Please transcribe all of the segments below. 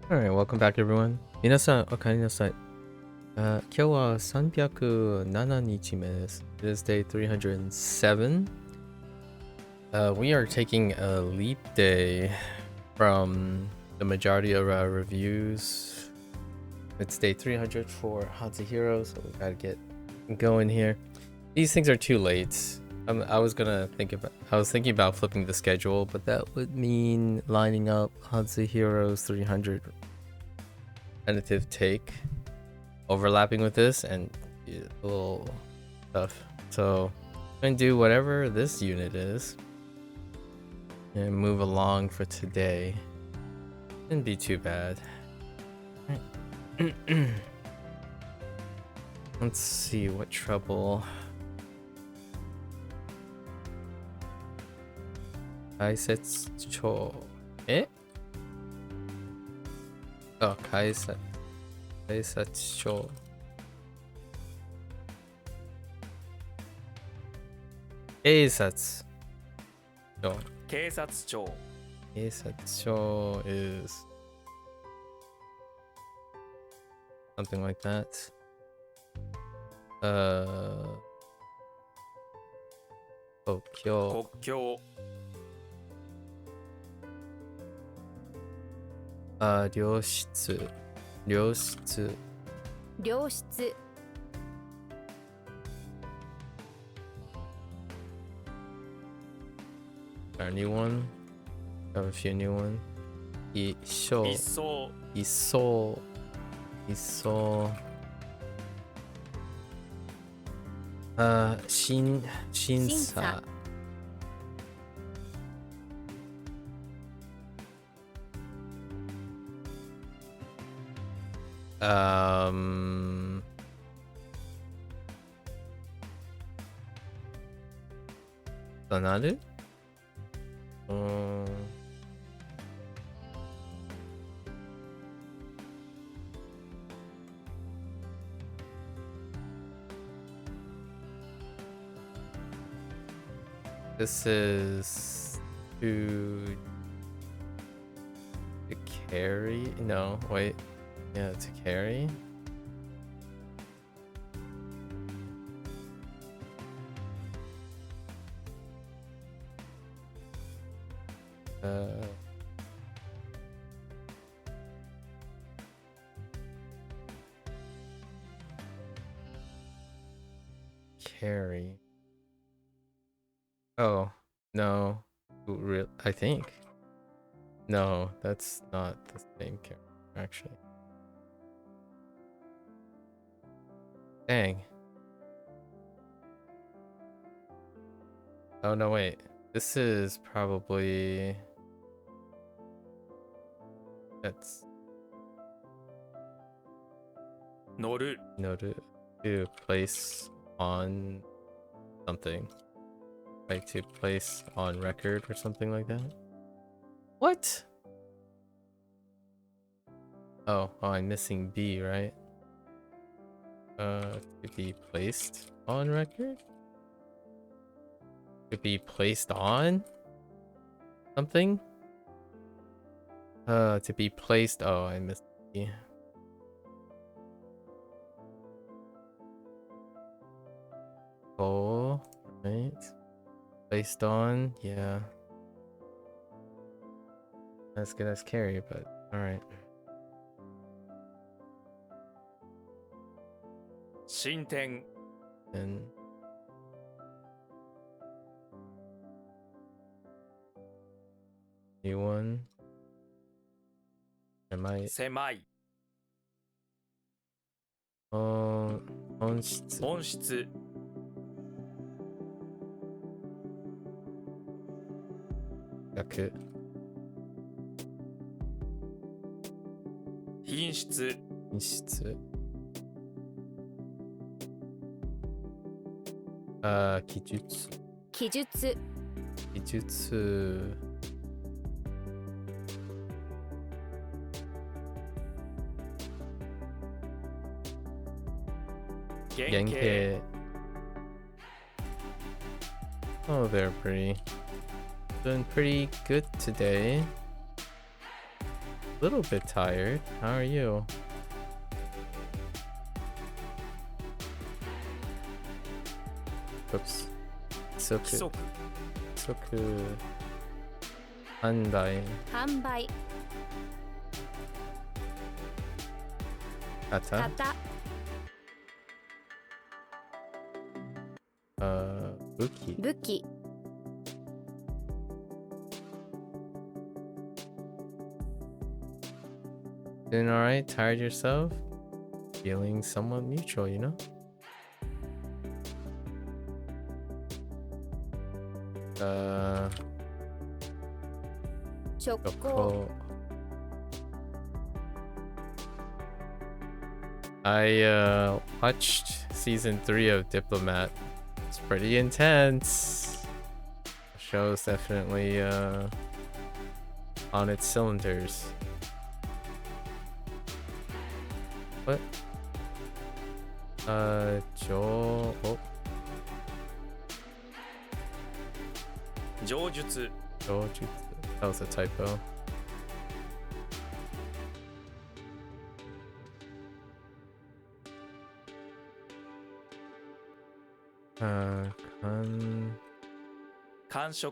Alright, welcome back everyone. 皆さん、おかえりなさい。今日は307日目です。It is day 307. We are taking a leap day from the majority of our reviews. It's day 300 for Hansa Hero, so we gotta get going here. These things are too late. I was thinking about flipping the schedule, but that would mean lining up Hansa Heroes 300 tentative take overlapping with this and a little stuff. So I'm gonna do whatever this unit is and move along for today. Shouldn't be too bad. Let's see what trouble. 解説帳解説書警察庁 is something like that. 国境良質 Our new one. Have a few new ones. 一層審査となるThis is to carry? No, wait. Yeah, to carry. Carry. Oh, no. I think. No, that's not the same character, actually. Dang. Oh, no, wait. This is probably... That's... Noru. To place on something. Like to place on record or something like that. What? Oh, I'm missing B, right? To be placed on record? To be placed on something? To be placed. Oh, I missed B. Oh, right. Placed on, yeah. As good as carry, but alright. 進展 and new one.狭い 本質逆品質記述原型 Oh, they're doing pretty good today. A little bit tired. How are you? Oops. 即販売販売型型武器武器 Doing alright? Tired yourself? Feeling somewhat neutral, you know? Choco. I watched season 3 of Diplomat. It's pretty intense. The show's definitely on its cylinders. What? Joe. Oh. 上術 That was a typo.感触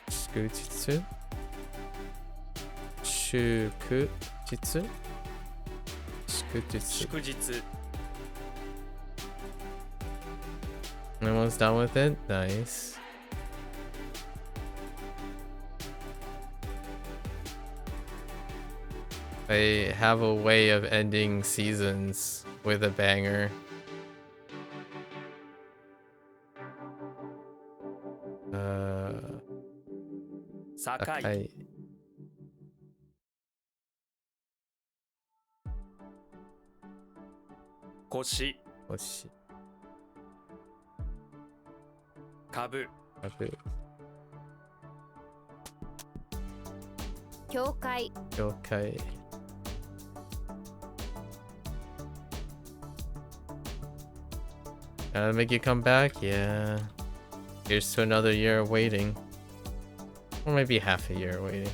Shukujitsu? Shukujitsu? Shukujitsu. 祝日 Everyone's done with it? Nice. They have a way of ending seasons with a banger. Sakai 腰 Koichi. 株 教会 Yokai. Gotta make you come back? Yeah. Here's to another year of waiting. Or maybe half a year of waiting.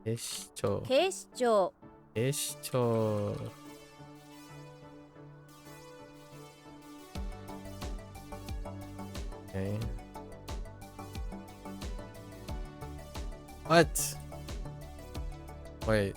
警視庁警視庁 Okay. What? Wait.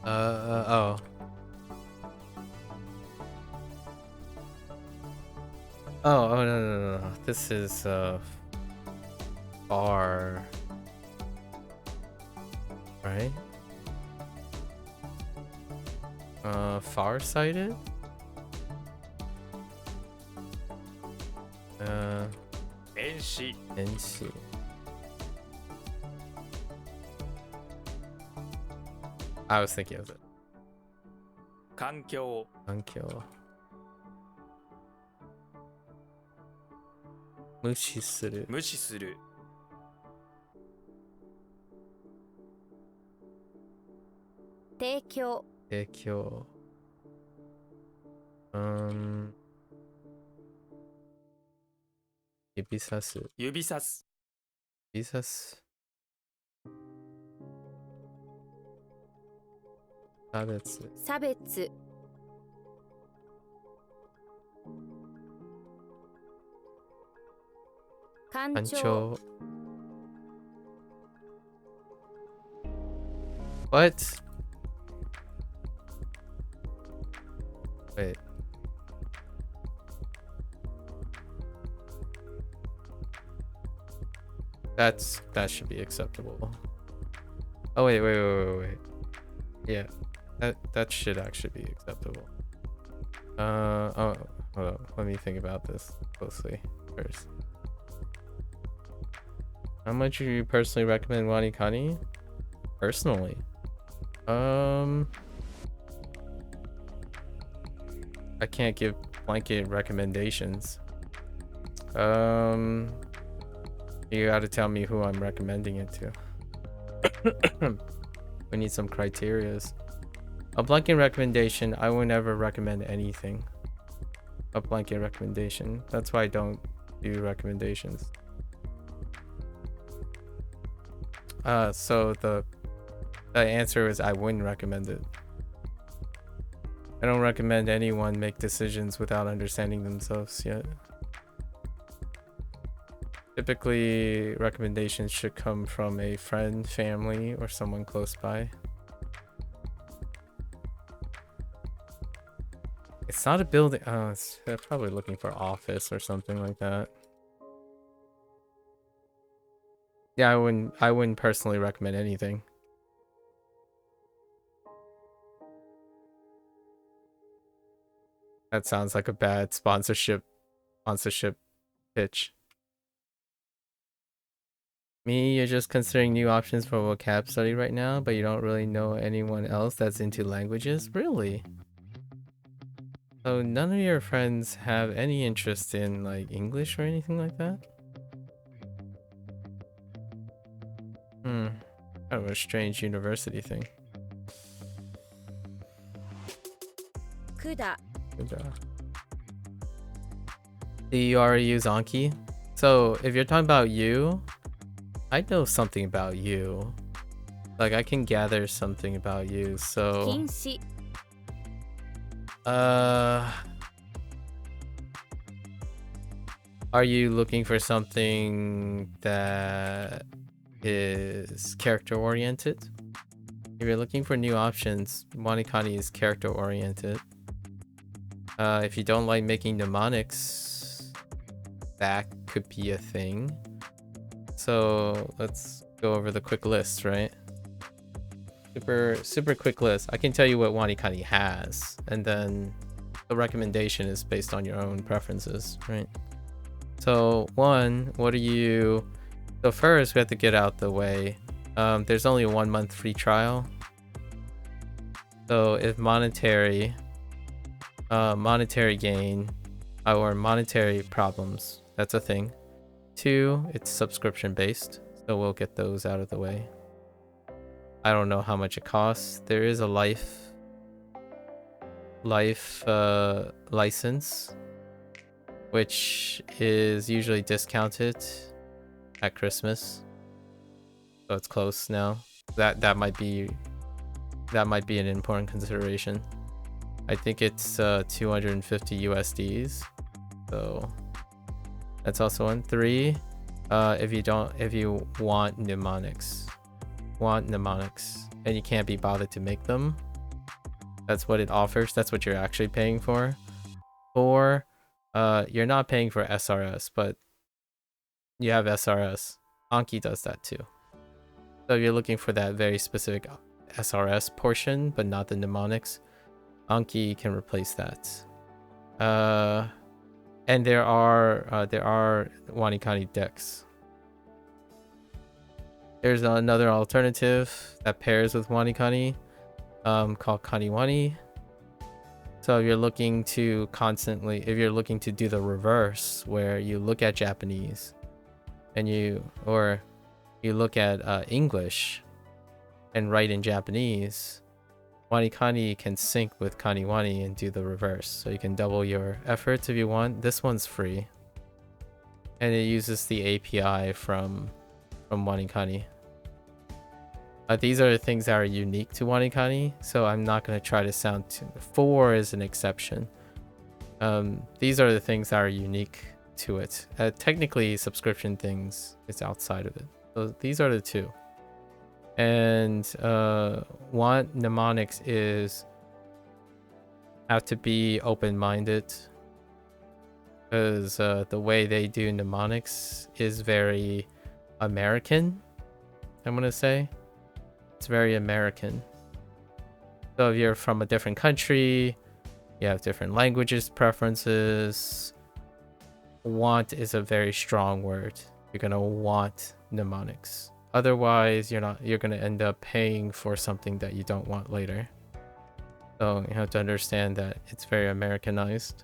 Oh. Oh, no. This is, far. Right? Farsighted? NC NC. I was thinking of it. 環境 Ankyo. 無視する無視する 提供提供指さす指さす指さす差別差別干干潮潮 What? Wait. That should be acceptable. Oh wait. Yeah. That should actually be acceptable. Oh, hold on. Let me think about this closely first. How much do you personally recommend WaniKani? personally. I can't give blanket recommendations. You gotta tell me who I'm recommending it to. We need some criterias. A blanket recommendation, I would never recommend anything. A blanket recommendation. That's why I don't do recommendations. So the answer is I wouldn't recommend it. I don't recommend anyone make decisions without understanding themselves yet. Typically, recommendations should come from a friend, family, or someone close by. It's not a building. Oh, they're probably looking for office or something like that. Yeah, I wouldn't personally recommend anything. That sounds like a bad sponsorship pitch. Me, you're just considering new options for vocab study right now, but you don't really know anyone else that's into languages? Really? So none of your friends have any interest in like English or anything like that? Kind of a strange university thing. Kuda. Do you already use Anki? So if you're talking about you, I know something about you. Like I can gather something about you. So 禁止 are you looking for something that is character oriented? If you're looking for new options, WaniKani is character oriented. If you don't like making mnemonics, that could be a thing. So let's go over the quick list, right? Super quick list. I can tell you what WaniKani has, and then the recommendation is based on your own preferences, right? So one, what are you... So first we have to get out the way. There's only a 1 month free trial. So if monetary gain or monetary problems, that's a thing. 2, it's subscription based, so we'll get those out of the way. I don't know how much it costs. There is a life license, which is usually discounted at Christmas, so it's close now. That might be an important consideration. I think it's 250 USDs, so that's also one. 3, if you want mnemonics and you can't be bothered to make them, that's what it offers. That's what you're actually paying for. 4, you're not paying for SRS, but you have SRS. Anki does that too. So if you're looking for that very specific SRS portion, but not the mnemonics, Anki can replace that. And there are WaniKani decks. There's another alternative that pairs with WaniKani, called Kaniwani. So if you're looking to do the reverse, where you look at Japanese and you look at English and write in Japanese, WaniKani can sync with Kaniwani and do the reverse. So you can double your efforts if you want. This one's free, and it uses the API from WaniKani. These are the things that are unique to WaniKani, so I'm not going to try to sound 4 is an exception. These are the things that are unique to it. Technically, subscription things is outside of it. So these are the 2. And want mnemonics is have to be open-minded, because the way they do mnemonics is very American, I'm gonna say. It's very American. So if you're from a different country, you have different languages, preferences. Want is a very strong word. You're gonna want mnemonics. Otherwise, you're gonna end up paying for something that you don't want later. So you have to understand that it's very Americanized.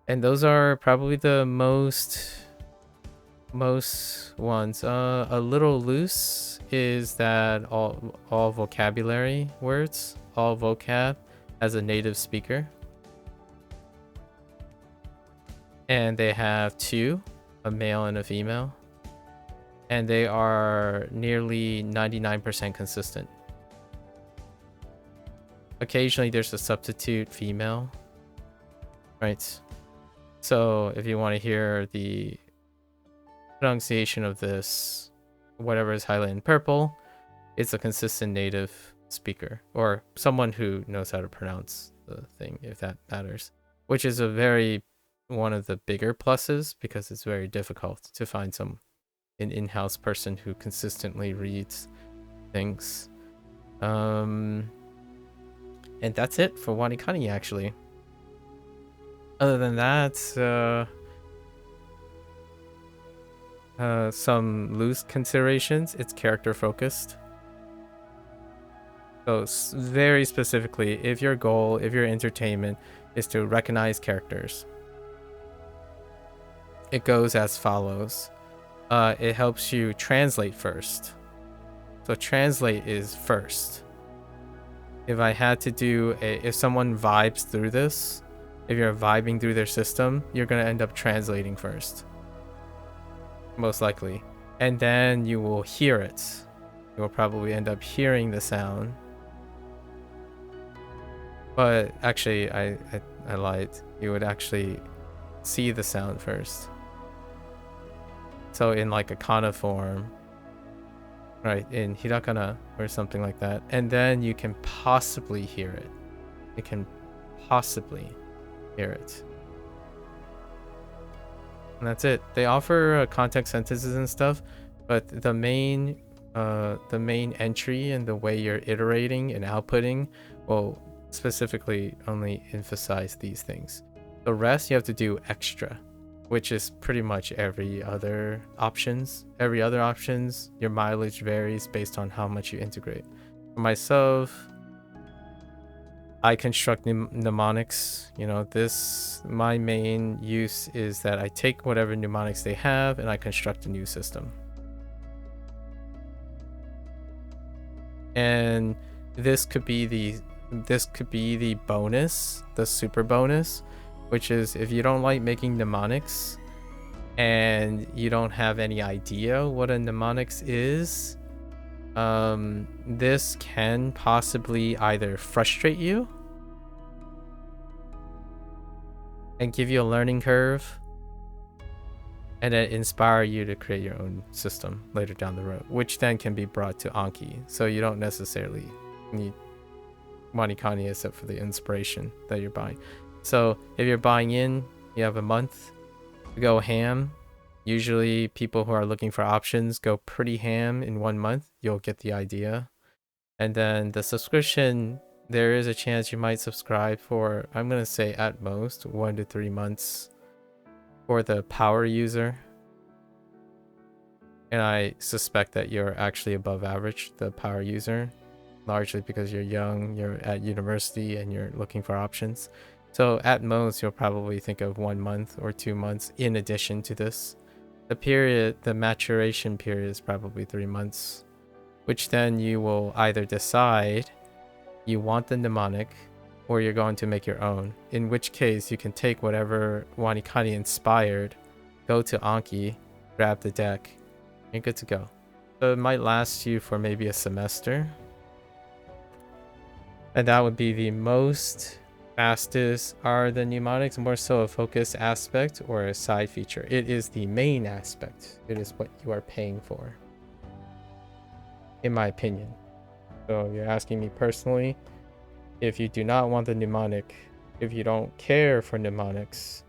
And those are probably the most ones. A little loose is that all vocabulary words, all vocab as a native speaker. And they have two, a male and a female. And they are nearly 99% consistent. Occasionally there's a substitute female, right? So if you want to hear the pronunciation of this, whatever is highlighted in purple, it's a consistent native speaker or someone who knows how to pronounce the thing, if that matters, which is one of the bigger pluses, because it's very difficult to find an in-house person who consistently reads things. And that's it for WaniKani, actually. Other than that, some loose considerations. It's character focused. So very specifically, if your entertainment is to recognize characters, it goes as follows. It helps you translate first. So translate is first. If I had to do if someone vibes through this, if you're vibing through their system, you're going to end up translating first. Most likely. And then you will hear it. You will probably end up hearing the sound. But actually, I lied. You would actually see the sound first. So in like a kana form, right, in hirakana or something like that, and then you can possibly hear it. You can possibly hear it. And that's it. They offer context sentences and stuff, but the main entry and the way you're iterating and outputting will specifically only emphasize these things. The rest you have to do extra, which is pretty much every other options. Every other options, your mileage varies based on how much you integrate. For myself, I construct mnemonics. You know, my main use is that I take whatever mnemonics they have and I construct a new system. And this could be the bonus, the super bonus, which is if you don't like making mnemonics and you don't have any idea what a mnemonics is, this can possibly either frustrate you and give you a learning curve, and then inspire you to create your own system later down the road, which then can be brought to Anki. So you don't necessarily need WaniKani except for the inspiration that you're buying. So if you're buying in, you have a month to go ham. Usually people who are looking for options go pretty ham in 1 month. You'll get the idea. And then the subscription, there is a chance you might subscribe for, I'm going to say at most 1 to 3 months for the power user. And I suspect that you're actually above average, the power user, largely because you're young, you're at university, and you're looking for options. So at most, you'll probably think of 1 month or 2 months in addition to this. The maturation period is probably 3 months, which then you will either decide you want the mnemonic or you're going to make your own. In which case, you can take whatever WaniKani inspired, go to Anki, grab the deck, you're good to go. So it might last you for maybe a semester. And that would be the most fastest. Are the mnemonics more so a focus aspect or a side feature? It is the main aspect. It is what you are paying for, in my opinion. So you're asking me personally, if you do not want the mnemonic, if you don't care for mnemonics,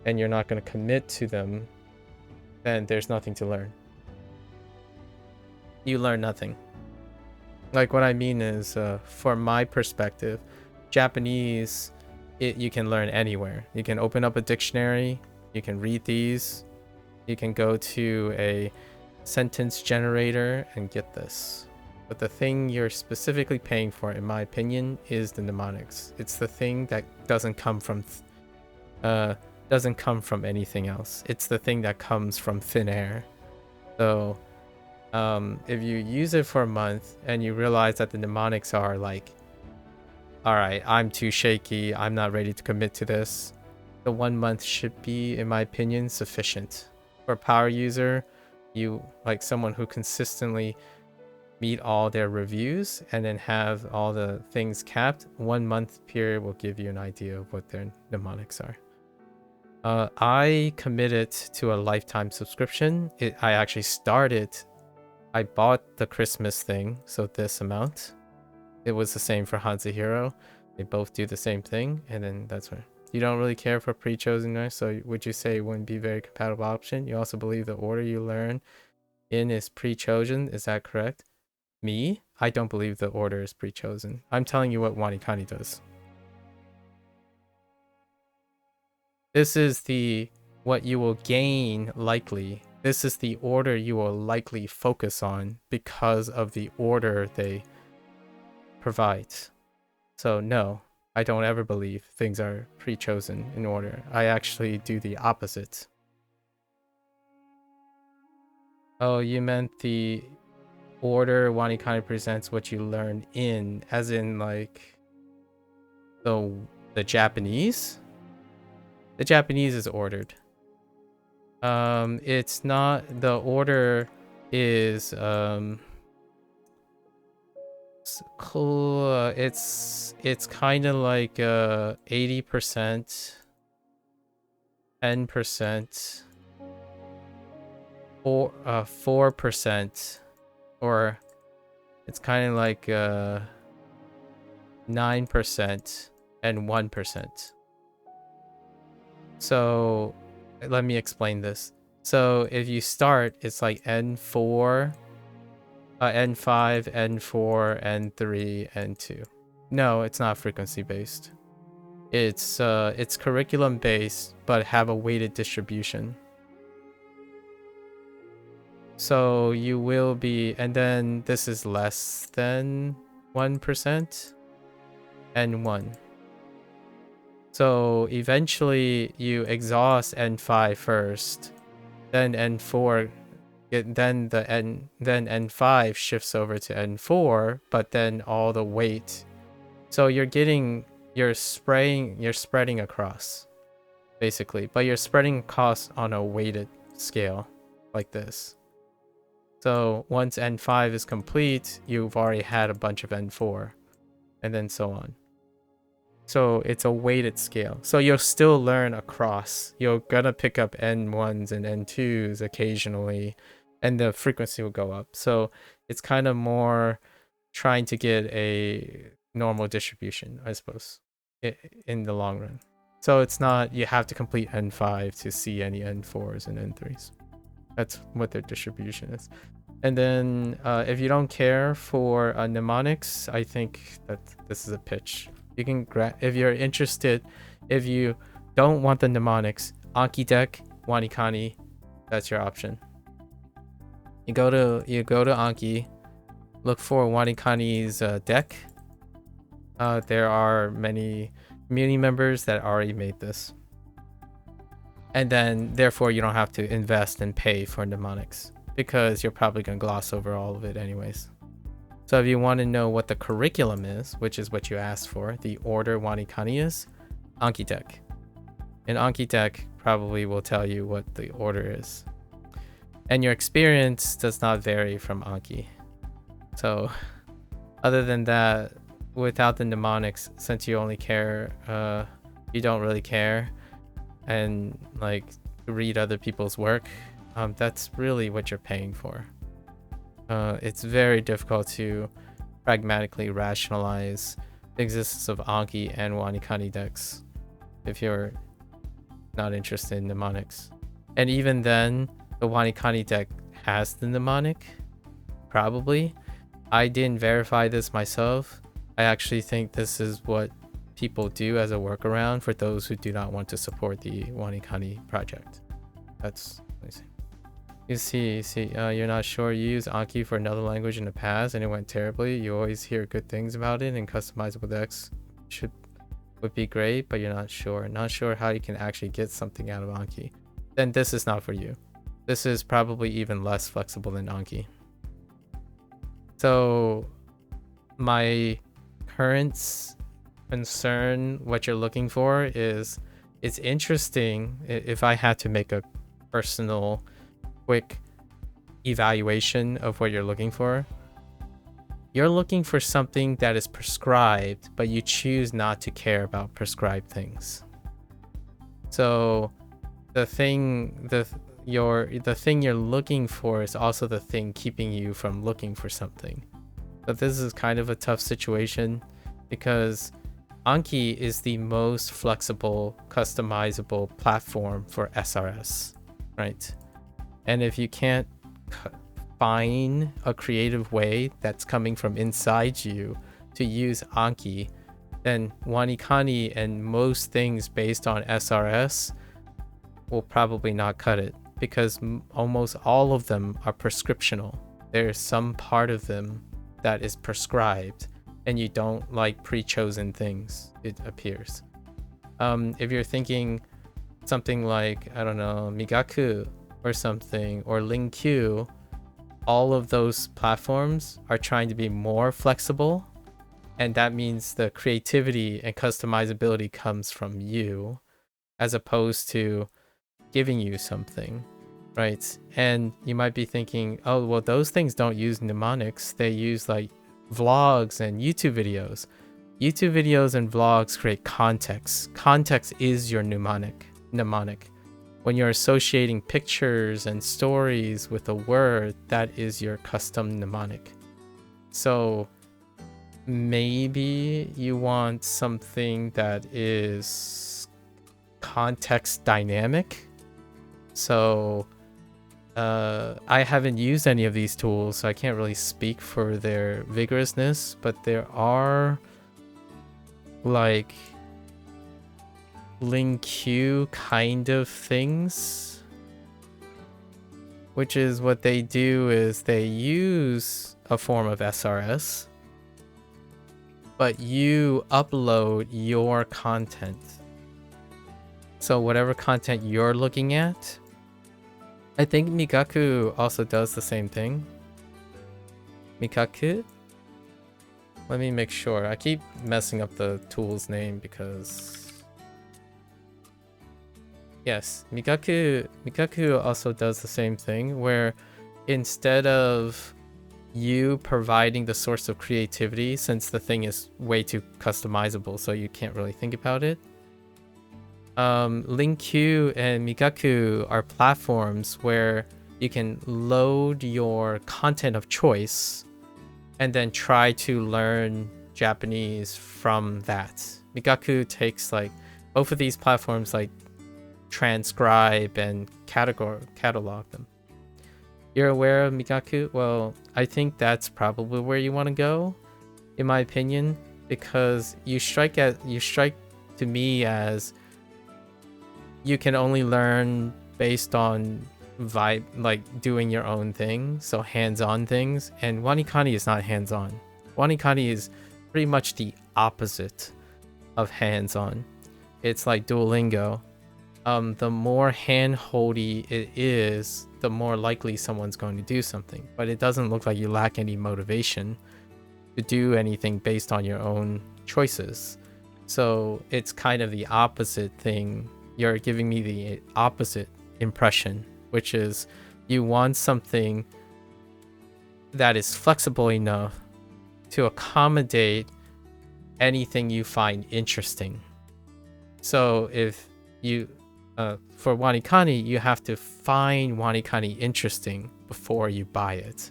and you're not going to commit to them, then there's nothing to learn. You learn nothing. Like what I mean is, from my perspective, Japanese, you can learn anywhere. You can open up a dictionary, you can read these, you can go to a sentence generator, and get this. But the thing you're specifically paying for, in my opinion, is the mnemonics. It's the thing that doesn't come from anything else. It's the thing that comes from thin air. So if you use it for a month and you realize that the mnemonics are like, all right, I'm too shaky, I'm not ready to commit to this, the 1 month should be, in my opinion, sufficient. For a power user, you like someone who consistently meet all their reviews and then have all the things capped, 1 month period will give you an idea of what their mnemonics are. I committed to a lifetime subscription. I actually I bought the Christmas thing, so this amount. It was the same for Hanzahiro. They both do the same thing, and then that's where you don't really care for pre-chosen nurse, so would you say it wouldn't be a very compatible option? You also believe the order you learn in is pre-chosen, is that correct? Me? I don't believe the order is pre-chosen. I'm telling you what WaniKani does. This is what you will gain likely. This is the order you will likely focus on because of the order they provide. So no, I don't ever believe things are pre-chosen in order. I actually do the opposite. Oh, you meant the order WaniKani presents what you learn in, as in like the Japanese? The Japanese is ordered. It's not, the order is cool. It's kind of like 80%, 10%, or 4%, or it's kind of like 9% and 1%. So let me explain this. So if you start, it's like N4, N5, N4, N3, N2. No, it's not frequency based. It's curriculum based, but have a weighted distribution. So you will be, and then this is less than 1% and 1. So eventually you exhaust N5 first, then N4, then N5 shifts over to N4, but then all the weight. So you're spreading across, basically, but you're spreading across on a weighted scale like this. So once N5 is complete, you've already had a bunch of N4, and then so on. So it's a weighted scale. So you'll still learn across. You're gonna pick up N1s and N2s occasionally, and the frequency will go up. So it's kind of more trying to get a normal distribution, I suppose, in the long run. So it's not you have to complete N5 to see any N4s and N3s. That's what their distribution is. And then if you don't care for mnemonics, I think that this is a pitch. You can if you're interested, if you don't want the mnemonics, Anki deck, WaniKani, that's your option. You go to Anki, look for WaniKani's deck. There are many community members that already made this. And then therefore you don't have to invest and pay for mnemonics because you're probably going to gloss over all of it anyways. So if you want to know what the curriculum is, which is what you asked for, the order WaniKani is, Anki deck. And Anki deck probably will tell you what the order is. And your experience does not vary from Anki. So other than that, without the mnemonics, since you only care, you don't really care, and like read other people's work, that's really what you're paying for. It's very difficult to pragmatically rationalize the existence of Anki and WaniKani decks if you're not interested in mnemonics. And even then, the WaniKani deck has the mnemonic, probably. I didn't verify this myself. I actually think this is what people do as a workaround for those who do not want to support the WaniKani project. That's, let me see. You see, you're not sure. You used Anki for another language in the past and it went terribly. You always hear good things about it, and customizable decks would be great, but you're not sure. Not sure how you can actually get something out of Anki. Then this is not for you. This is probably even less flexible than Anki. So my current concern, what you're looking for is, it's interesting. If I had to make a personal quick evaluation of what you're looking for, you're looking for something that is prescribed, but you choose not to care about prescribed things. So the thing you're looking for is also the thing keeping you from looking for something. But this is kind of a tough situation because Anki is the most flexible, customizable platform for SRS, right? And if you can't find a creative way that's coming from inside you to use Anki, then WaniKani and most things based on SRS will probably not cut it, because almost all of them are prescriptional. There's some part of them that is prescribed, and you don't like pre-chosen things, it appears. If you're thinking something like, I don't know, MAKU or something, or LingQ, all of those platforms are trying to be more flexible, and that means the creativity and customizability comes from you as opposed to giving you something, right? And you might be thinking, oh, well, those things don't use mnemonics. They use like vlogs and YouTube videos. YouTube videos and vlogs create context. Context is your mnemonic. When you're associating pictures and stories with a word, that is your custom mnemonic. So maybe you want something that is context dynamic. So I haven't used any of these tools, so I can't really speak for their vigorousness, but there are like LingQ kind of things, which is what they do is they use a form of SRS, but you upload your content. So whatever content you're looking at, I think MAKU also does the same thing. MAKU? Let me make sure. I keep messing up the tool's name because... Yes, MAKU also does the same thing, where instead of you providing the source of creativity, since the thing is way too customizable, so you can't really think about it, LingQ and MAKU are platforms where you can load your content of choice and then try to learn Japanese from that. MAKU takes like both of these platforms like transcribe and catalog them. You're aware of MAKU? Well, I think that's probably where you want to go, in my opinion, because you strike to me as you can only learn based on vibe, like doing your own thing, so hands-on things, and WaniKani is not hands-on. WaniKani is pretty much the opposite of hands-on. It's like Duolingo. The more hand-holdy it is, the more likely someone's going to do something, but it doesn't look like you lack any motivation to do anything based on your own choices. So it's kind of the opposite thing. You're giving me the opposite impression, which is you want something that is flexible enough to accommodate anything you find interesting. So if you, for WaniKani, you have to find WaniKani interesting before you buy it.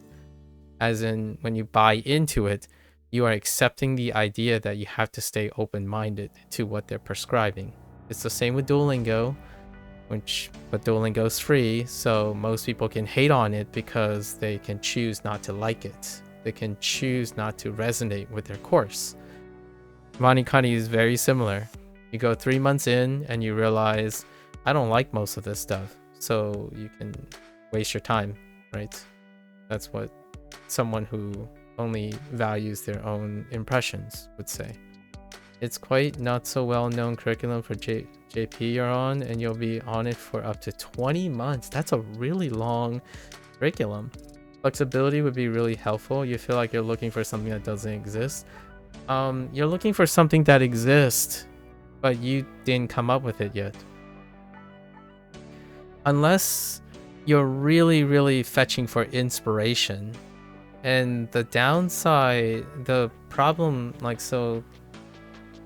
As in, when you buy into it, you are accepting the idea that you have to stay open-minded to what they're prescribing. It's the same with Duolingo, but Duolingo is free, so most people can hate on it because they can choose not to like it. They can choose not to resonate with their course. WaniKani is very similar. You go 3 months in and you realize, I don't like most of this stuff. So you can waste your time, right? That's what someone who only values their own impressions would say. It's quite not so well-known curriculum for JP you're on, and you'll be on it for up to 20 months. That's a really long curriculum. Flexibility would be really helpful. You feel like you're looking for something that doesn't exist. You're looking for something that exists, but you didn't come up with it yet. Unless you're really, really fetching for inspiration. And the downside, the problem, like, so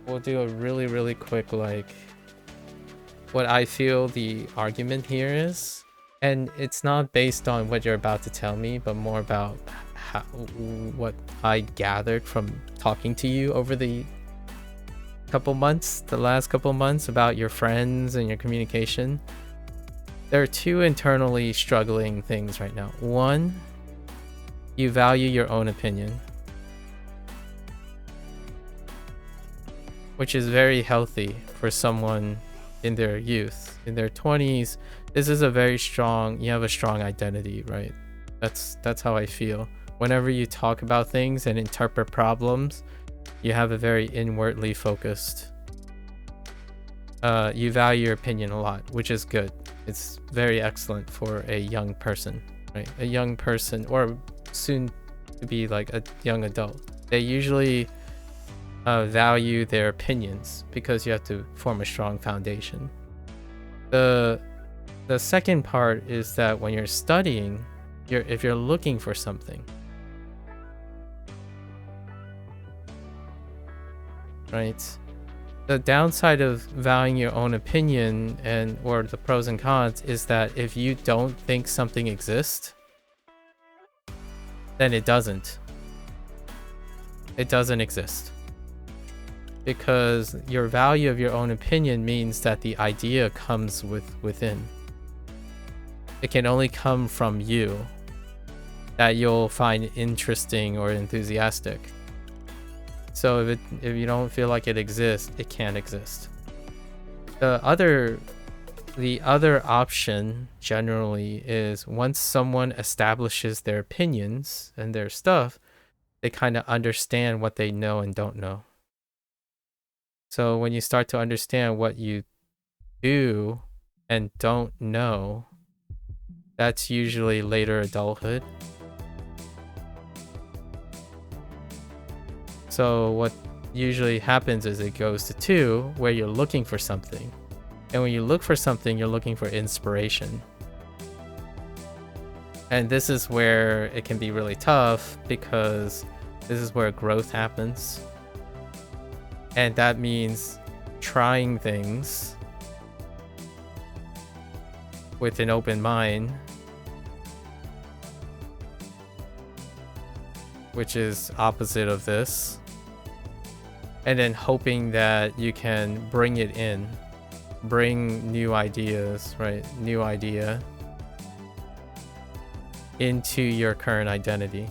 we'll do a really, really quick, like, what I feel the argument here is. And it's not based on what you're about to tell me, but more about how, what I gathered from talking to you over the last couple months about your friends and your communication. There are two internally struggling things right now. One, you value your own opinion, which is very healthy for someone in their youth. In their 20s, this is a very strong, you have a strong identity, right? That's how I feel. Whenever you talk about things and interpret problems, you have a very inwardly focused, you value your opinion a lot, which is good. It's very excellent for a young person, right? A young person, or soon to be like a young adult. They usually value their opinions because you have to form a strong foundation. The second part is that when you're studying, if you're looking for something, right? The downside of valuing your own opinion or the pros and cons is that if you don't think something exists, then it doesn't. It doesn't exist. Because your value of your own opinion means that the idea comes within. It can only come from you that you'll find interesting or enthusiastic. So if you don't feel like it exists, it can't exist. The other option generally is once someone establishes their opinions and their stuff, they kind of understand what they know and don't know. So when you start to understand what you do and don't know, that's usually later adulthood. So what usually happens is it goes to 2, where you're looking for something. And when you look for something, you're looking for inspiration. And this is where it can be really tough, because this is where growth happens. And that means trying things with an open mind, which is opposite of this. And then hoping that you can bring it in, bring new ideas, right? New idea into your current identity.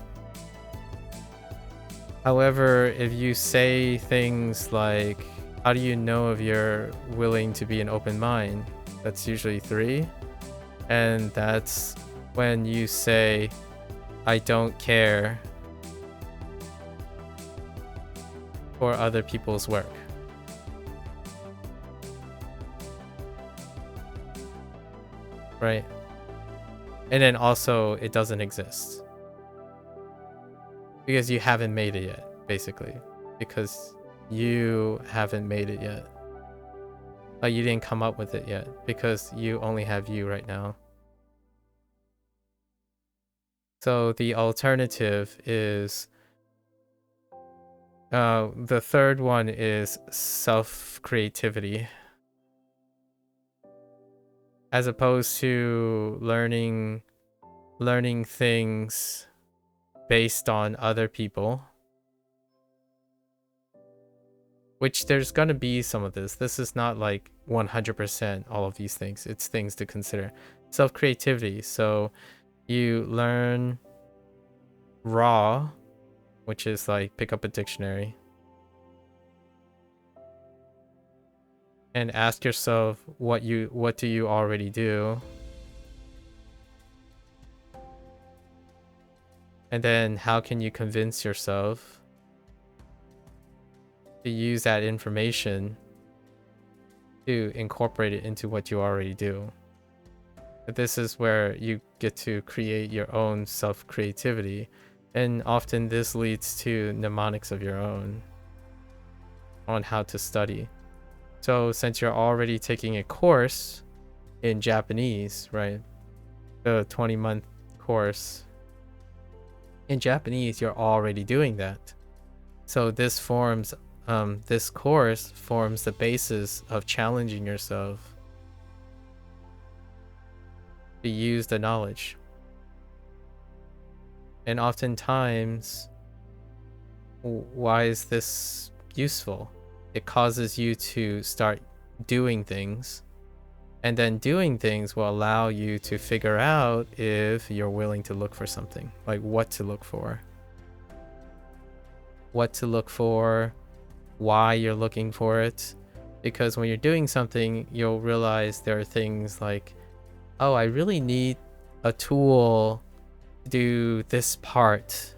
However, if you say things like, how do you know if you're willing to be an open mind? That's usually 3. And that's when you say, I don't care for other people's work. Right? And then also, it doesn't exist. Because you haven't made it yet, basically. Because you haven't made it yet. Like, you didn't come up with it yet. Because you only have you right now. So the alternative is... the third one is self-creativity. As opposed to learning things based on other people, which there's gonna be some of this. This is not like 100% all of these things. It's things to consider. Self-creativity. So you learn raw, which is like pick up a dictionary and ask yourself what do you already do, And then how can you convince yourself to use that information to incorporate it into what you already do? But this is where you get to create your own self-creativity, and often this leads to mnemonics of your own on how to study. So since you're already taking a course in Japanese, right? The 20-month course in Japanese, you're already doing that. So this forms, this course forms the basis of challenging yourself to use the knowledge. And oftentimes, why is this useful? It causes you to start doing things, and then doing things will allow you to figure out if you're willing to look for something, like what to look for, why you're looking for it. Because when you're doing something, you'll realize there are things like, oh, I really need a tool to do this part.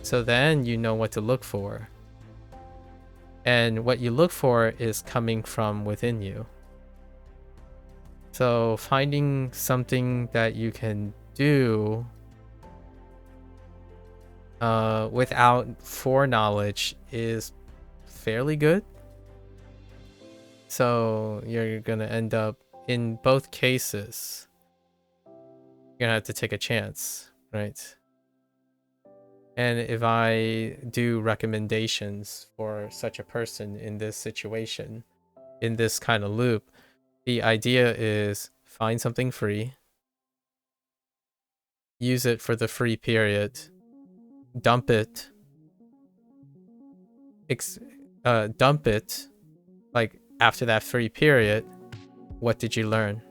So then you know what to look for. And what you look for is coming from within you. So finding something that you can do without foreknowledge is fairly good. So you're gonna end up, in both cases, you're gonna have to take a chance, right? And if I do recommendations for such a person in this situation, in this kind of loop, the idea is find something free, use it for the free period, dump it, like after that free period. What did you learn?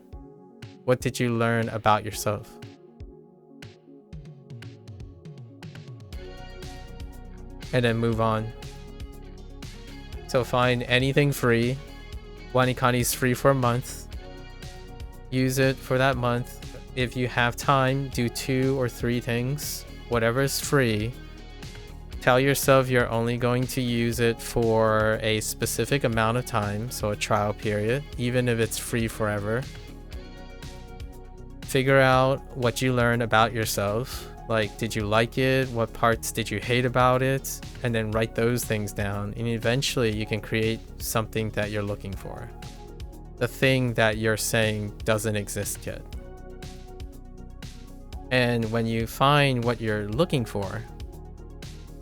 What did you learn about yourself? And then move on. So find anything free. WaniKani is free for a month. Use it for that month. If you have time, do 2 or 3 things. Whatever is free. Tell yourself you're only going to use it for a specific amount of time, so a trial period, even if it's free forever. Figure out what you learn about yourself. Like, did you like it? What parts did you hate about it? And then write those things down. And eventually you can create something that you're looking for. The thing that you're saying doesn't exist yet. And when you find what you're looking for,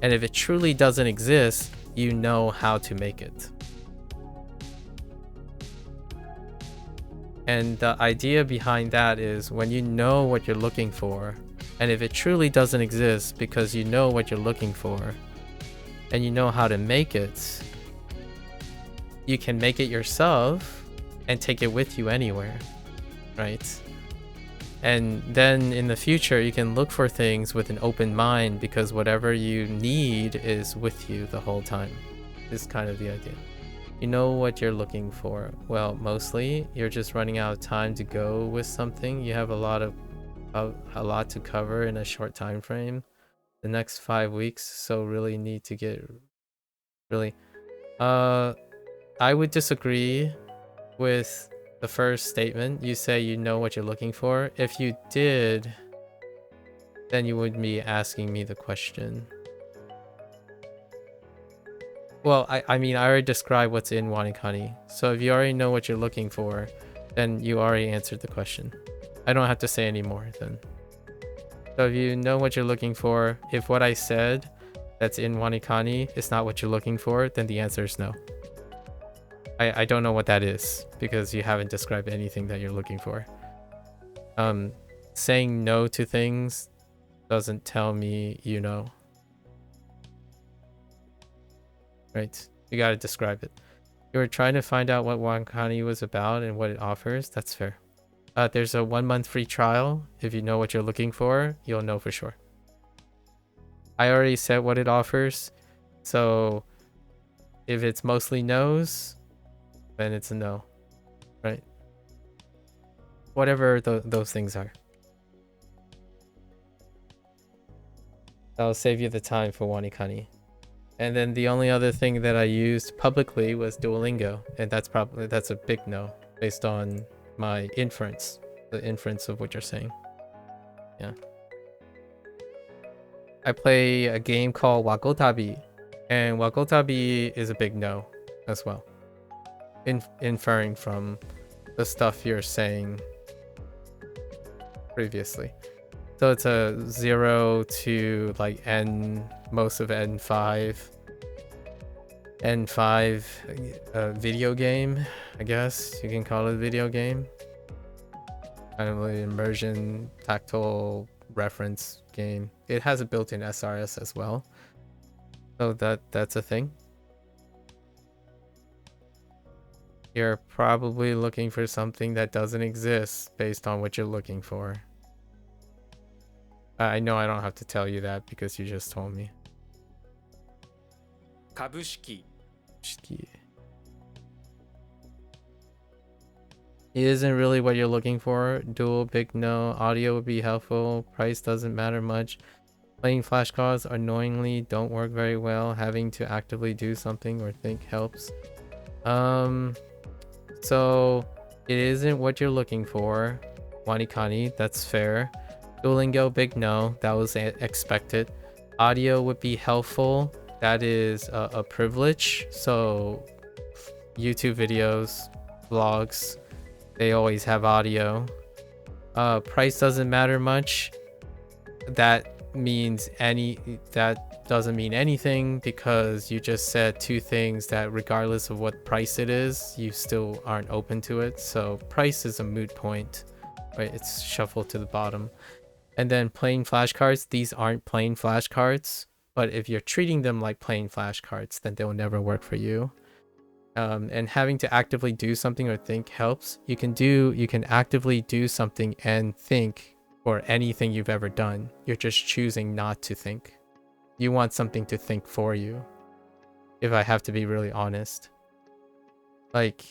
and if it truly doesn't exist, you know how to make it. And the idea behind that is when you know what you're looking for, and if it truly doesn't exist because you know what you're looking for, and you know how to make it, you can make it yourself and take it with you anywhere, right? And then in the future, you can look for things with an open mind because whatever you need is with you the whole time. This is kind of the idea. You know what you're looking for. Well, mostly you're just running out of time to go with something. You have a lot to cover in a short time frame. The next 5 weeks, so really need to get really. I would disagree with the first statement. You say you know what you're looking for. If you did, then you would be asking me the question. Well, I mean, I already described what's in WaniKani. So if you already know what you're looking for, then you already answered the question. I don't have to say any more then. So if you know what you're looking for, if what I said that's in WaniKani is not what you're looking for, then the answer is no. I don't know what that is because you haven't described anything that you're looking for. Saying no to things doesn't tell me you know. Right? You gotta describe it. You were trying to find out what WaniKani was about and what it offers. That's fair. There's a 1-month free trial. If you know what you're looking for, you'll know for sure. I already said what it offers. So if it's mostly no's, then it's a no, right? Whatever those things are. That'll save you the time for WaniKani. And then the only other thing that I used publicly was Duolingo, and that's a big no based on my inference, the inference of what you're saying. Yeah. I play a game called Wakotabi, and Wakotabi is a big no as well. Inferring from the stuff you're saying previously. So it's a 0 to like n, most of n5 video game, I guess you can call it a video game. Kind of an immersion tactile reference game. It has a built-in SRS as well, so that's a thing. You're probably looking for something that doesn't exist based on what you're looking for. I know I don't have to tell you that because you just told me. 株式 It isn't really what you're looking for. Dual, big no. Audio would be helpful. Price doesn't matter much. Playing flashcards annoyingly don't work very well. Having to actively do something or think helps. So it isn't what you're looking for. WaniKani, that's fair. Duolingo, big no. That was expected. Audio would be helpful. That is a privilege. So YouTube videos, vlogs, they always have audio. Price doesn't matter much. That doesn't mean anything because you just said two things that regardless of what price it is, you still aren't open to it. So price is a moot point, right? It's shuffled to the bottom. And then playing flashcards, these aren't plain flashcards, but if you're treating them like plain flashcards, then they'll never work for you. And having to actively do something or think helps. You can actively do something and think for anything you've ever done. You're just choosing not to think. You want something to think for you, if I have to be really honest. Like,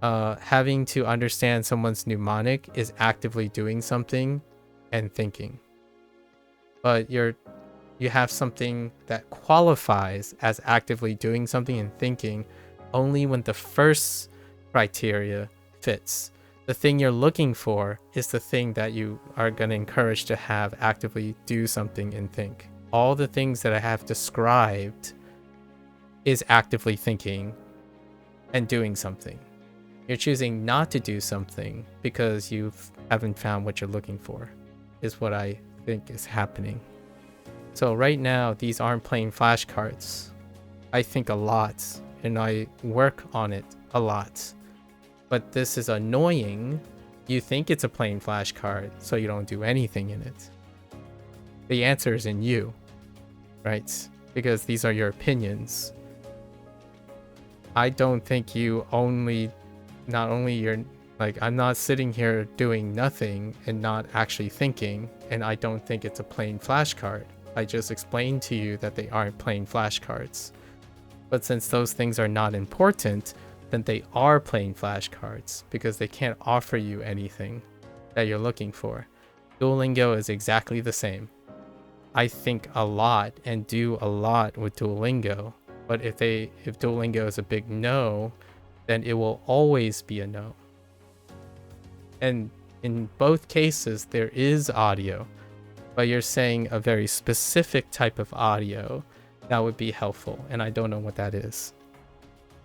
having to understand someone's mnemonic is actively doing something and thinking. But you have something that qualifies as actively doing something and thinking only when the first criteria fits. The thing you're looking for is the thing that you are going to encourage to have actively do something and think. All the things that I have described is actively thinking and doing something. You're choosing not to do something because you haven't found what you're looking for, is what I think is happening. So right now, these aren't plain flashcards. I think a lot and I work on it a lot. But this is annoying. You think it's a plain flashcard, so you don't do anything in it. The answer is in you, right? Because these are your opinions. I don't think I'm not sitting here doing nothing and not actually thinking, and I don't think it's a plain flashcard. I just explained to you that they aren't plain flashcards. But since those things are not important, then they are plain flashcards because they can't offer you anything that you're looking for. Duolingo is exactly the same. I think a lot and do a lot with Duolingo, but if Duolingo is a big no, then it will always be a no. And in both cases, there is audio, but you're saying a very specific type of audio that would be helpful, and I don't know what that is.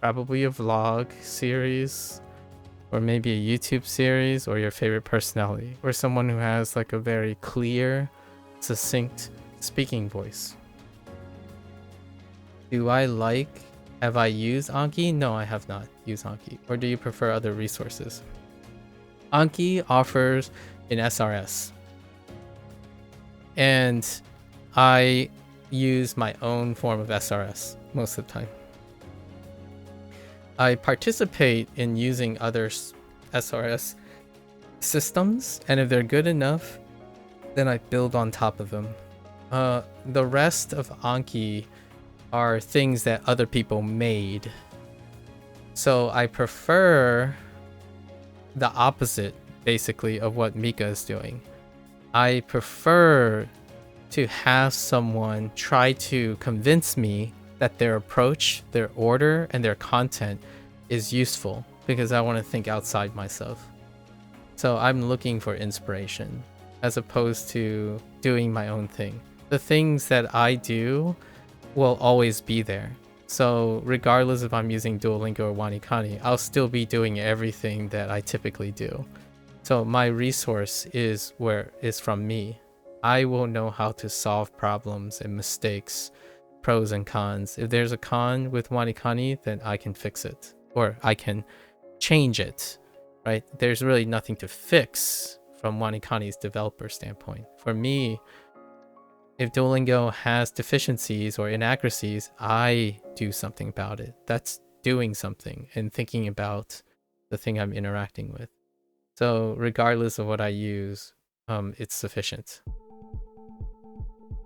Probably a vlog series, or maybe a YouTube series, or your favorite personality, or someone who has like a very clear, succinct speaking voice. Have I used Anki? No, I have not used Anki. Or do you prefer other resources? Anki offers an SRS, and I use my own form of SRS most of the time. I participate in using other SRS systems, and if they're good enough, then I build on top of them. The rest of Anki are things that other people made. So I prefer the opposite, basically, of what Mika is doing. I prefer to have someone try to convince me that their approach, their order, and their content is useful because I want to think outside myself. So I'm looking for inspiration as opposed to doing my own thing. The things that I do will always be there. So regardless if I'm using Duolingo or WaniKani, I'll still be doing everything that I typically do. So my resource is from me. I will know how to solve problems and mistakes, pros and cons. If there's a con with WaniKani, then I can fix it or I can change it, right? There's really nothing to fix from WaniKani's developer standpoint. For me, if Duolingo has deficiencies or inaccuracies, I do something about it. That's doing something and thinking about the thing I'm interacting with. So regardless of what I use, it's sufficient.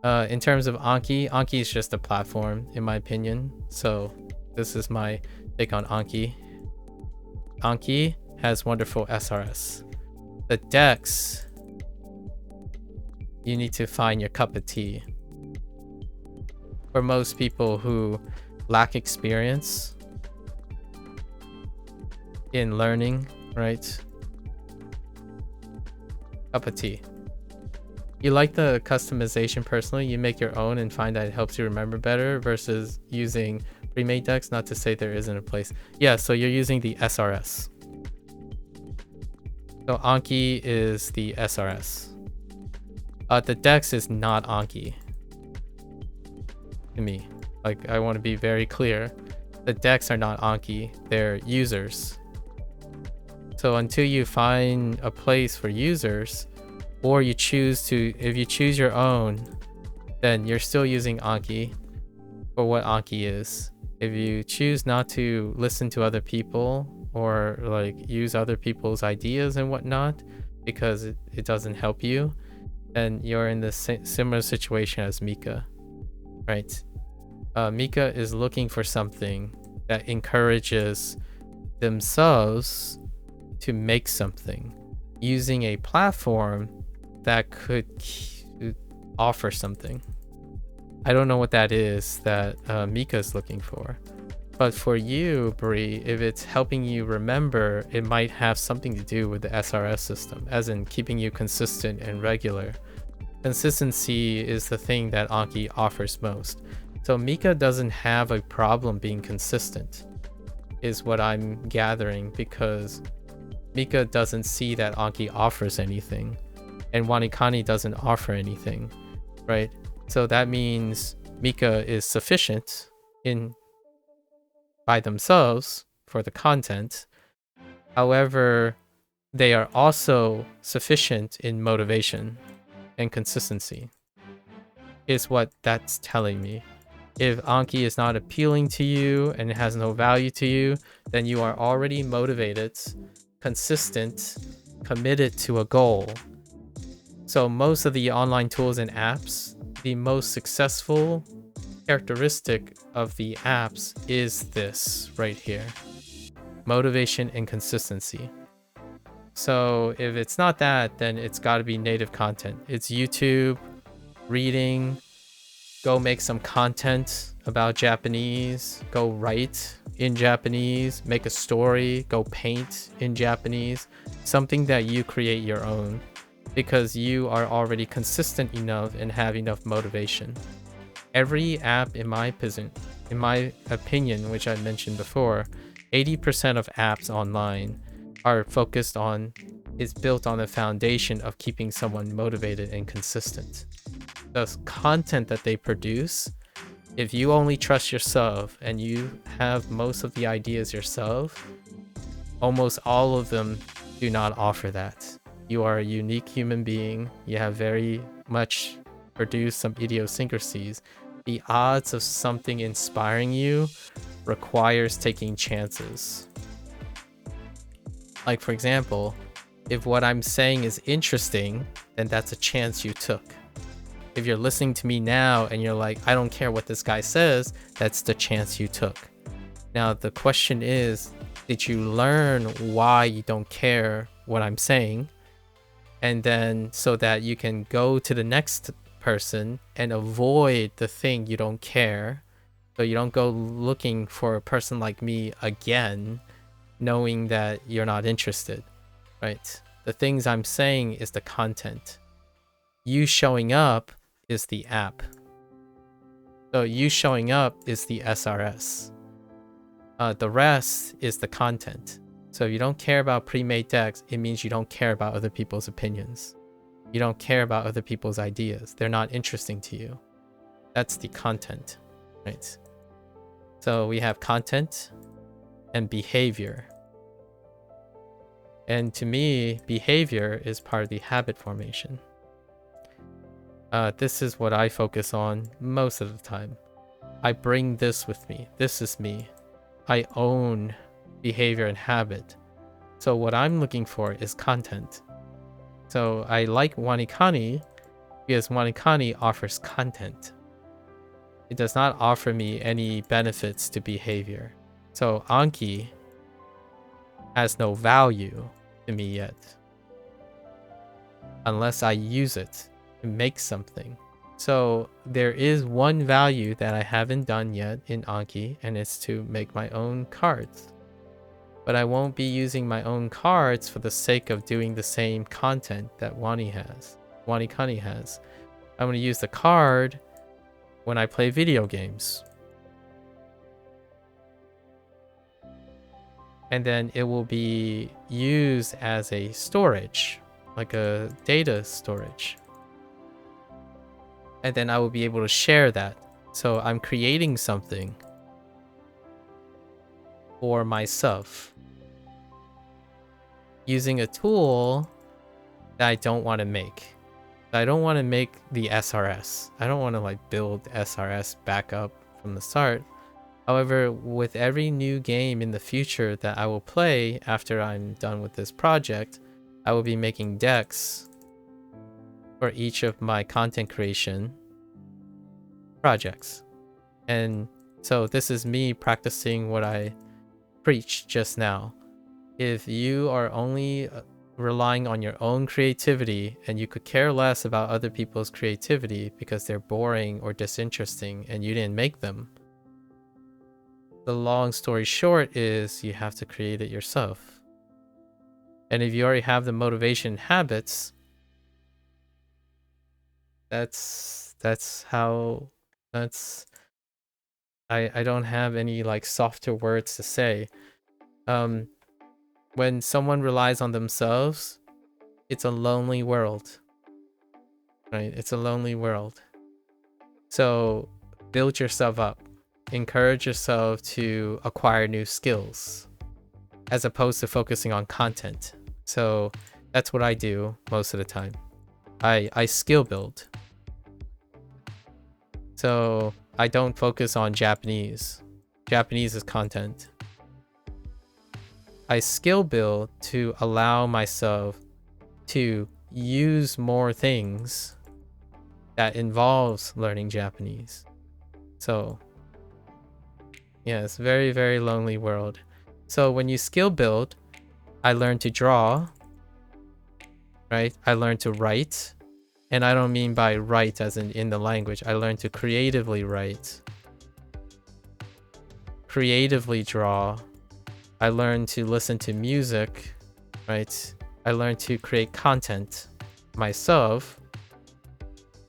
In terms of Anki, Anki is just a platform, in my opinion. So this is my take on Anki. Anki has wonderful SRS. The decks, you need to find your cup of tea. For most people who lack experience in learning, right? Cup of tea. You like the customization personally, you make your own and find that it helps you remember better versus using pre-made decks. Not to say there isn't a place. Yeah, so you're using the SRS. So Anki is the SRS. The Dex is not Anki. To me, like, I want to be very clear. The Dex are not Anki, they're users. So until you find a place for users, or you choose to, if you choose your own, then you're still using Anki for what Anki is. If you choose not to listen to other people or like use other people's ideas and whatnot because it doesn't help you, then you're in the similar situation as Mika, right? Mika is looking for something that encourages themselves to make something using a platform that could offer something. I don't know what that is that Mika is looking for. But for you, Bree, if it's helping you remember, it might have something to do with the SRS system, as in keeping you consistent and regular. Consistency is the thing that Anki offers most. So Mika doesn't have a problem being consistent, is what I'm gathering, because Mika doesn't see that Anki offers anything, and WaniKani doesn't offer anything, right? So that means Mika is sufficient by themselves for the content. However, they are also sufficient in motivation and consistency, is what that's telling me. If Anki is not appealing to you and it has no value to you, then you are already motivated, consistent, committed to a goal. So most of the online tools and apps, the most successful characteristic of the apps is this right here: motivation and consistency. So if it's not that, then it's got to be native content. It's YouTube, reading, go make some content about Japanese, go write in Japanese, make a story, go paint in Japanese, something that you create your own because you are already consistent enough and have enough motivation. Every app, in my opinion, which I mentioned before, 80% of apps online are is built on the foundation of keeping someone motivated and consistent. The content that they produce, if you only trust yourself and you have most of the ideas yourself, almost all of them do not offer that. You are a unique human being. You have very much produced some idiosyncrasies. The odds of something inspiring you requires taking chances. Like, for example, if what I'm saying is interesting, then that's a chance you took. If you're listening to me now and you're like, I don't care what this guy says, that's the chance you took. Now, the question is, did you learn why you don't care what I'm saying? And then so that you can go to the next person and avoid the thing you don't care. So you don't go looking for a person like me again, knowing that you're not interested, right? The things I'm saying is the content. You showing up is the app. So you showing up is the SRS. The rest is the content. So if you don't care about pre-made decks, it means you don't care about other people's opinions. You don't care about other people's ideas. They're not interesting to you. That's the content, right? So we have content and behavior. And to me, behavior is part of the habit formation. This is what I focus on most of the time. I bring this with me. This is me. I own behavior and habit. So what I'm looking for is content. So I like WaniKani because WaniKani offers content. It does not offer me any benefits to behavior. So Anki has no value to me yet, unless I use it to make something. So there is one value that I haven't done yet in Anki, and it's to make my own cards. But I won't be using my own cards for the sake of doing the same content that WaniKani has. I'm going to use the card when I play video games. And then it will be used as a storage, like a data storage. And then I will be able to share that. So I'm creating something for myself using a tool that I don't want to make. I don't want to make the SRS. I don't want to like build SRS back up from the start. However, with every new game in the future that I will play after I'm done with this project, I will be making decks for each of my content creation projects. And so this is me practicing what I preached just now. If you are only relying on your own creativity and you could care less about other people's creativity because they're boring or disinteresting and you didn't make them, the long story short is you have to create it yourself. And if you already have the motivation habits, I don't have any like softer words to say. When someone relies on themselves, it's a lonely world, right? It's a lonely world. So build yourself up. Encourage yourself to acquire new skills as opposed to focusing on content. So that's what I do most of the time. I skill build. So I don't focus on Japanese. Japanese is content. I skill build to allow myself to use more things that involves learning Japanese. So yeah, it's a very, very lonely world. So when you skill build, I learn to draw, right? I learn to write. And I don't mean by write as in the language. I learn to creatively write, creatively draw. I learn to listen to music, right? I learn to create content myself.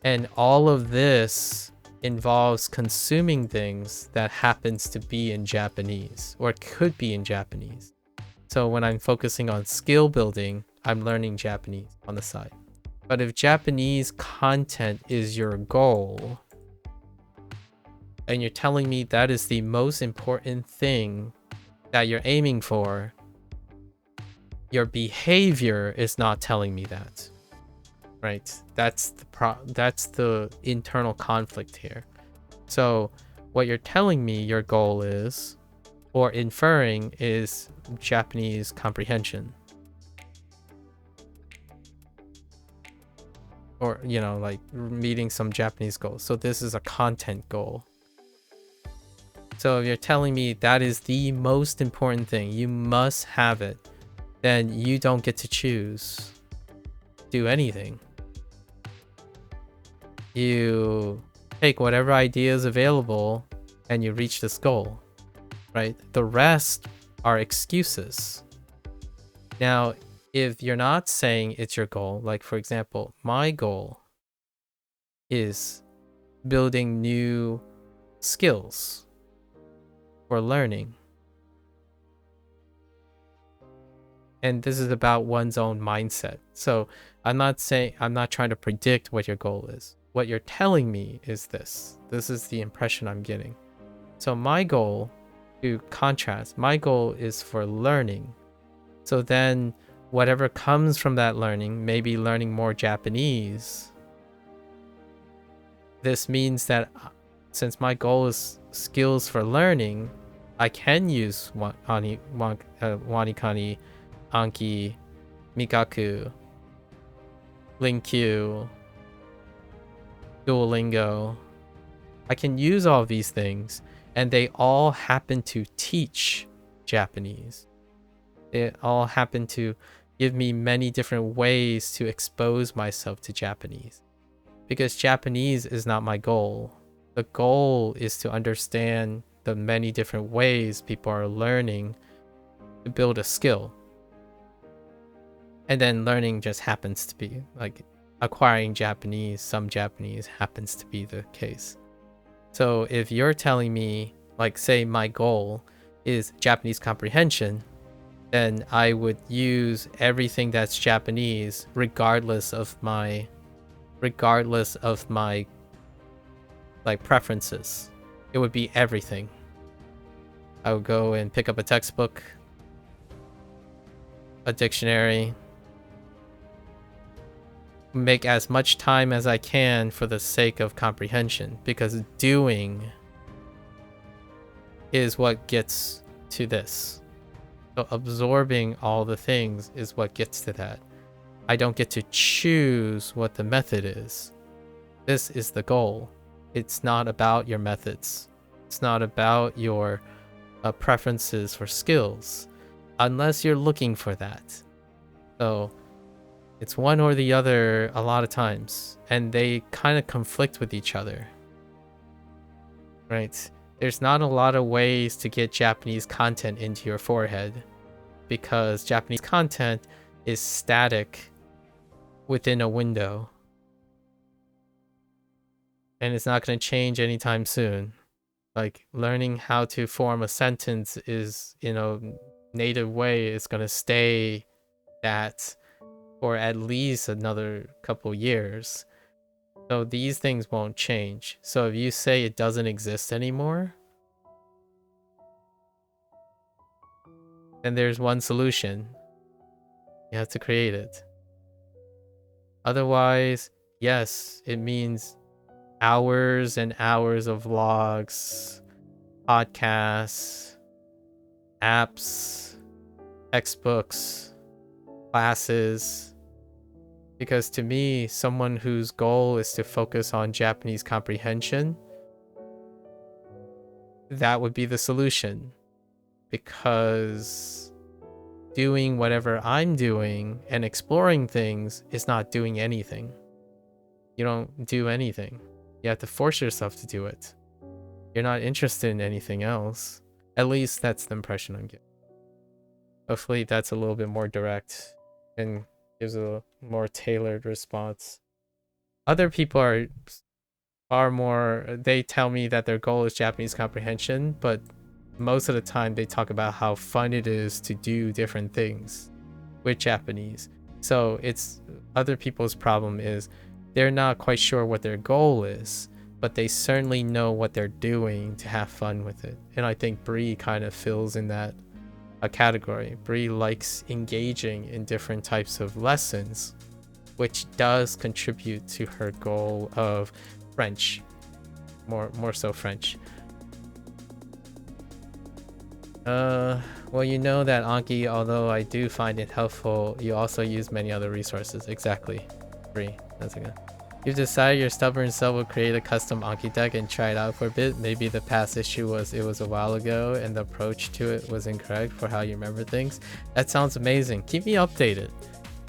And all of this involves consuming things that happens to be in Japanese or could be in Japanese. So when I'm focusing on skill building, I'm learning Japanese on the side. But if Japanese content is your goal, and you're telling me that is the most important thing that you're aiming for, your behavior is not telling me that, right? That's the internal conflict here. So what you're telling me your goal is, or inferring, is Japanese comprehension, or like meeting some Japanese goals. So this is a content goal. So if you're telling me that is the most important thing, you must have it, then you don't get to choose do anything. you take whatever idea is available and you reach this goal, right? The rest are excuses. Now, if you're not saying it's your goal, like for example, my goal is building new skills for learning. And this is about one's own mindset. So I'm not trying to predict what your goal is. What you're telling me is this. This is the impression I'm getting. So my goal, to contrast, my goal is for learning. So then whatever comes from that learning, maybe learning more Japanese, this means that since my goal is skills for learning, I can use WaniKani, Anki, Mikaku, Linkyu, Duolingo. I can use all these things, and they all happen to teach Japanese. They all happen to give me many different ways to expose myself to Japanese. Because Japanese is not my goal. The goal is to understand the many different ways people are learning to build a skill. And then learning just happens to be, like, acquiring Japanese, some Japanese happens to be the case. So if you're telling me, like, say my goal is Japanese comprehension, then I would use everything that's Japanese regardless of my like preferences. It would be everything. I would go and pick up a textbook, a dictionary, make as much time as I can for the sake of comprehension, because doing is what gets to this. So absorbing all the things is what gets to that. I don't get to choose what the method is. This is the goal. It's not about your methods. It's not about your preferences for skills, unless you're looking for that. So it's one or the other a lot of times, and they kind of conflict with each other, right? There's not a lot of ways to get Japanese content into your forehead, because Japanese content is static within a window, and it's not going to change anytime soon. Like, learning how to form a sentence is, in a native way, is going to stay that for at least another couple years. So these things won't change. So if you say it doesn't exist anymore, then there's one solution. You have to create it. Otherwise, yes, it means hours and hours of vlogs, podcasts, apps, textbooks, classes. Because to me, someone whose goal is to focus on Japanese comprehension, that would be the solution. Because doing whatever I'm doing and exploring things is not doing anything. You don't do anything. You have to force yourself to do it. You're not interested in anything else. At least that's the impression I'm getting. Hopefully that's a little bit more direct and gives a more tailored response. Other people are far more, they tell me that their goal is Japanese comprehension, but most of the time they talk about how fun it is to do different things with Japanese. So it's other people's problem is they're not quite sure what their goal is, but they certainly know what they're doing to have fun with it. And I think Bree kind of fills in that category. Bree likes engaging in different types of lessons, which does contribute to her goal of French, more so French. Well, you know that Anki, although I do find it helpful, you also use many other resources. Exactly. Bree, that's a good. You've decided your stubborn self will create a custom Anki deck and try it out for a bit. Maybe the past issue was it was a while ago and the approach to it was incorrect for how you remember things. That sounds amazing. Keep me updated.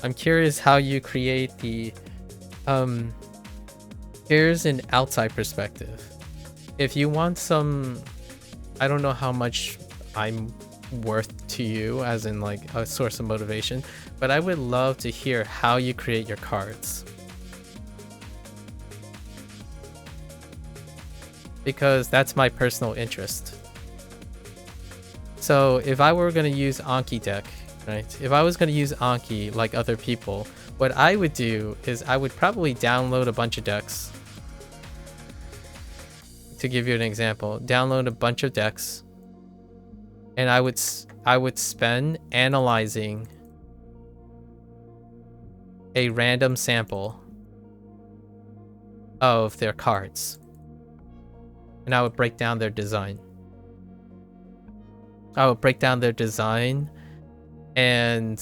I'm curious how you create the Here's an outside perspective. If you want some, I don't know how much I'm worth to you as in like a source of motivation, but I would love to hear how you create your cards. Because that's my personal interest. So if I were going to use Anki deck, right? If I was going to use Anki like other people, what I would do is I would probably download a bunch of decks. To give you an example, download a bunch of decks, and I would spend analyzing a random sample of their cards, and I would break down their design. And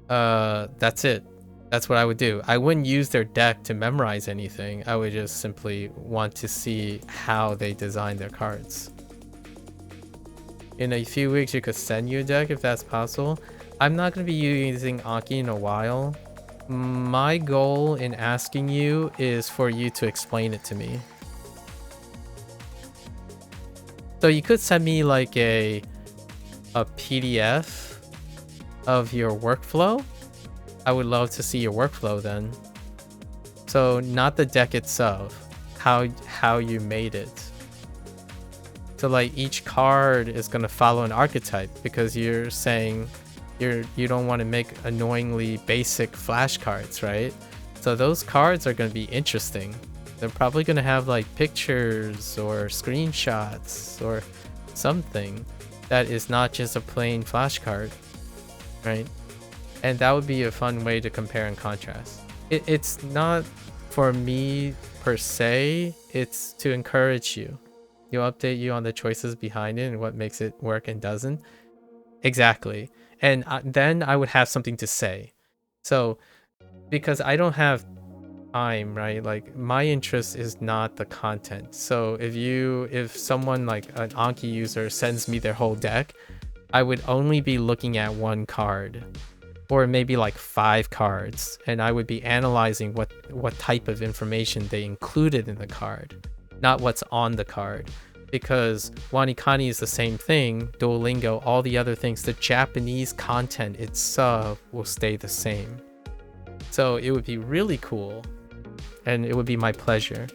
that's it. That's what I would do. I wouldn't use their deck to memorize anything. I would just simply want to see how they design their cards. In a few weeks, you could send you a deck if that's possible. I'm not going to be using Anki in a while. My goal in asking you is for you to explain it to me. So you could send me like a PDF of your workflow. I would love to see your workflow then. So not the deck itself, how you made it. So like each card is going to follow an archetype, because you're saying you don't want to make annoyingly basic flashcards, right? So those cards are going to be interesting. They're probably going to have like pictures or screenshots or something that is not just a plain flashcard, right? And that would be a fun way to compare and contrast. It's not for me per se, it's to encourage you. You'll update you on the choices behind it and what makes it work and doesn't. Exactly. And then I would have something to say. So, because I don't have time, right? Like my interest is not the content. So if someone like an Anki user sends me their whole deck, I would only be looking at one card, or maybe like 5 cards, and I would be analyzing what type of information they included in the card, not what's on the card. Because WaniKani is the same thing, Duolingo, all the other things, the Japanese content itself will stay the same. So it would be really cool, and it would be my pleasure.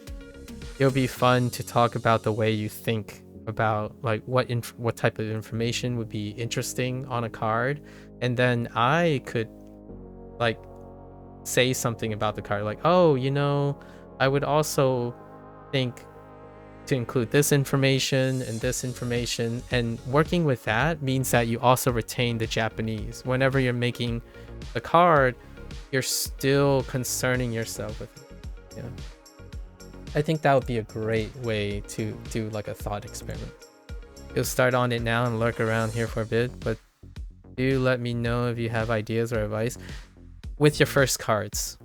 It would be fun to talk about the way you think about like what type of information would be interesting on a card, and then I could like say something about the card, like, oh, you know, I would also think to include this information and this information. And working with that means that you also retain the Japanese. Whenever you're making the card, you're still concerning yourself with it. Yeah, I think that would be a great way to do like a thought experiment. You'll start on it now and lurk around here for a bit, but do let me know if you have ideas or advice with your first cards,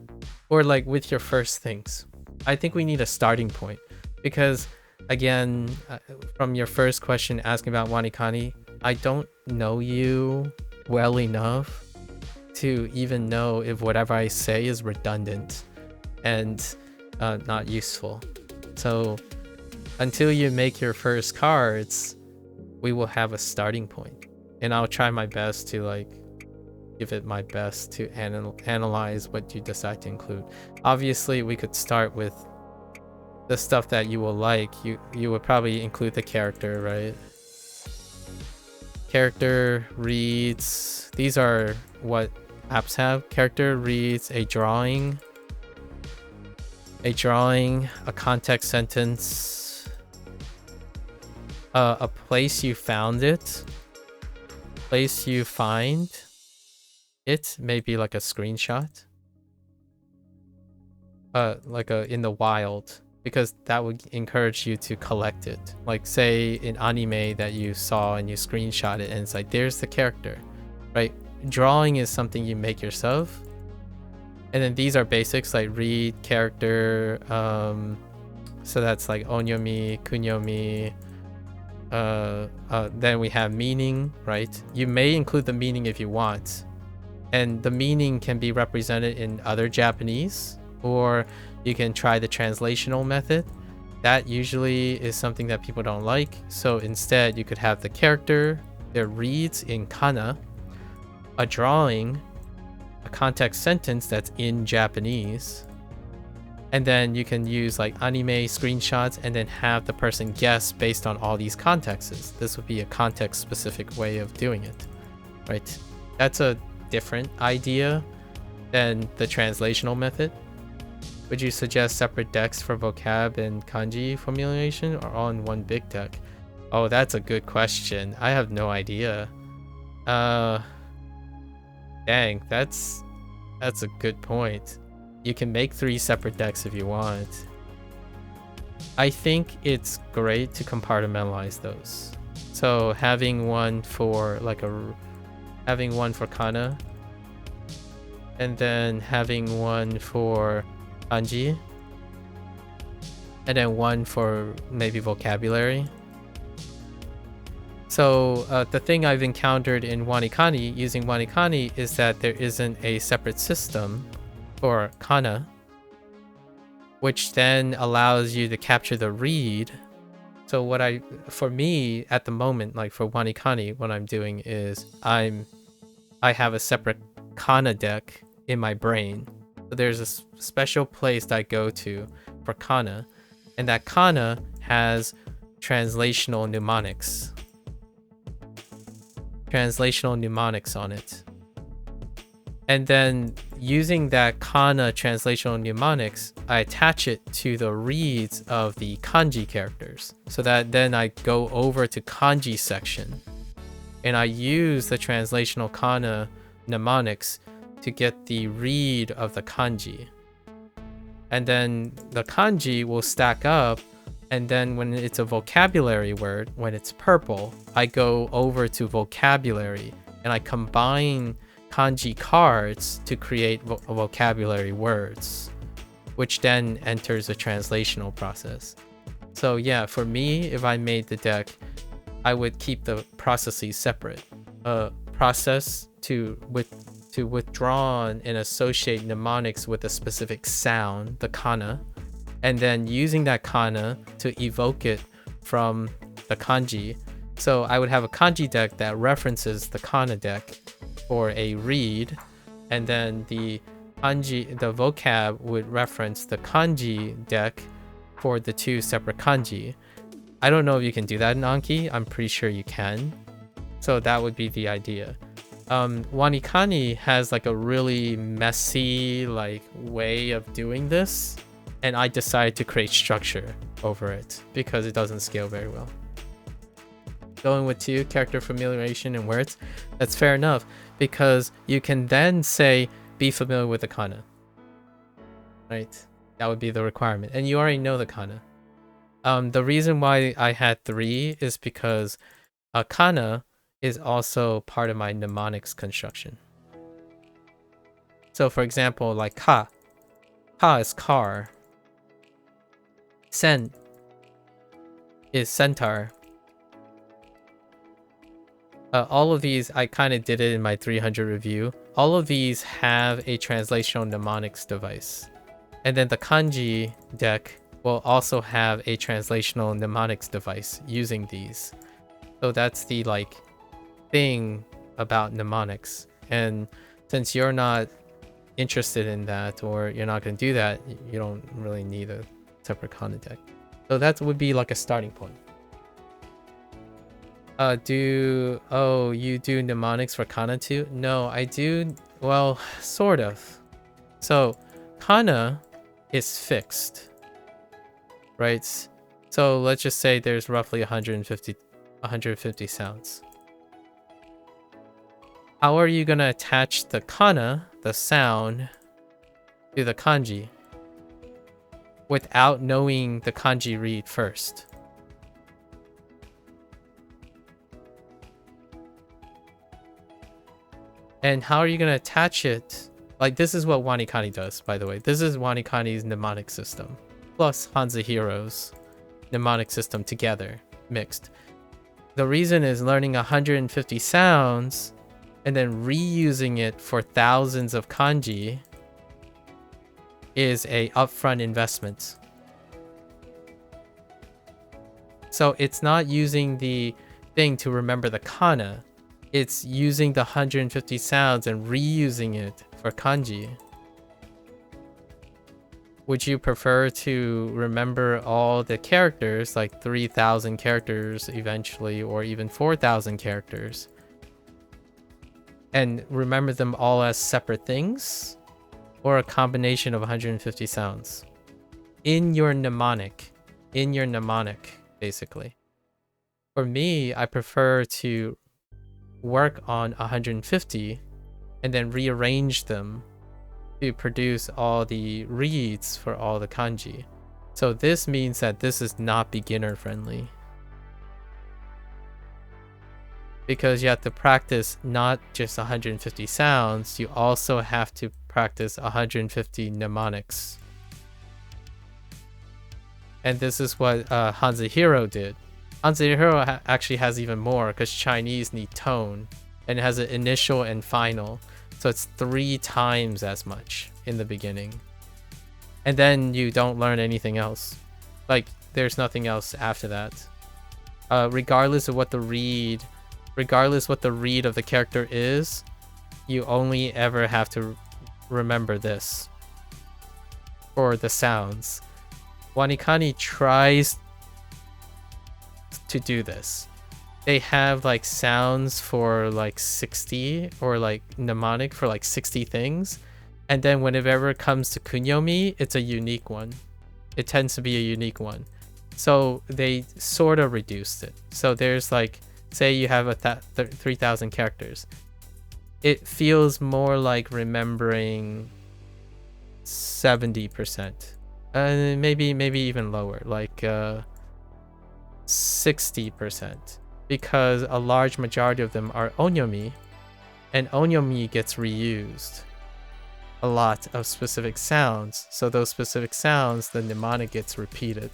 or like with your first things. I think we need a starting point, because again, from your first question asking about WaniKani, I don't know you well enough to even know if whatever I say is redundant and not useful. So until you make your first cards, we will have a starting point, and I'll try my best to like give it my best to analyze what you decide to include. Obviously, we could start with the stuff that you will like. You would probably include the character, right? Character, reads. These are what apps have. Character, reads, a drawing, a context sentence, a place you found it, place you find it, maybe like a screenshot, like in the wild, because that would encourage you to collect it. Like say in anime that you saw and you screenshot it and it's like, there's the character, right? Drawing is something you make yourself. And then these are basics like read, character, so that's like onyomi, kunyomi. Then we have meaning, right? You may include the meaning if you want, and the meaning can be represented in other Japanese or you can try the translational method. That usually is something that people don't like. So instead, you could have the character that reads in kana, a drawing, a context sentence that's in Japanese, and then you can use like anime screenshots and then have the person guess based on all these contexts. This would be a context specific way of doing it, right? That's a different idea than the translational method. Would you suggest separate decks for vocab and kanji formulation, or all in one big deck? Oh, that's a good question. I have no idea. Dang, that's a good point. You can make 3 separate decks if you want. I think it's great to compartmentalize those. So having one for kana, and then having one for kanji, and then one for maybe vocabulary. So the thing I've encountered in WaniKani, using WaniKani, is that there isn't a separate system for kana, which then allows you to capture the read. So for me at the moment, like for WaniKani, what I'm doing is I have a separate kana deck in my brain. So there's a special place that I go to for kana, and that kana has translational mnemonics on it. And then using that kana translational mnemonics, I attach it to the reads of the kanji characters, so that then I go over to kanji section and I use the translational kana mnemonics to get the read of the kanji. And then the kanji will stack up, and then when it's a vocabulary word, when it's purple, I go over to vocabulary and I combine kanji cards to create vocabulary words, which then enters a translational process. So yeah, for me, if I made the deck, I would keep the processes separate. A process to withdraw and associate mnemonics with a specific sound, the kana, and then using that kana to evoke it from the kanji. So I would have a kanji deck that references the kana deck for a read, and then the vocab would reference the kanji deck for the 2 separate kanji. I don't know if you can do that in Anki. I'm pretty sure you can. So that would be the idea. WaniKani has like a really messy way of doing this, and I decided to create structure over it because it doesn't scale very well. Going with 2, character familiarization and words, that's fair enough, because you can then say be familiar with the kana, right? That would be the requirement, and you already know the kana. The reason why I had 3 is because kana is also part of my mnemonics construction. So for example, like ka is car, sen is centaur. All of these, I kind of did it in my 300 review. All of these have a translational mnemonics device. And then the kanji deck will also have a translational mnemonics device using these. So that's the thing about mnemonics. And since you're not interested in that, or you're not going to do that, you don't really need a separate kana deck. So that would be like a starting point. You do mnemonics for kana too? No, I do, well, sort of. So kana is fixed, right? So let's just say there's roughly 150 sounds. How are you going to attach the kana, the sound, to the kanji without knowing the kanji read first? And how are you going to attach it? This is what WaniKani does, by the way. This is WaniKani's mnemonic system, plus Hanzahiro's mnemonic system together, mixed. The reason is learning 150 sounds and then reusing it for thousands of kanji is a upfront investment. So it's not using the thing to remember the kana. It's using the 150 sounds and reusing it for kanji. Would you prefer to remember all the characters, like 3,000 characters eventually, or even 4,000 characters, and remember them all as separate things? Or a combination of 150 sounds? In your mnemonic, basically. For me, I prefer to work on 150 and then rearrange them to produce all the reads for all the kanji. So this means that this is not beginner friendly, because you have to practice not just 150 sounds, you also have to practice 150 mnemonics. And this is what Hanzahiro did. Hanzahiro actually has even more, because Chinese need tone, and it has an initial and final. So it's 3 times as much in the beginning. And then you don't learn anything else. Like, there's nothing else after that. Regardless what the read of the character is, you only ever have to remember this for the sounds. WaniKani tries to do this. They have like sounds for like 60, or like mnemonic for like 60 things, and then whenever it comes to kunyomi, it's a unique one. It tends to be a unique one. So they sort of reduced it. So there's like, say you have 3,000 characters. It feels more like remembering 70%, maybe even lower, like 60%, because a large majority of them are onyomi, and onyomi gets reused a lot of specific sounds. So those specific sounds, the mnemonic gets repeated.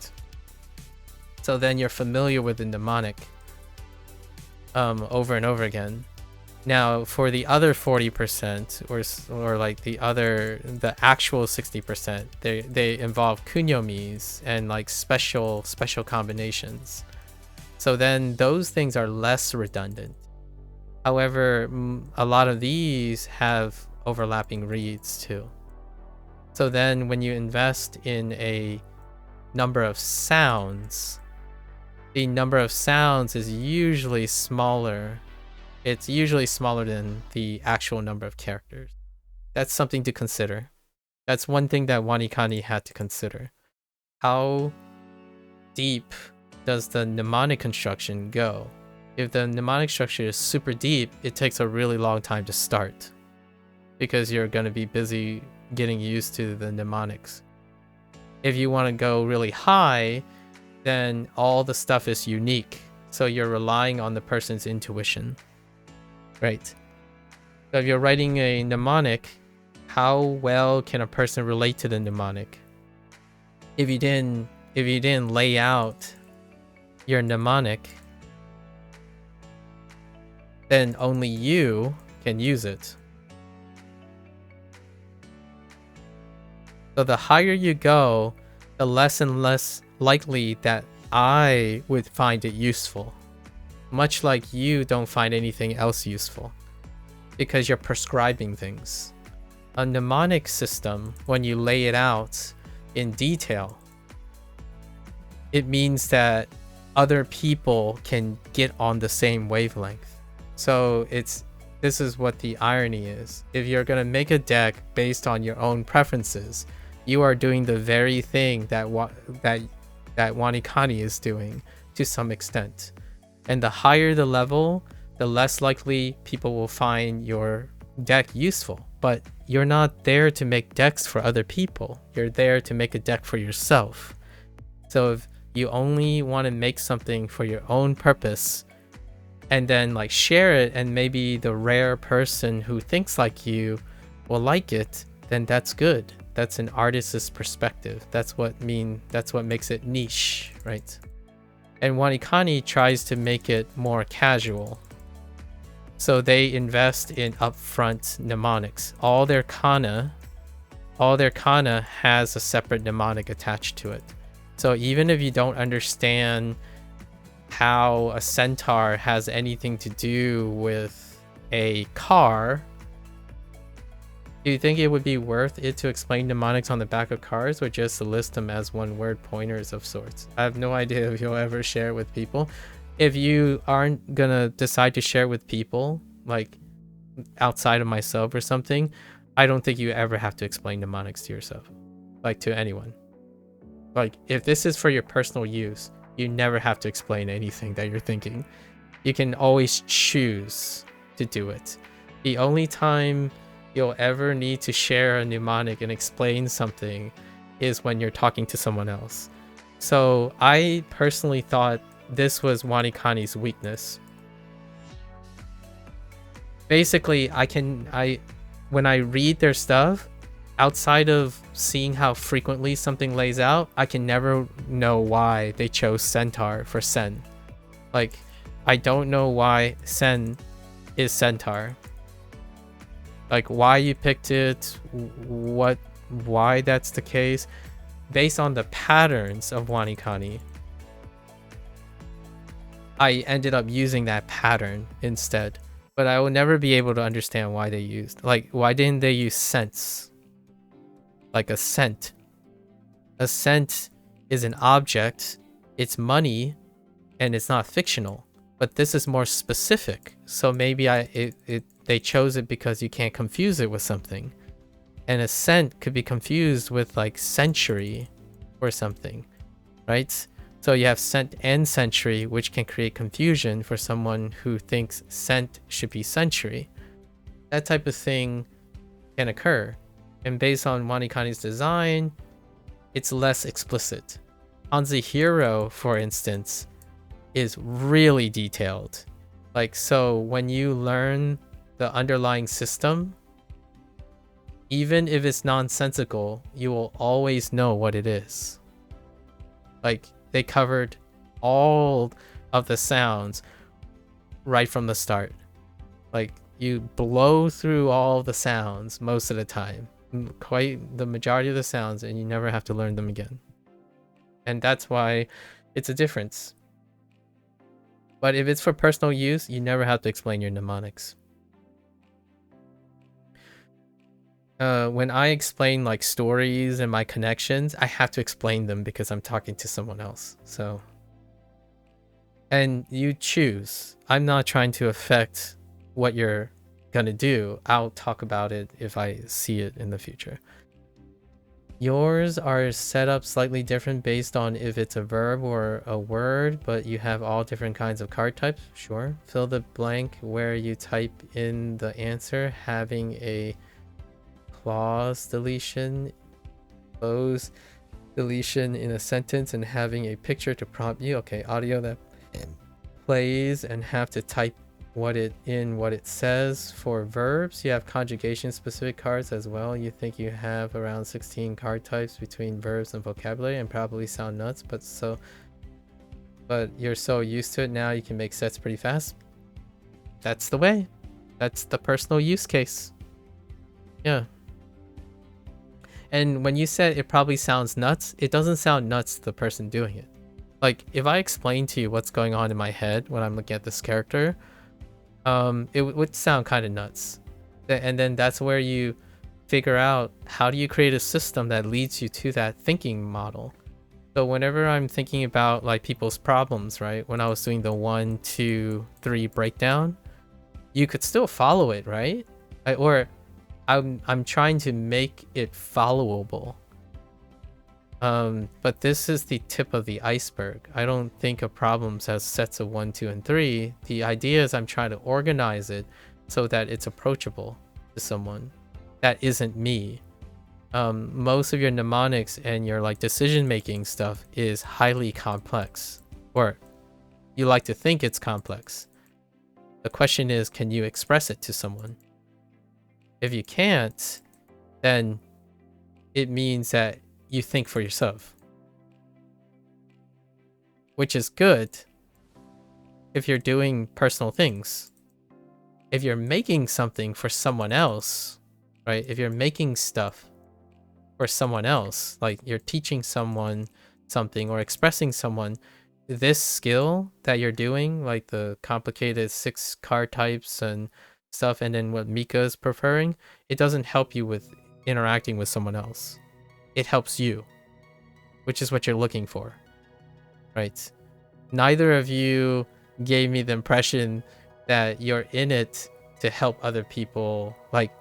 So then you're familiar with the mnemonic over and over again. Now for the other 40%, or like the actual 60%, they involve kunyomis and like special combinations. So then those things are less redundant. However, a lot of these have overlapping reads too. So then when you invest in a number of sounds, the number of sounds is usually smaller. It's usually smaller than the actual number of characters. That's something to consider. That's one thing that WaniKani had to consider. How deep does the mnemonic construction go? If the mnemonic structure is super deep, it takes a really long time to start, because you're going to be busy getting used to the mnemonics. If you want to go really high, then all the stuff is unique. So you're relying on the person's intuition. Right. So if you're writing a mnemonic, how well can a person relate to the mnemonic? If you didn't lay out your mnemonic, then only you can use it. So the higher you go, the less and less likely that I would find it useful. Much like you don't find anything else useful, because you're prescribing things. A mnemonic system, when you lay it out in detail, it means that other people can get on the same wavelength. So this is what the irony is. If you're gonna make a deck based on your own preferences, you are doing the very thing that WaniKani is doing to some extent. And the higher the level, the less likely people will find your deck useful. But you're not there to make decks for other people. You're there to make a deck for yourself. So if you only want to make something for your own purpose, and then like share it, and maybe the rare person who thinks like you will like it, then that's good. That's an artist's perspective. That's what makes it niche, right? And WaniKani tries to make it more casual. So they invest in upfront mnemonics. All their kana all their kana has a separate mnemonic attached to it. So even if you don't understand how a centaur has anything to do with a car, do you think it would be worth it to explain mnemonics on the back of cars, or just to list them as one-word pointers of sorts? I have no idea if you'll ever share with people. If you aren't gonna decide to share with people, like outside of myself or something, I don't think you ever have to explain mnemonics to yourself, like to anyone. Like if this is for your personal use, you never have to explain anything that you're thinking. You can always choose to do it. The only time you'll ever need to share a mnemonic and explain something is when you're talking to someone else. So I personally thought this was WaniKani's weakness. Basically, when I read their stuff, outside of seeing how frequently something lays out, I can never know why they chose centaur for sen. Like, I don't know why sen is centaur. Like, why you picked it, why that's the case, based on the patterns of WaniKani. I ended up using that pattern instead, but I will never be able to understand why they used, like, why didn't they use sense? Like a scent. A scent is an object, it's money, and it's not fictional. But this is more specific, so maybe they chose it because you can't confuse it with something. And a scent could be confused with like century or something, right? So you have cent and century, which can create confusion for someone who thinks cent should be century. That type of thing can occur. And based on WaniKani's design, it's less explicit. Hanzi Hero, for instance, is really detailed. Like, so when you learn the underlying system, even if it's nonsensical, you will always know what it is. Like, they covered all of the sounds right from the start. Like, you blow through all the sounds most of the time, quite the majority of the sounds, and you never have to learn them again. And that's why it's a difference. But if it's for personal use, you never have to explain your mnemonics. When I explain like stories and my connections, I have to explain them because I'm talking to someone else. So, and you choose. I'm not trying to affect what you're gonna do. I'll talk about it if I see it in the future. Yours are set up slightly different based on if it's a verb or a word, but you have all different kinds of card types. Sure. Fill the blank where you type in the answer, having a clause deletion, close deletion in a sentence, and having a picture to prompt you. Okay, audio that plays and have to type what it says. For verbs, you have conjugation specific cards as well. You think you have around 16 card types between verbs and vocabulary, and probably sound nuts, but you're so used to it now you can make sets pretty fast. That's the way. That's the personal use case. Yeah. And when you said it probably sounds nuts, it doesn't sound nuts to the person doing it. Like, if I explain to you what's going on in my head when I'm looking at this character, it would sound kind of nuts. And then that's where you figure out how do you create a system that leads you to that thinking model. So whenever I'm thinking about like people's problems, right? When I was doing the 1, 2, 3 breakdown, you could still follow it, right? I'm trying to make it followable. But this is the tip of the iceberg. I don't think of problems as sets of 1, 2, and 3. The idea is I'm trying to organize it so that it's approachable to someone that isn't me. Most of your mnemonics and your like decision-making stuff is highly complex, or you like to think it's complex. The question is, can you express it to someone? If you can't, then it means that you think for yourself, which is good if you're doing personal things. If you're making something for someone else, right? If you're making stuff, for someone else. Like you're teaching someone something or expressing someone this skill that you're doing, like the complicated 6 card types and stuff, and then what Mika is preferring, it doesn't help you with interacting with someone else. It helps you, which is what you're looking for, right? Neither of you gave me the impression that you're in it to help other people. Like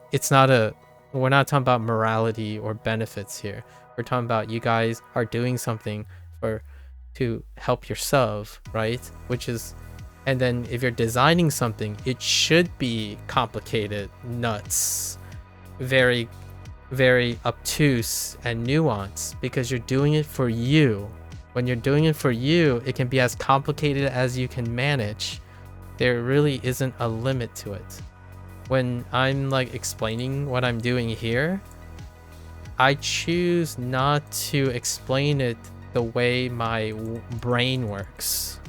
we're not talking about morality or benefits here. We're talking about you guys are doing something to help yourself, right? Which is, and then if you're designing something, it should be complicated, nuts, very, very obtuse and nuanced, because you're doing it for you. When you're doing it for you, it can be as complicated as you can manage. There really isn't a limit to it. When I'm like explaining what I'm doing here, I choose not to explain it the way my brain works,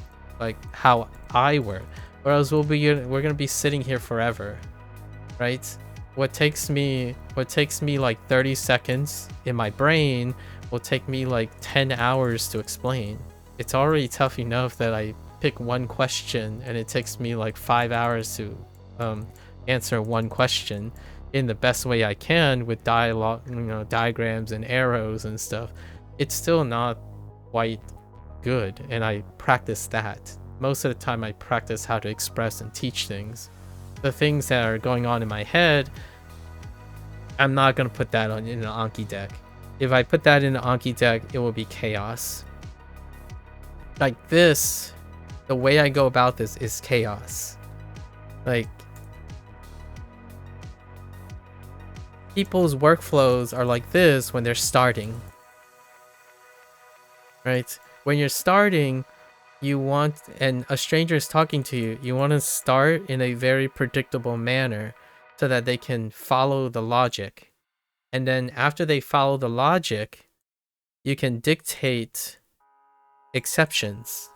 like how I work, or else we're gonna be sitting here forever, right? What takes me like 30 seconds in my brain will take me like 10 hours to explain. It's already tough enough that I pick one question and it takes me like 5 hours to answer one question in the best way I can with dialogue, diagrams and arrows and stuff. It's still not quite good, and I practice that. Most of the time I practice how to express and teach things. The things that are going on in my head, I'm not going to put that in an Anki deck. If I put that in an Anki deck, it will be chaos. Like this, the way I go about this is chaos. Like, people's workflows are like this when they're starting, right? When you're starting, and a stranger is talking to you, you want to start in a very predictable manner so that they can follow the logic. And then after they follow the logic, you can dictate exceptions,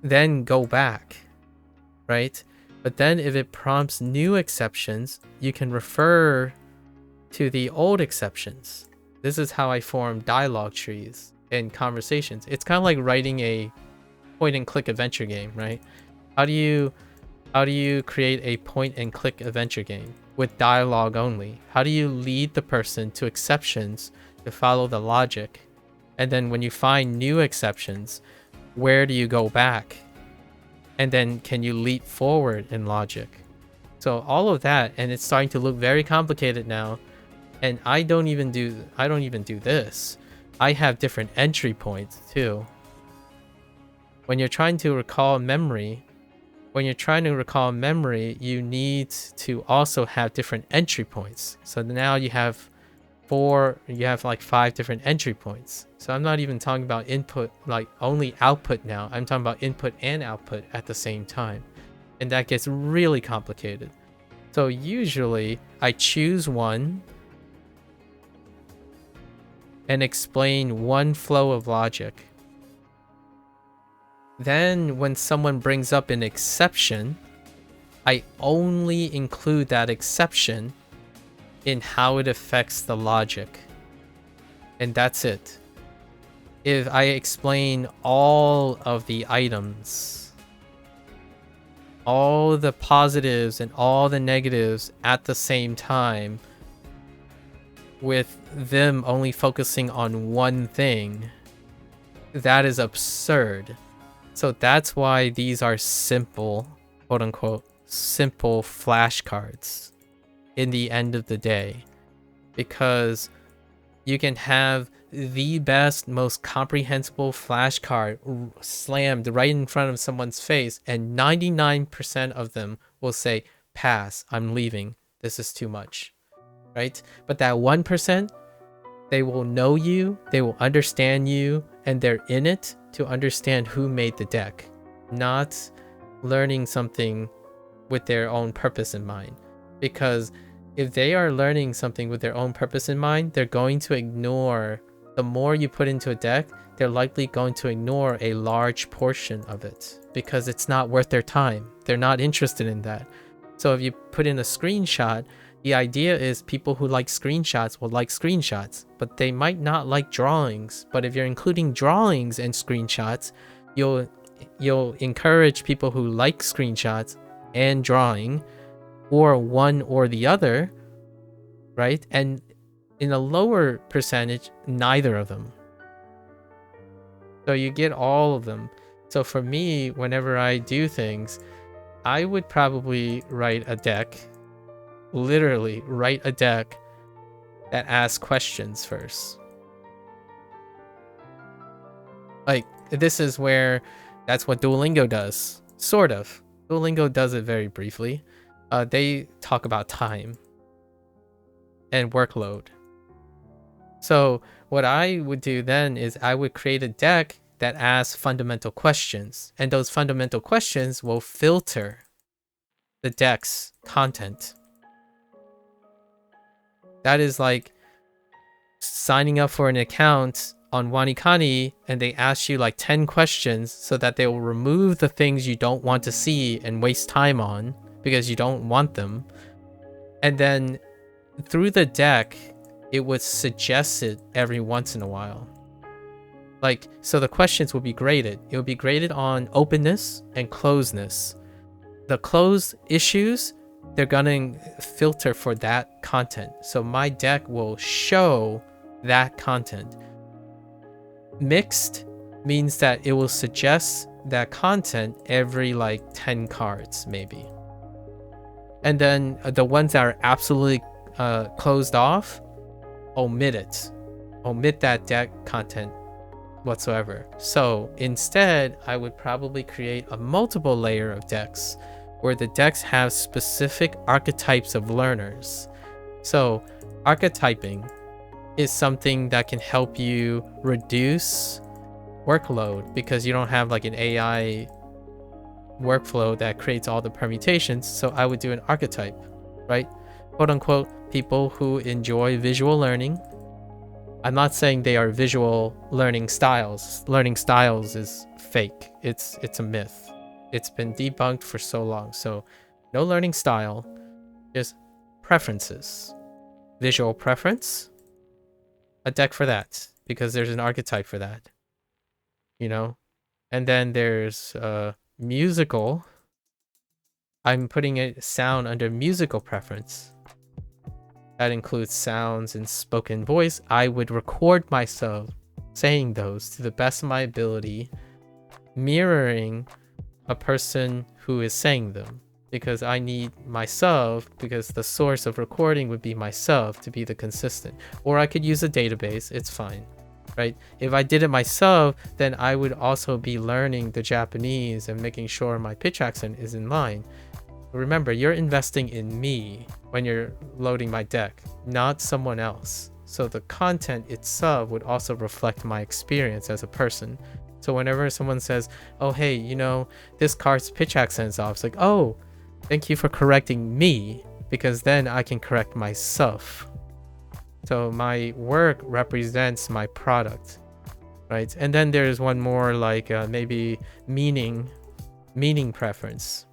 then go back, right? But then if it prompts new exceptions, you can refer to the old exceptions. This is how I form dialogue trees in conversations. It's kind of like writing a point and click adventure game, right? How do you create a point and click adventure game with dialogue only? How do you lead the person to exceptions to follow the logic? And then when you find new exceptions, where do you go back? And then can you leap forward in logic? So all of that, and it's starting to look very complicated now. And I don't even do this. I have different entry points too. When you're trying to recall memory, you need to also have different entry points. So now you have like 5 different entry points. So I'm not even talking about input, like only output now. I'm talking about input and output at the same time. And that gets really complicated. So usually I choose one and explain one flow of logic. Then when someone brings up an exception, I only include that exception in how it affects the logic. And that's it. If I explain all of the items, all the positives and all the negatives at the same time, with them only focusing on one thing, that is absurd. So that's why these are simple, quote unquote, simple flashcards in the end of the day. Because you can have the best, most comprehensible flashcard slammed right in front of someone's face, and 99% of them will say, pass, I'm leaving, this is too much, right? But that 1%, they will know you, they will understand you, and they're in it to understand who made the deck, not learning something with their own purpose in mind. Because if they are learning something with their own purpose in mind, they're going to ignore, the more you put into a deck, they're likely going to ignore a large portion of it because it's not worth their time. They're not interested in that. So if you put in a screenshot The idea is people who like screenshots will like screenshots, but they might not like drawings. But if you're including drawings and screenshots, you'll encourage people who like screenshots and drawing, or one or the other, right? And in a lower percentage, neither of them. So you get all of them. So for me, whenever I do things, I would probably write a deck, literally write a deck that asks questions first. Like, this is where that's what Duolingo does, sort of. Duolingo does it very briefly. They talk about time and workload. So what I would do then is I would create a deck that asks fundamental questions, and those fundamental questions will filter the deck's content. That is like signing up for an account on WaniKani and they ask you like 10 questions so that they will remove the things you don't want to see and waste time on because you don't want them. And then through the deck, it would suggest it every once in a while. Like, so the questions will be graded. It will be graded on openness and closedness. The closed issues, they're gonna filter for that content. So my deck will show that content. Mixed means that it will suggest that content every like 10 cards maybe. And then the ones that are absolutely closed off, omit it. Omit that deck content whatsoever. So instead, I would probably create a multiple layer of decks where the decks have specific archetypes of learners. So archetyping is something that can help you reduce workload because you don't have like an AI workflow that creates all the permutations. So I would do an archetype, right? Quote unquote, people who enjoy visual learning. I'm not saying they are visual learning styles. Learning styles is fake. It's a myth. It's been debunked for so long. So no learning style, just preferences. Visual preference, a deck for that because there's an archetype for that, you know. And then there's musical. I'm putting a sound under musical preference. That includes sounds and spoken voice. I would record myself saying those to the best of my ability, mirroring a person who is saying them, because I need myself, because the source of recording would be myself to be the consistent. Or I could use a database, it's fine, right? If I did it myself, then I would also be learning the Japanese and making sure my pitch accent is in line. Remember, you're investing in me when you're loading my deck, not someone else. So the content itself would also reflect my experience as a person. So whenever someone says, oh, hey, you know, this card's pitch accent is off, it's like, oh, thank you for correcting me, because then I can correct myself. So my work represents my product, right? And then there's one more like maybe meaning preference.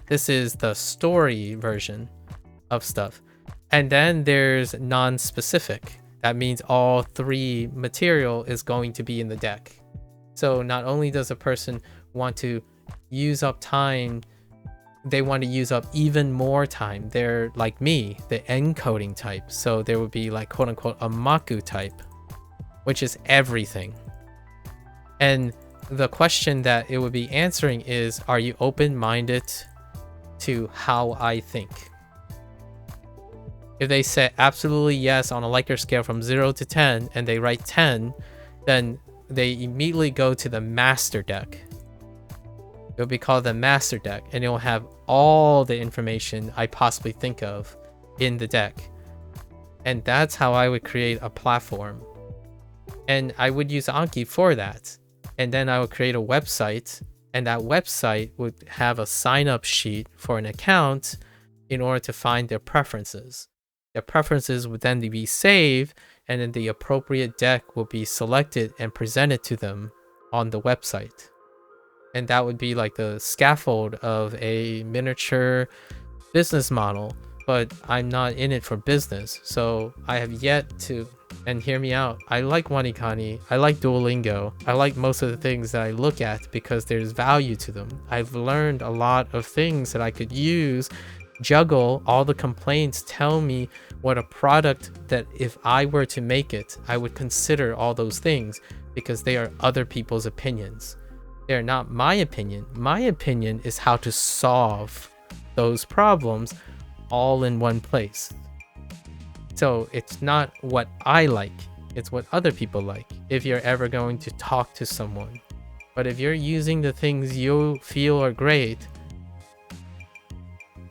This is the story version of stuff. And then there's non-specific. That means all three material is going to be in the deck. So not only does a person want to use up time, they want to use up even more time. They're like me, the encoding type. So there would be like quote unquote a MAKU type, which is everything. And the question that it would be answering is, are you open-minded to how I think? If they say absolutely yes on a Likert scale from 0 to 10 and they write 10, then they immediately go to the master deck. It will be called the master deck, and it will have all the information I possibly think of in the deck. And that's how I would create a platform. And I would use Anki for that. And then I would create a website, and that website would have a sign-up sheet for an account in order to find their preferences. Their preferences would then be saved, and then the appropriate deck will be selected and presented to them on the website. And that would be like the scaffold of a miniature business model. but I'm not in it for business. So I have yet to, and hear me out, I like WaniKani, I like Duolingo, I like most of the things that I look at because there's value to them. I've learned a lot of things that I could use, juggle all the complaints, tell me what a product that if I were to make it, I would consider all those things because they are other people's opinions. They're not my opinion. My opinion is how to solve those problems all in one place. So it's not what I like, it's what other people like if you're ever going to talk to someone. But if you're using the things you feel are great,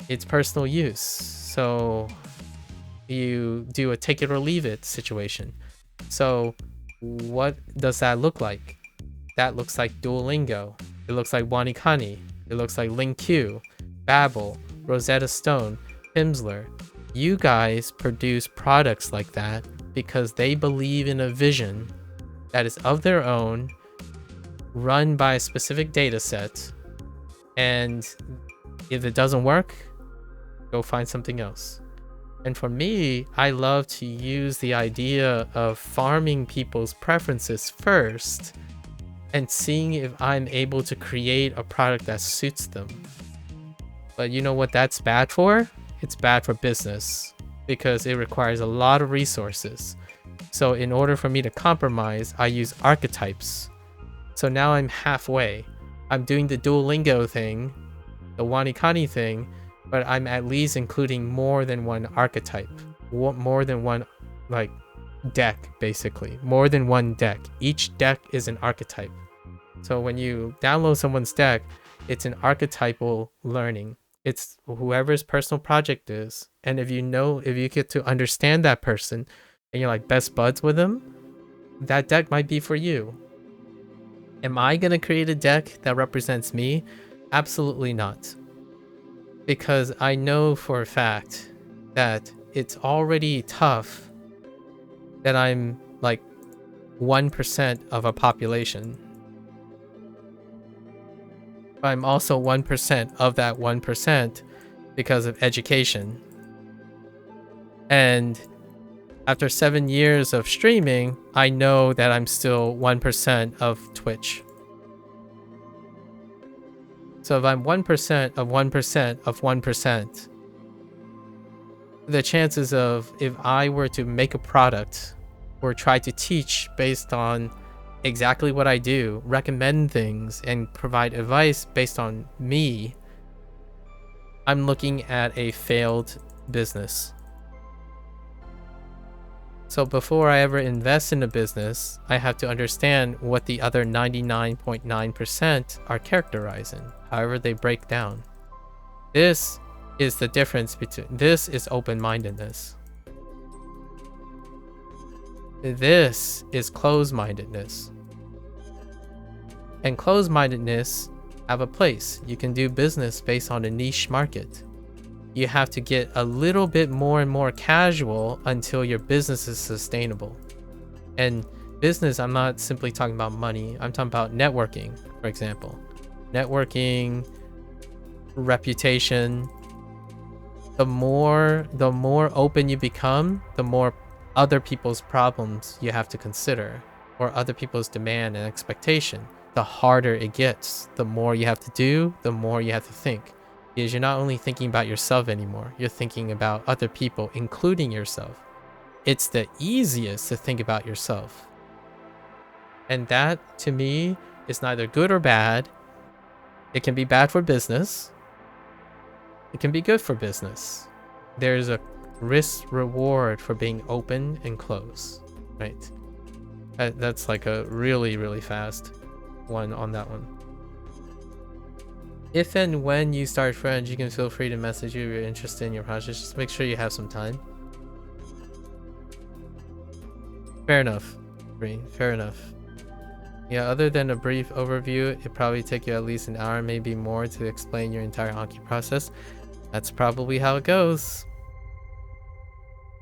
it's personal use. So you do a take it or leave it situation. So what does that look like? That looks like Duolingo. It looks like WaniKani. It looks like LingQ, Babbel, Rosetta Stone, Pimsleur. You guys produce products like that because they believe in a vision that is of their own, run by a specific data set, and if it doesn't work, go find something else. And for me, I love to use the idea of farming people's preferences first and seeing if I'm able to create a product that suits them. But you know what that's bad for? It's bad for business because it requires a lot of resources. So in order for me to compromise, I use archetypes. So now I'm halfway. I'm doing the Duolingo thing, the WaniKani thing, but I'm at least including more than one archetype, more than one like deck, basically, more than one deck. Each deck is an archetype. So when you download someone's deck, it's an archetypal learning. It's whoever's personal project is. And if you get to understand that person and you're like best buds with them, that deck might be for you. Am I going to create a deck that represents me? Absolutely not. Because I know for a fact that it's already tough that I'm like 1% of a population. I'm also 1% of that 1% because of education. And after 7 years of streaming, I know that I'm still 1% of Twitch. So if I'm 1% of 1% of 1%, the chances of if I were to make a product or try to teach based on exactly what I do, recommend things, and provide advice based on me, I'm looking at a failed business. So before I ever invest in a business, I have to understand what the other 99.9% are characterized in, however they break down. This is the difference between, this is open-mindedness. This is closed-mindedness. And closed-mindedness have a place. You can do business based on a niche market. You have to get a little bit more and more casual until your business is sustainable. And business, I'm not simply talking about money. I'm talking about networking, for example. Networking, reputation. The more open you become, the more other people's problems you have to consider, or other people's demand and expectation. The harder it gets, the more you have to do, the more you have to think. Because you're not only thinking about yourself anymore, you're thinking about other people, including yourself. It's the easiest to think about yourself. And that, to me, is neither good or bad. It can be bad for business. It can be good for business. There's a risk reward for being open and close, right? That's like a really, really fast one on that one. If and when you start French, you can feel free to message you if you're interested in your project. Just make sure you have some time. Fair enough, Green. Fair enough. Yeah, other than a brief overview, it'd probably take you at least an hour, maybe more, to explain your entire Anki process. That's probably how it goes.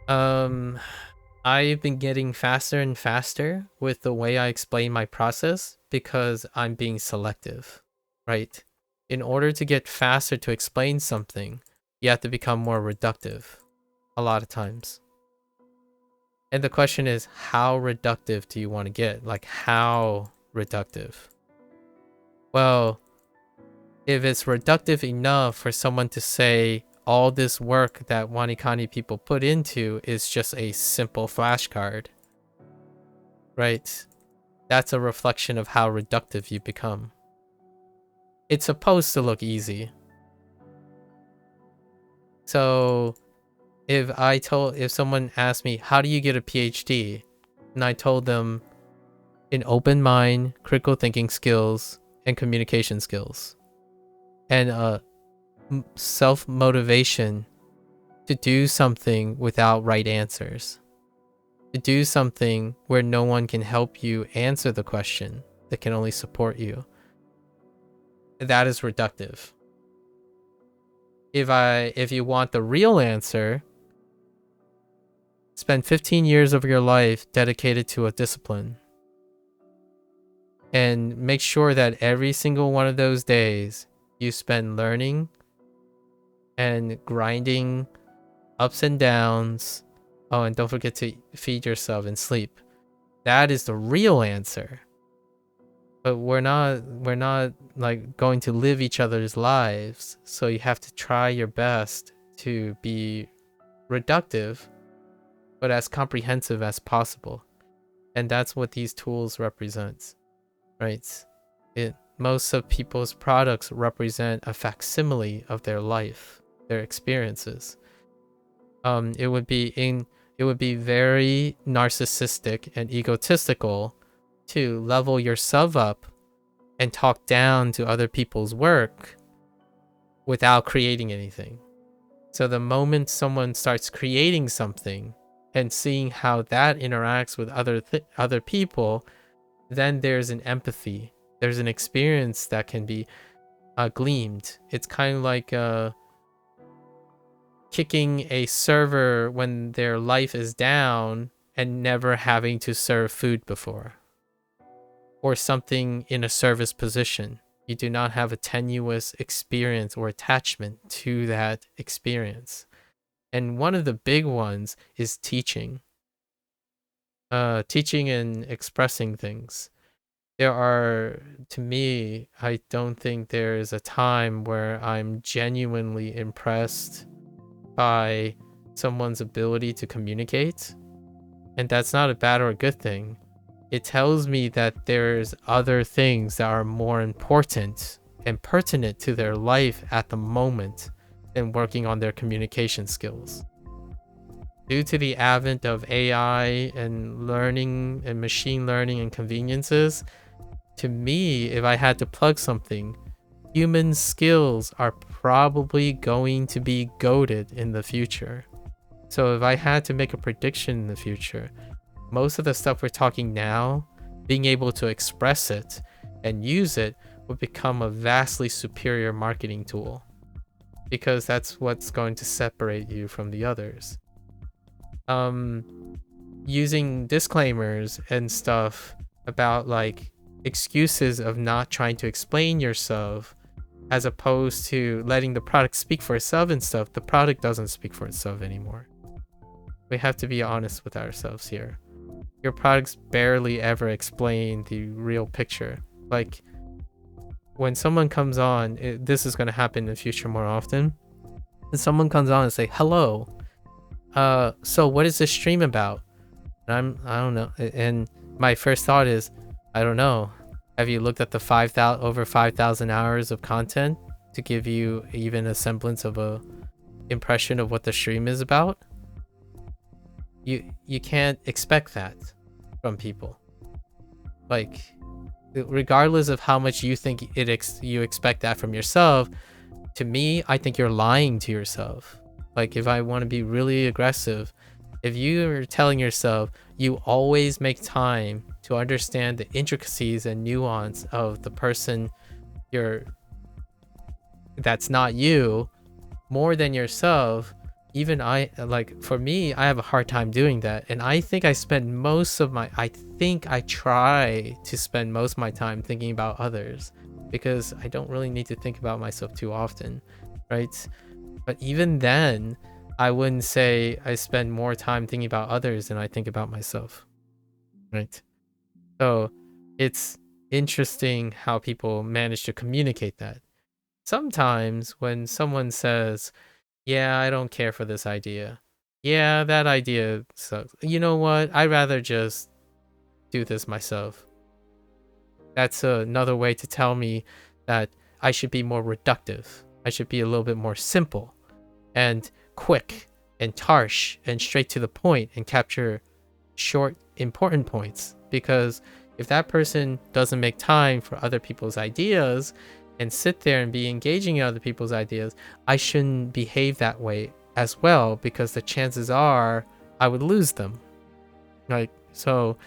I've been getting faster and faster with the way I explain my process because I'm being selective, right? In order to get faster to explain something, you have to become more reductive a lot of times. And the question is, how reductive do you want to get? Like, how reductive? Well, if it's reductive enough for someone to say all this work that WaniKani people put into is just a simple flashcard, right? That's a reflection of how reductive you become. It's supposed to look easy. So if someone asked me, how do you get a PhD? And I told them an open mind, critical thinking skills, and communication skills. And self-motivation to do something without right answers. To do something where no one can help you answer the question, that can only support you. That is reductive. If you want the real answer, spend 15 years of your life dedicated to a discipline. And make sure that every single one of those days you spend learning and grinding ups and downs. Oh, and don't forget to feed yourself and sleep. That is the real answer. But we're not like going to live each other's lives. So you have to try your best to be reductive, but as comprehensive as possible. And that's what these tools represent, right? Most of people's products represent a facsimile of their life, their experiences. It would be very narcissistic and egotistical to level yourself up and talk down to other people's work without creating anything. So the moment someone starts creating something and seeing how that interacts with other people, then there's an empathy. There's an experience that can be gleamed. It's kind of like kicking a server when their life is down and never having to serve food before, or something in a service position. You do not have a tenuous experience or attachment to that experience. And one of the big ones is teaching. Teaching and expressing things. To me, I don't think there is a time where I'm genuinely impressed by someone's ability to communicate. And that's not a bad or a good thing. It tells me that there's other things that are more important and pertinent to their life at the moment than working on their communication skills. Due to the advent of AI and learning and machine learning and conveniences, to me, if I had to plug something, human skills are probably going to be goated in the future. So if I had to make a prediction in the future, most of the stuff we're talking now, being able to express it and use it would become a vastly superior marketing tool, because that's what's going to separate you from the others. Using disclaimers and stuff about like excuses of not trying to explain yourself, as opposed to letting the product speak for itself and stuff. The product doesn't speak for itself anymore. We have to be honest with ourselves here. Your products barely ever explain the real picture. Like, when someone comes on, this is going to happen in the future more often. When someone comes on and say, hello, so what is this stream about? And I don't know. And my first thought is, I don't know. Have you looked at the over 5,000 hours of content to give you even a semblance of a impression of what the stream is about? You can't expect that from people. Like, regardless of how much you think you expect that from yourself, to me, I think you're lying to yourself. Like, if I want to be really aggressive, if you are telling yourself you always make time to understand the intricacies and nuance of the person that's not you more than yourself, even for me, I have a hard time doing that. And I think I try to spend most of my time thinking about others, because I don't really need to think about myself too often, right? But even then, I wouldn't say I spend more time thinking about others than I think about myself, right? So it's interesting how people manage to communicate that. Sometimes when someone says, yeah, I don't care for this idea. Yeah, that idea sucks. You know what? I'd rather just do this myself. That's another way to tell me that I should be more reductive. I should be a little bit more simple and quick and harsh and straight to the point and capture short, important points. Because if that person doesn't make time for other people's ideas and sit there and be engaging in other people's ideas, I shouldn't behave that way as well, because the chances are I would lose them. Right? So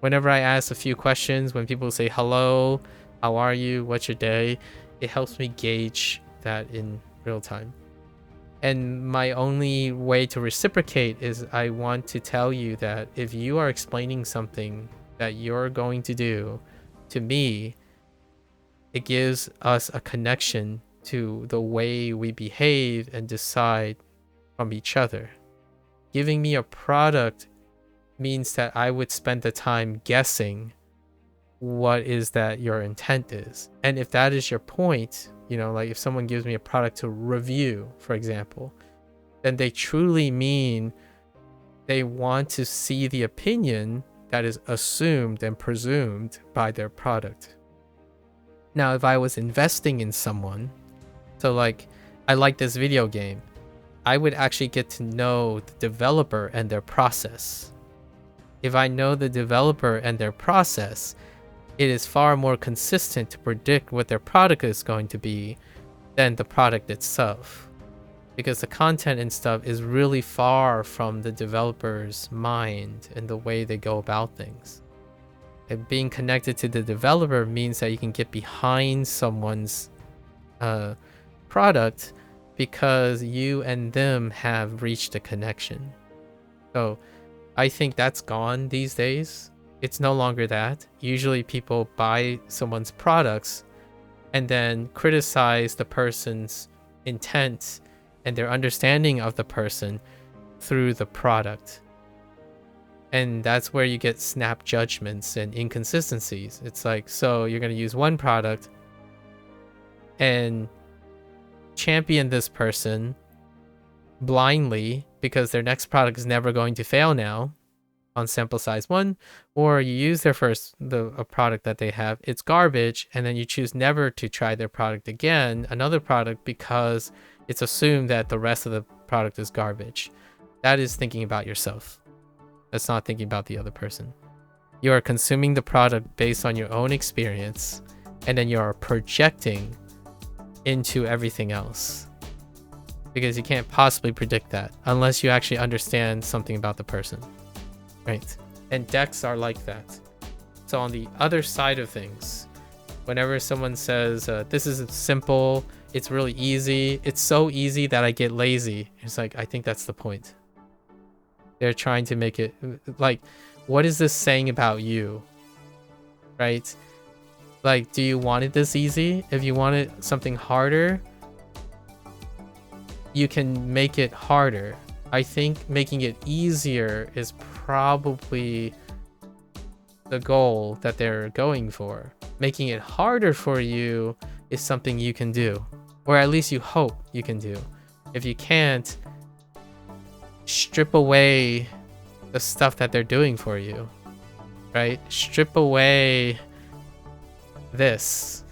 whenever I ask a few questions, when people say hello, how are you, what's your day, it helps me gauge that in real time. And my only way to reciprocate is I want to tell you that if you are explaining something that you're going to do to me, it gives us a connection to the way we behave and decide from each other. Giving me a product means that I would spend the time guessing what is that your intent is. And if that is your point, like if someone gives me a product to review, for example, then they truly mean they want to see the opinion that is assumed and presumed by their product. Now, if I was investing in someone, so like I like this video game, I would actually get to know the developer and their process. If I know the developer and their process, it is far more consistent to predict what their product is going to be than the product itself. Because the content and stuff is really far from the developer's mind and the way they go about things. And being connected to the developer means that you can get behind someone's product because you and them have reached a connection. So I think that's gone these days. It's no longer that. Usually people buy someone's products and then criticize the person's intent and their understanding of the person through the product. And that's where you get snap judgments and inconsistencies. It's like, so you're going to use one product and champion this person blindly because their next product is never going to fail now on sample size 1, or you use their a product that they have, it's garbage, and then you choose never to try their product again, another product, because it's assumed that the rest of the product is garbage. That is thinking about yourself. That's not thinking about the other person. You are consuming the product based on your own experience, and then you are projecting into everything else, because you can't possibly predict that unless you actually understand something about the person. Right? And decks are like that. So on the other side of things, whenever someone says, this is simple, it's really easy, it's so easy that I get lazy, it's like, I think that's the point. They're trying to make it like, what is this saying about you? Right? Like, do you want it this easy? If you want it something harder, you can make it harder. I think making it easier is probably the goal that they're going for. Making it harder for you is something you can do, or at least you hope you can do. If you can't, strip away the stuff that they're doing for you, right? Strip away this.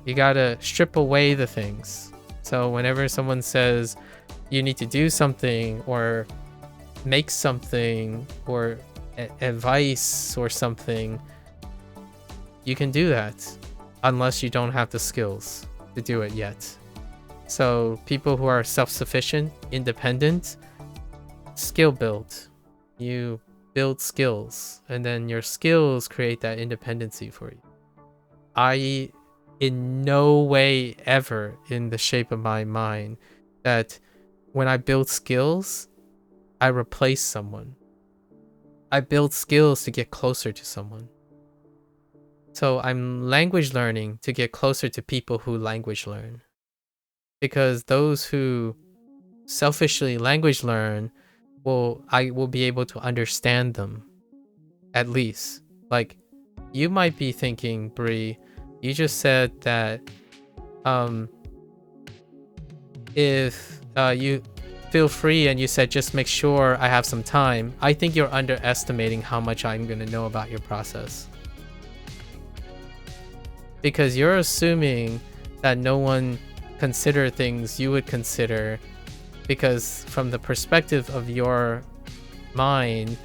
You gotta strip away the things. So whenever someone says you need to do something or make something or advice or something, you can do that unless you don't have the skills to do it yet. So people who are self-sufficient, independent, skill build. You build skills, and then your skills create that independency for you. I in no way ever in the shape of my mind that when I build skills, I replace someone. I build skills to get closer to someone. So I'm language learning to get closer to people who language learn. Because those who selfishly language learn, I will be able to understand them. At least. Like, you might be thinking, Bree, you just said that if you feel free and you said just make sure I have some time, I think you're underestimating how much I'm going to know about your process. Because you're assuming that no one consider things you would consider, because from the perspective of your mind,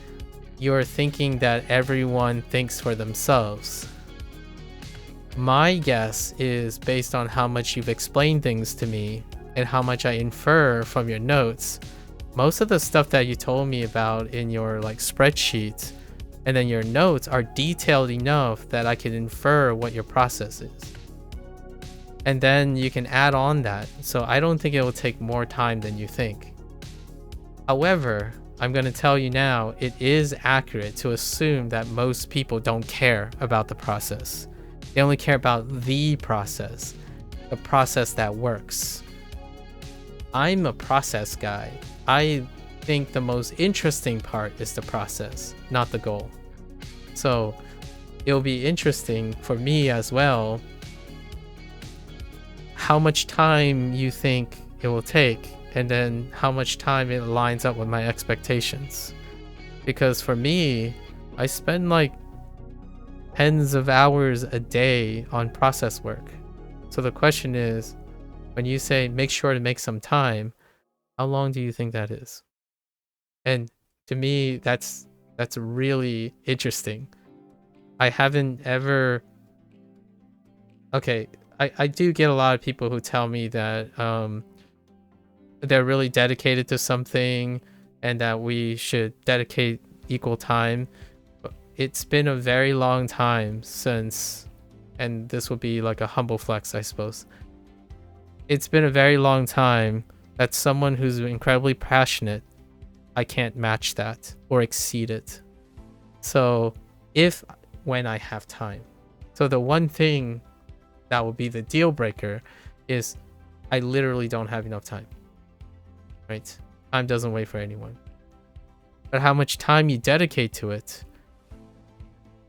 you're thinking that everyone thinks for themselves. My guess is based on how much you've explained things to me and how much I infer from your notes. Most of the stuff that you told me about in your like spreadsheet and then your notes are detailed enough that I can infer what your process is. And then you can add on that. So I don't think it will take more time than you think. However, I'm going to tell you now, it is accurate to assume that most people don't care about the process. They only care about the process that works. I'm a process guy. I think the most interesting part is the process, not the goal. So it'll be interesting for me as well how much time you think it will take, and then how much time it lines up with my expectations. Because for me, I spend like tens of hours a day on process work. So the question is, when you say make sure to make some time, how long do you think that is? And to me, that's really interesting. I haven't ever... Okay, I do get a lot of people who tell me that they're really dedicated to something and that we should dedicate equal time. It's been a very long time since, and this will be like a humble flex, I suppose. It's been a very long time that someone who's incredibly passionate, I can't match that or exceed it. So when I have time. So the one thing that will be the deal breaker is I literally don't have enough time. Right? Time doesn't wait for anyone. But how much time you dedicate to it,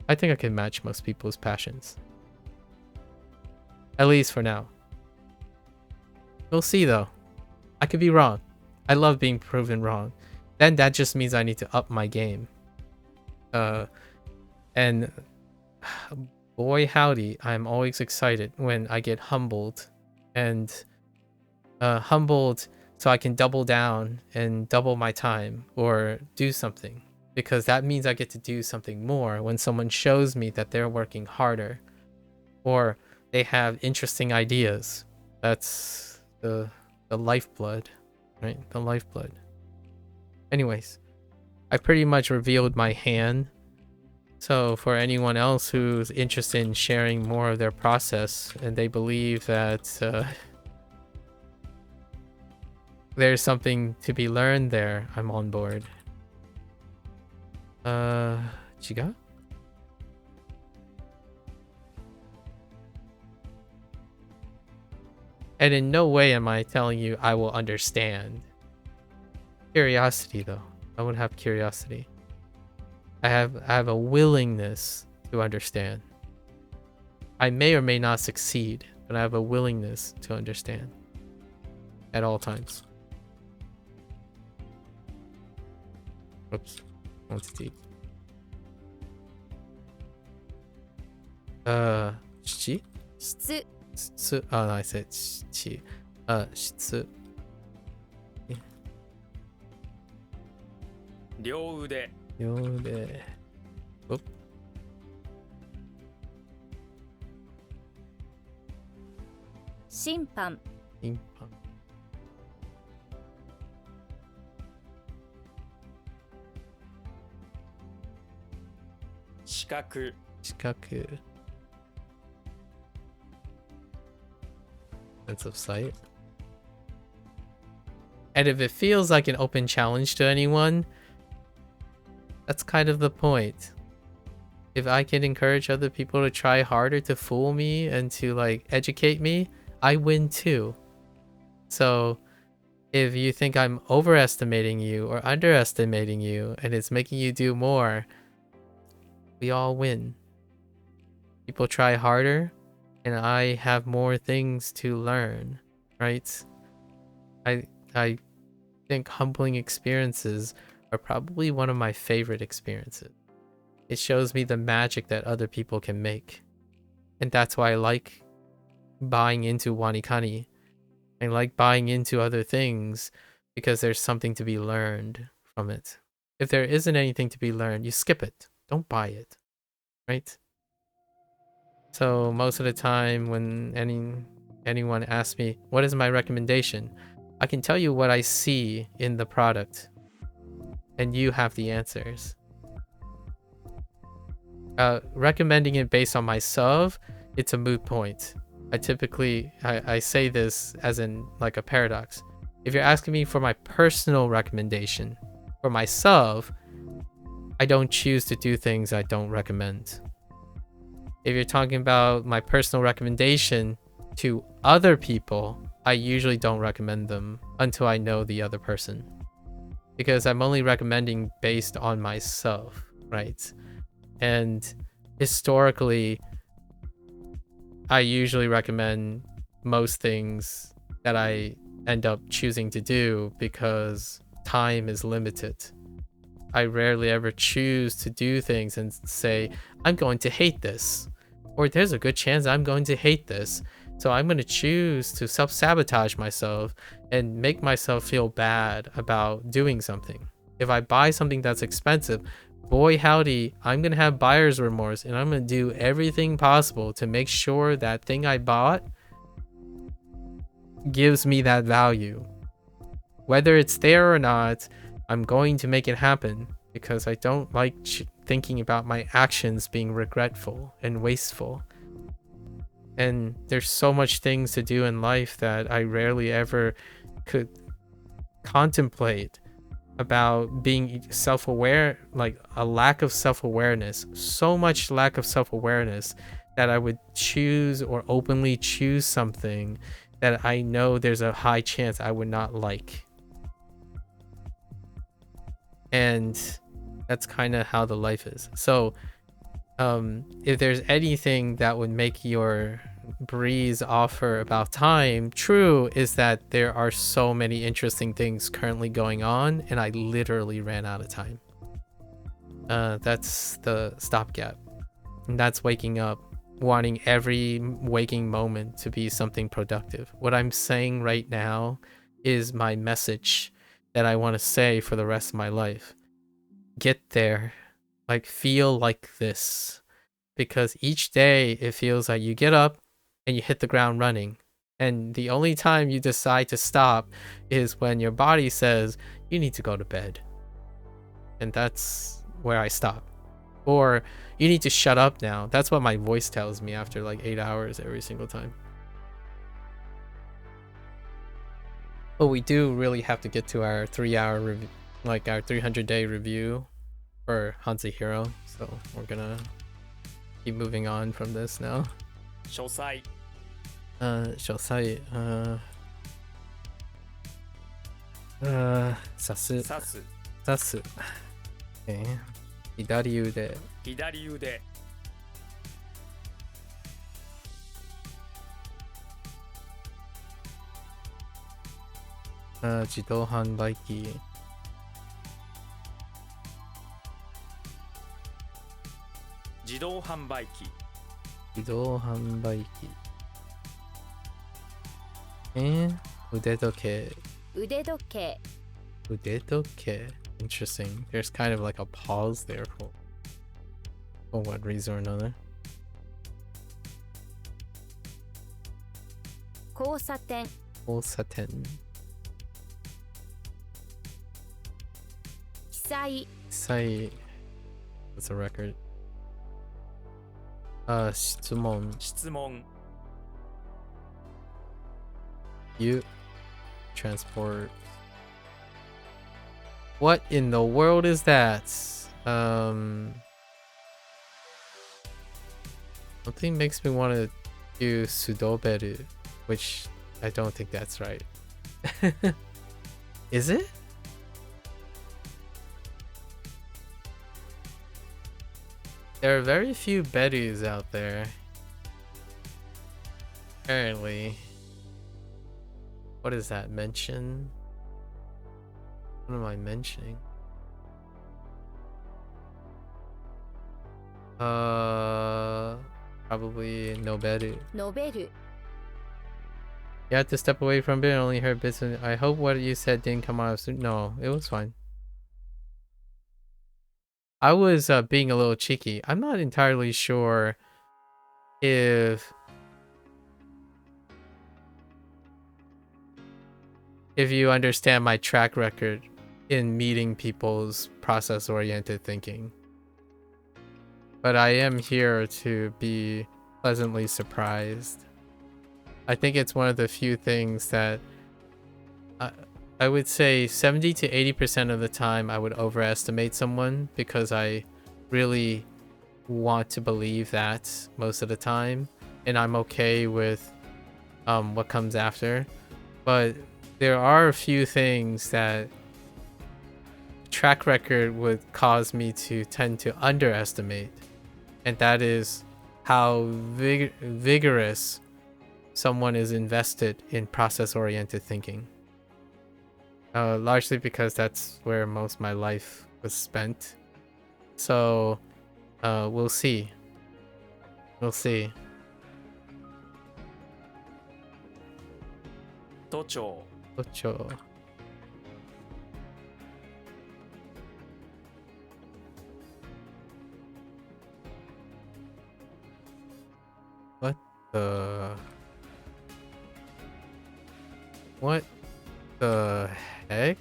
I think I can match most people's passions. At least for now. We'll see though. I could be wrong. I love being proven wrong. Then that just means I need to up my game. And boy howdy, I'm always excited when I get humbled. And humbled so I can double down and double my time or do something. Because that means I get to do something more when someone shows me that they're working harder or they have interesting ideas. That's the lifeblood, right? The lifeblood. Anyways, I pretty much revealed my hand. So for anyone else who's interested in sharing more of their process and they believe that there's something to be learned there, I'm on board. 違う? And in no way am I telling you I will understand. Curiosity though. I would have curiosity. I have a willingness to understand. I may or may not succeed, but I have a willingness to understand at all times. Oops. Quantity. 質? 質 質. Oh, no, I said 質. 質. 両腕 両腕. Oop. 審判 審判. Shikaku 視覚 sense of sight. And if it feels like an open challenge to anyone, that's kind of the point. If I can encourage other people to try harder to fool me and to like educate me, I win too. So If you think I'm overestimating you or underestimating you and it's making you do more, we all win. People try harder and I have more things to learn, right? I think humbling experiences are probably one of my favorite experiences. It shows me the magic that other people can make. And that's why I like buying into WaniKani. I like buying into other things because there's something to be learned from it. If there isn't anything to be learned, you skip it. Don't buy it, right? So most of the time when anyone asks me, what is my recommendation? I can tell you what I see in the product and you have the answers. Recommending it based on myself, it's a moot point. I say this as in like a paradox. If you're asking me for my personal recommendation for myself, I don't choose to do things I don't recommend. If you're talking about my personal recommendation to other people, I usually don't recommend them until I know the other person. Because I'm only recommending based on myself, right? And historically, I usually recommend most things that I end up choosing to do because time is limited. I rarely ever choose to do things and say, I'm going to hate this, or there's a good chance I'm going to hate this. So I'm going to choose to self-sabotage myself and make myself feel bad about doing something. If I buy something that's expensive, boy howdy, I'm going to have buyer's remorse and I'm going to do everything possible to make sure that thing I bought gives me that value. Whether it's there or not, I'm going to make it happen because I don't like thinking about my actions being regretful and wasteful. And there's so much things to do in life that I rarely ever could contemplate about being self-aware, like a lack of self-awareness, so much lack of self-awareness that I would choose or openly choose something that I know there's a high chance I would not like. And that's kind of how the life is. So if there's anything that would make your breeze offer about time true, is that there are so many interesting things currently going on and I literally ran out of time. That's the stopgap. And that's waking up, wanting every waking moment to be something productive. What I'm saying right now is my message that I want to say for the rest of my life. Get there. Like, feel like this. Because each day it feels like you get up and you hit the ground running. And the only time you decide to stop is when your body says, you need to go to bed. And that's where I stop. Or, you need to shut up now. That's what my voice tells me after like 8 hours every single time. But we do really have to get to our 3-hour review, like our 300-day review for Hanzi Hero. So we're gonna keep moving on from this now. 書斎 Shosai, さす 刺す さす Okay. 左腕 左腕 自動販売機 自動販売機 自動販売機 腕時計 腕時計 腕時計 Interesting. There's kind of like a pause there for one reason or another. 交差点交差点 記載 Sai. That's a record. 質問質問 You transport. What in the world is that? Something makes me want to do sudoberu, which I don't think that's right. Is it? There are very few Bettys out there. Apparently. What is that? Mention? What am I mentioning? Probably no Betty. 述べる You had to step away from it and only heard bits. I hope what you said didn't come out of. No, it was fine. I was being a little cheeky. I'm not entirely sure if you understand my track record in meeting people's process-oriented thinking. But I am here to be pleasantly surprised. I think it's one of the few things that I would say 70 to 80% of the time I would overestimate someone because I really want to believe that most of the time, and I'm okay with what comes after. But there are a few things that track record would cause me to tend to underestimate, and that is how vigorous someone is invested in process-oriented thinking. Largely because that's where most of my life was spent. So, we'll see. We'll see. 都庁 Ocho. What the... What the heck?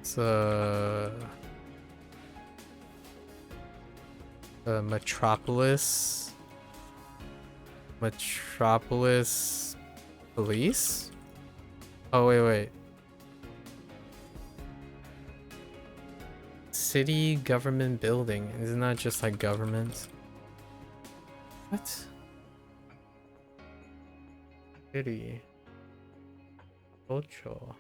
It's Metropolis Police? Oh, wait. City government building. Isn't that just like government? What? City. Ocho.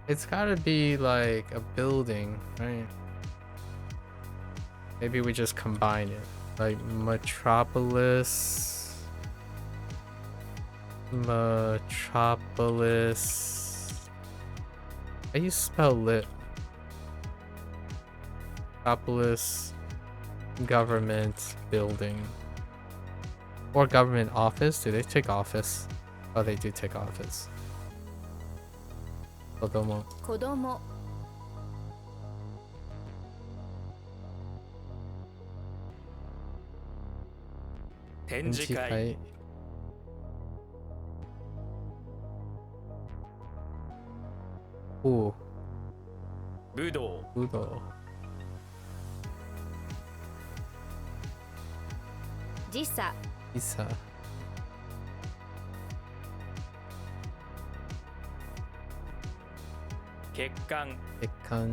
It's gotta be like a building, right? Maybe we just combine it. Like Metropolis. How do you spell lit? Metropolis government building. Or government office? Do they take office? Oh, they do take office. Kodomo. 子供 展示会 Ooh, 武道 Udo. 時差 Isa. 血管 Ekan.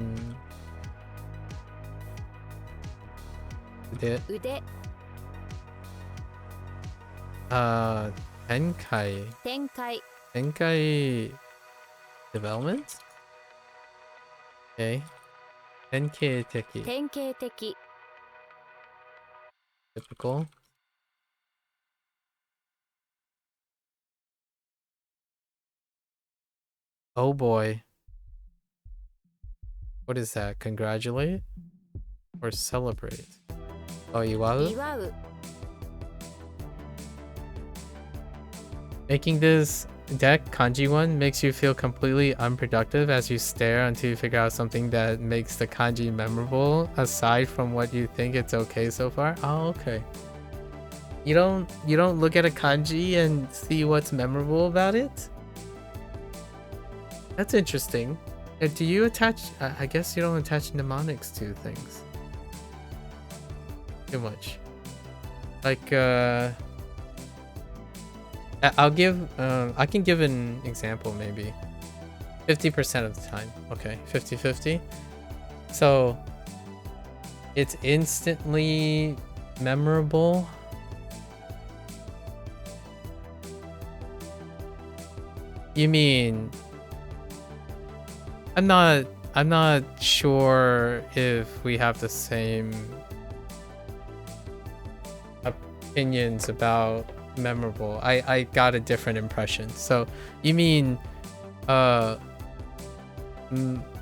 Ude. 腕 Tenkai. 展開 Tenkai development? Okay. Tenkei teki. 典型的 Typical. Oh boy. What is that? Congratulate? Or celebrate? Oiwau. 祝う Making this deck kanji one makes you feel completely unproductive as you stare until you figure out something that makes the kanji memorable aside from what you think it's okay so far. Oh, okay. You don't look at a kanji and see what's memorable about it? That's interesting. Do you attach I guess you don't attach mnemonics to things too much. Like I'll give I can give an example maybe. 50% of the time. Okay, 50-50. So it's instantly memorable. You mean I'm not sure if we have the same opinions about memorable. I got a different impression. So you mean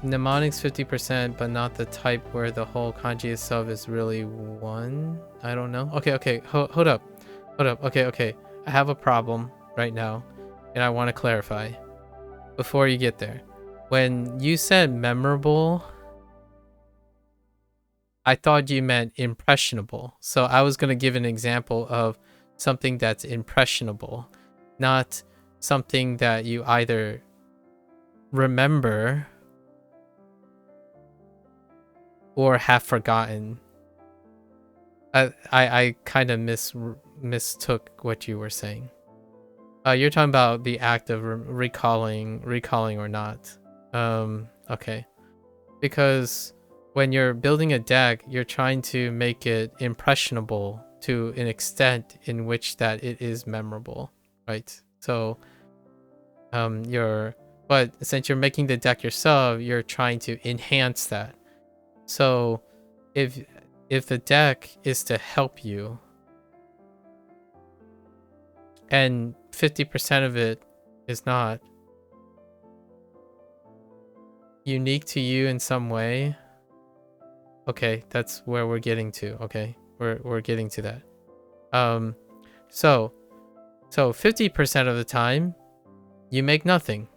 mnemonics 50% but not the type where the whole kanji itself is really one? I don't know. Okay, hold up. Okay, I have a problem right now and I want to clarify before you get there. When you said memorable, I thought you meant impressionable. So I was going to give an example of something that's impressionable, not something that you either remember or have forgotten. I kind of mistook what you were saying. You're talking about the act of recalling or not. Okay. Because when you're building a deck, you're trying to make it impressionable to an extent in which that it is memorable, right? So but since you're making the deck yourself, you're trying to enhance that. So if the deck is to help you and 50% of it is not unique to you in some way, okay, that's where we're getting to. Okay, we're getting to that. So 50% of the time you make nothing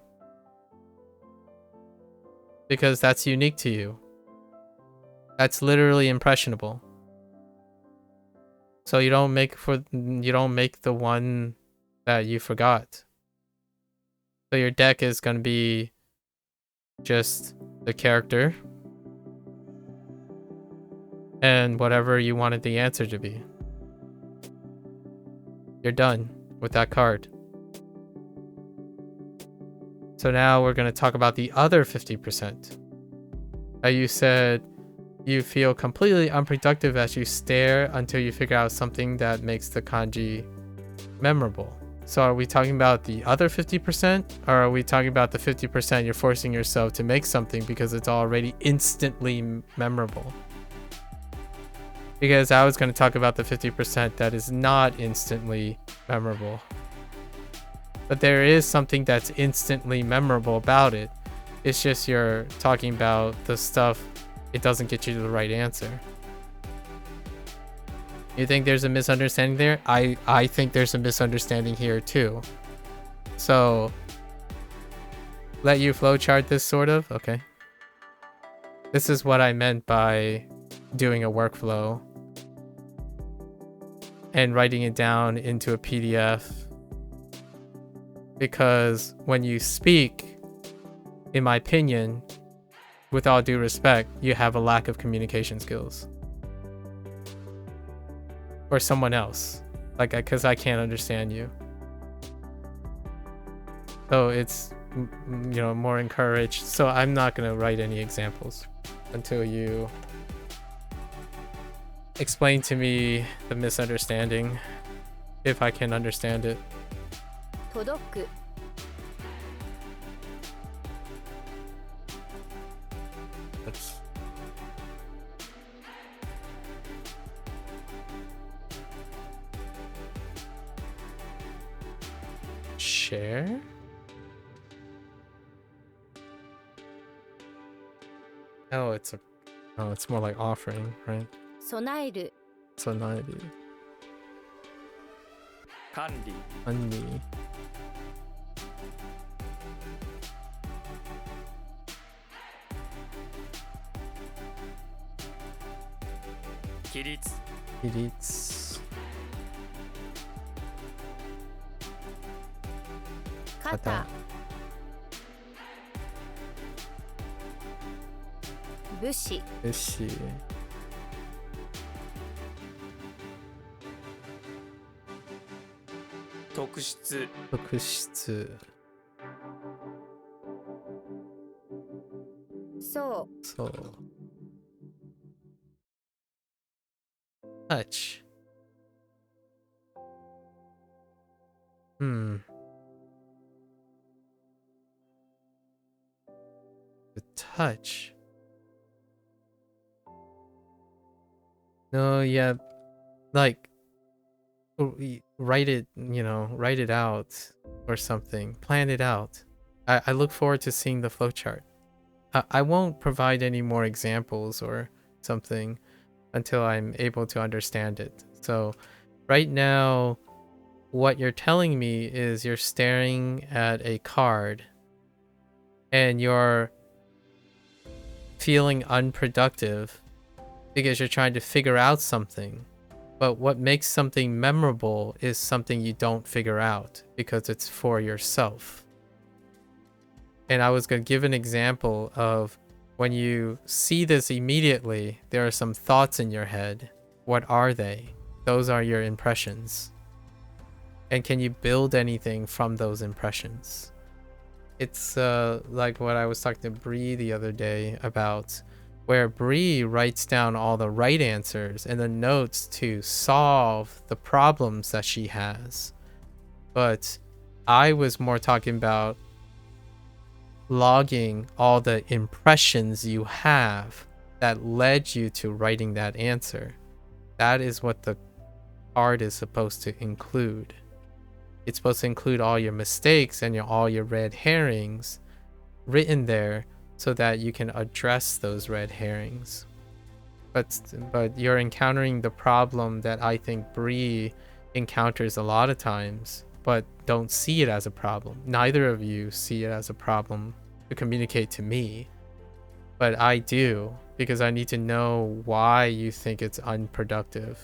because that's unique to you. That's literally impressionable. So you don't make the one that you forgot. So your deck is going to be just the character and whatever you wanted the answer to be. You're done with that card. So now we're going to talk about the other 50%. You said you feel completely unproductive as you stare until you figure out something that makes the kanji memorable. So are we talking about the other 50%? Or are we talking about the 50% you're forcing yourself to make something because it's already instantly memorable? Because I was going to talk about the 50% that is not instantly memorable. But there is something that's instantly memorable about it. It's just you're talking about the stuff, it doesn't get you to the right answer. You think there's a misunderstanding there? I think there's a misunderstanding here too. So, let you flowchart this sort of? Okay. This is what I meant by doing a workflow and writing it down into a PDF. Because when you speak, in my opinion, with all due respect, you have a lack of communication skills. Or someone else. Like, because I can't understand you. So it's, more encouraged. So I'm not going to write any examples until you explain to me the misunderstanding, if I can understand it. 届く Let's share. Oh, it's more like offering, right? 備える備える 管理 管理 規律 比率 肩武士武士 特質 特質 そう そう touch the touch no yeah like write it, you know, write it out or something, plan it out. I look forward to seeing the flowchart. I won't provide any more examples or something until I'm able to understand it. So right now, what you're telling me is you're staring at a card and you're feeling unproductive because you're trying to figure out something. But what makes something memorable is something you don't figure out because it's for yourself. And I was going to give an example of when you see this immediately, there are some thoughts in your head. What are they? Those are your impressions. And can you build anything from those impressions? It's like what I was talking to Bree the other day about, where Bree writes down all the right answers and the notes to solve the problems that she has. But I was more talking about logging all the impressions you have that led you to writing that answer. That is what the card is supposed to include. It's supposed to include all your mistakes and all your red herrings written there so that you can address those red herrings. But you're encountering the problem that I think Bree encounters a lot of times, but don't see it as a problem. Neither of you see it as a problem to communicate to me, but I do, because I need to know why you think it's unproductive,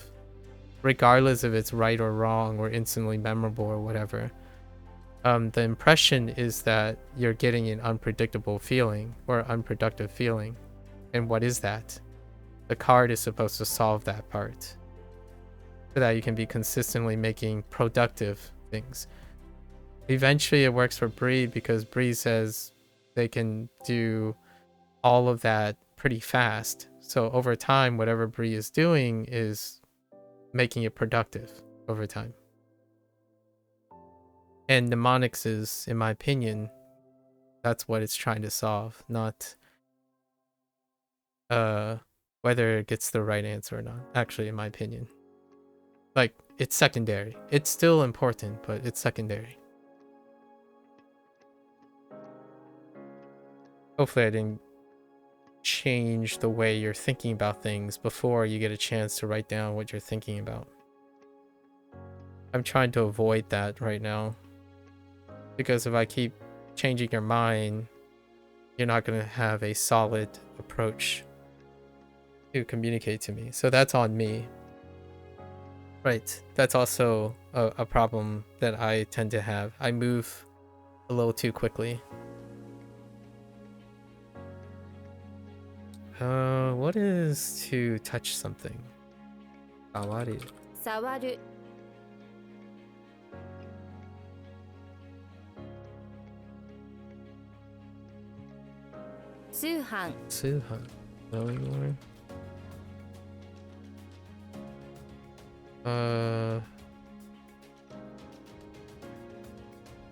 regardless if it's right or wrong or instantly memorable or whatever. The impression is that you're getting an unpredictable feeling or unproductive feeling. And what is that? The card is supposed to solve that part so that you can be consistently making productive things. Eventually it works for Bree because Bree says they can do all of that pretty fast. So over time, whatever Bree is doing is making it productive over time. And mnemonics is, in my opinion, that's what it's trying to solve, not whether it gets the right answer or not. Actually, in my opinion, like, it's secondary. It's still important, but it's secondary. Hopefully I didn't change the way you're thinking about things before you get a chance to write down what you're thinking about. I'm trying to avoid that right now, because if I keep changing your mind, you're not going to have a solid approach to communicate to me. So that's on me. Right. That's also a problem that I tend to have. I move a little too quickly. What is to touch something? Sawaru. 触る 通販 Tsuhan. Knowing more?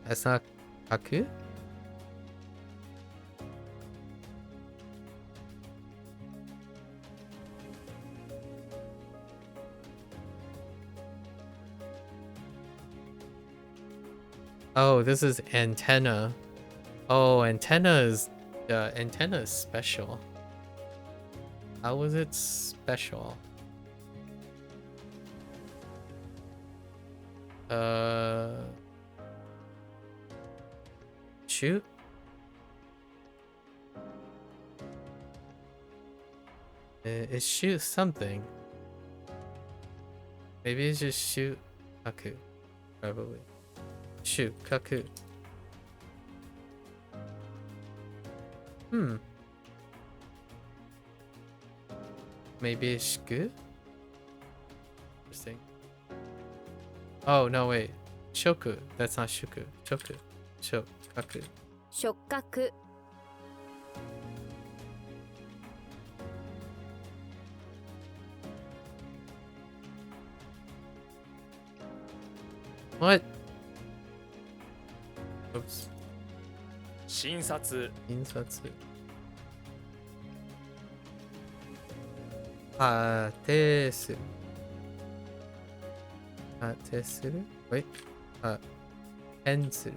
Asakaku? Oh, this is antenna. Oh, antenna is special. How was it special? Shoot. It shoots something. Maybe it's just shoot kaku. Probably. Shoot kaku. Maybe it's shiku? Interesting. Oh, no, wait. Shoku. That's not shuku. Shoku. Shokaku. 触覚 What? Oops. 診察 Insatsu. Patesuru. Patesuru? Wait. Tensuru.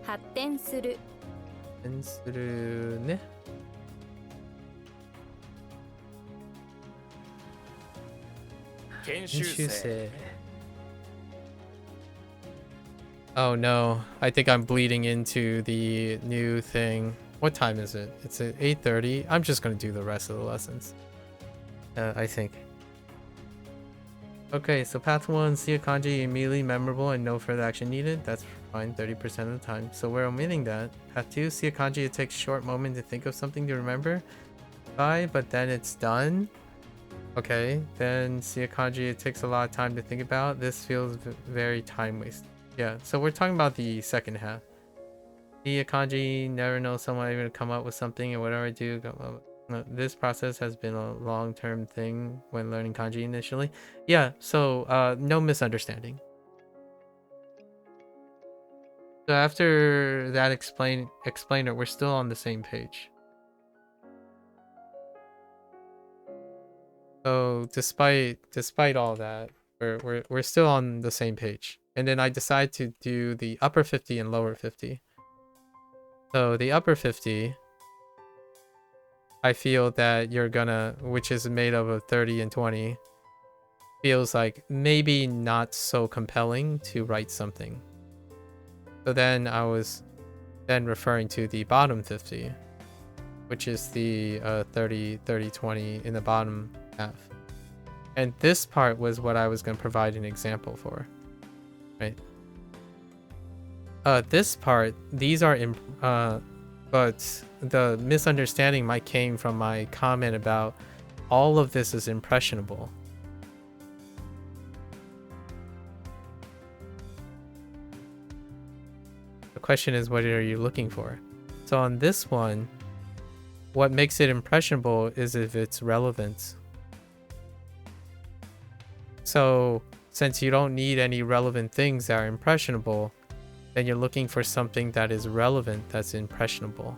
発展する Tensuru ね。研修生 Oh no, I think I'm bleeding into the new thing. What time is it? It's at 8:30. I'm just gonna do the rest of the lessons. I think. Okay, so path 1, see a kanji immediately memorable and no further action needed. That's fine, 30% of the time. So we're omitting that. Path 2, see a kanji, it takes a short moment to think of something to remember by, but then it's done. Okay, then see a kanji, it takes a lot of time to think about. This feels very time wasted. Yeah, so we're talking about the second half. See a kanji, never know someone even come up with something, and whatever I do, this process has been a long-term thing when learning kanji initially. Yeah, so no misunderstanding. So after that explainer, we're still on the same page. So despite all that, we're still on the same page. And then I decide to do the upper 50 and lower 50. So the upper 50, I feel that you're gonna, which is made up of 30 and 20, feels like maybe not so compelling to write something. So then I was then referring to the bottom 50, which is the 30, 30, 20 in the bottom half. And this part was what I was going to provide an example for, right? This part, these are, but the misunderstanding might came from my comment about all of this is impressionable. The question is, what are you looking for? So on this one, what makes it impressionable is if it's relevant. So since you don't need any relevant things that are impressionable, then you're looking for something that is relevant that's impressionable.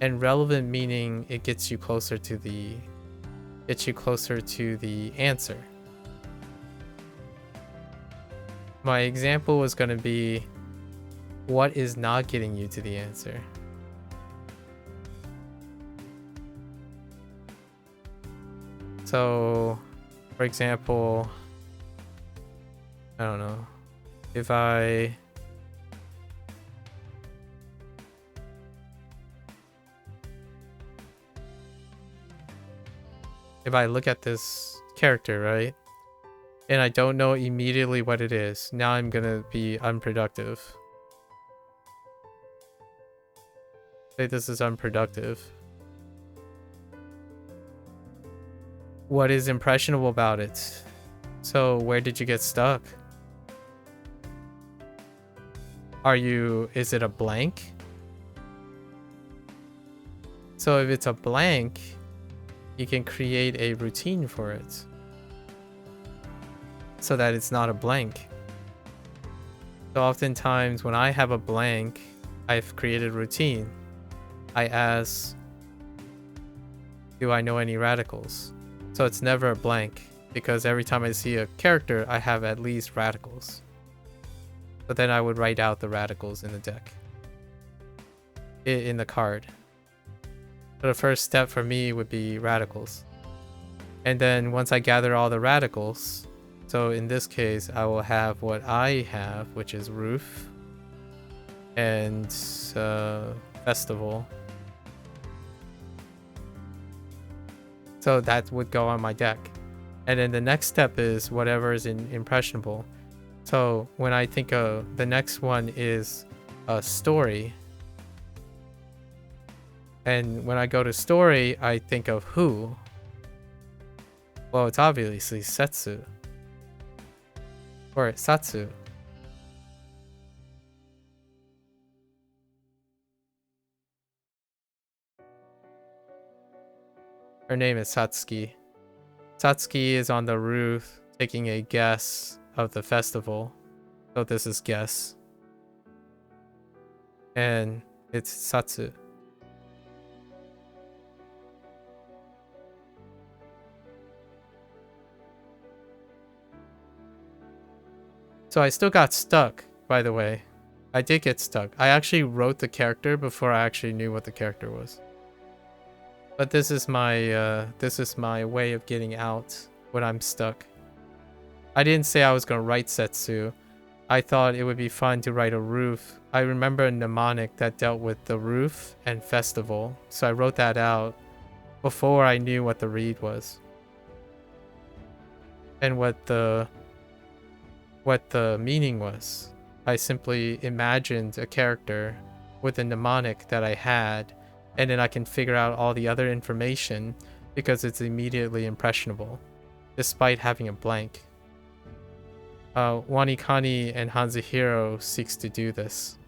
And relevant meaning it gets you closer to the answer. My example was going to be, what is not getting you to the answer? So, for example, I don't know, if I look at this character, right, and I don't know immediately what it is, now I'm gonna be unproductive. Say this is unproductive. What is impressionable about it? So where did you get stuck? Is it a blank? So if it's a blank, you can create a routine for it so that it's not a blank. So oftentimes when I have a blank, I've created a routine. I ask, do I know any radicals? So it's never a blank, because every time I see a character, I have at least radicals. But then I would write out the radicals in the deck, in the card. So the first step for me would be radicals. And then once I gather all the radicals, So in this case, I will have what I have, which is roof and festival. So that would go on my deck. And then the next step is whatever is impressionable. So when I think of the next one is a story. And when I go to story, I think of who. Well, it's obviously Setsu. Or Satsu. Her name is Satsuki. Satsuki is on the roof taking a guess of the festival. So this is guess. And it's Satsu. So I still got stuck, by the way. I did get stuck. I actually wrote the character before I actually knew what the character was. But this is my way of getting out when I'm stuck. I didn't say I was gonna write Setsu. I thought it would be fun to write a roof. I remember a mnemonic that dealt with the roof and festival, so I wrote that out before I knew what the read was. And what the meaning was. I simply imagined a character with a mnemonic that I had, and then I can figure out all the other information because it's immediately impressionable, despite having a blank. WaniKani and Hanzuhiro seeks to do this,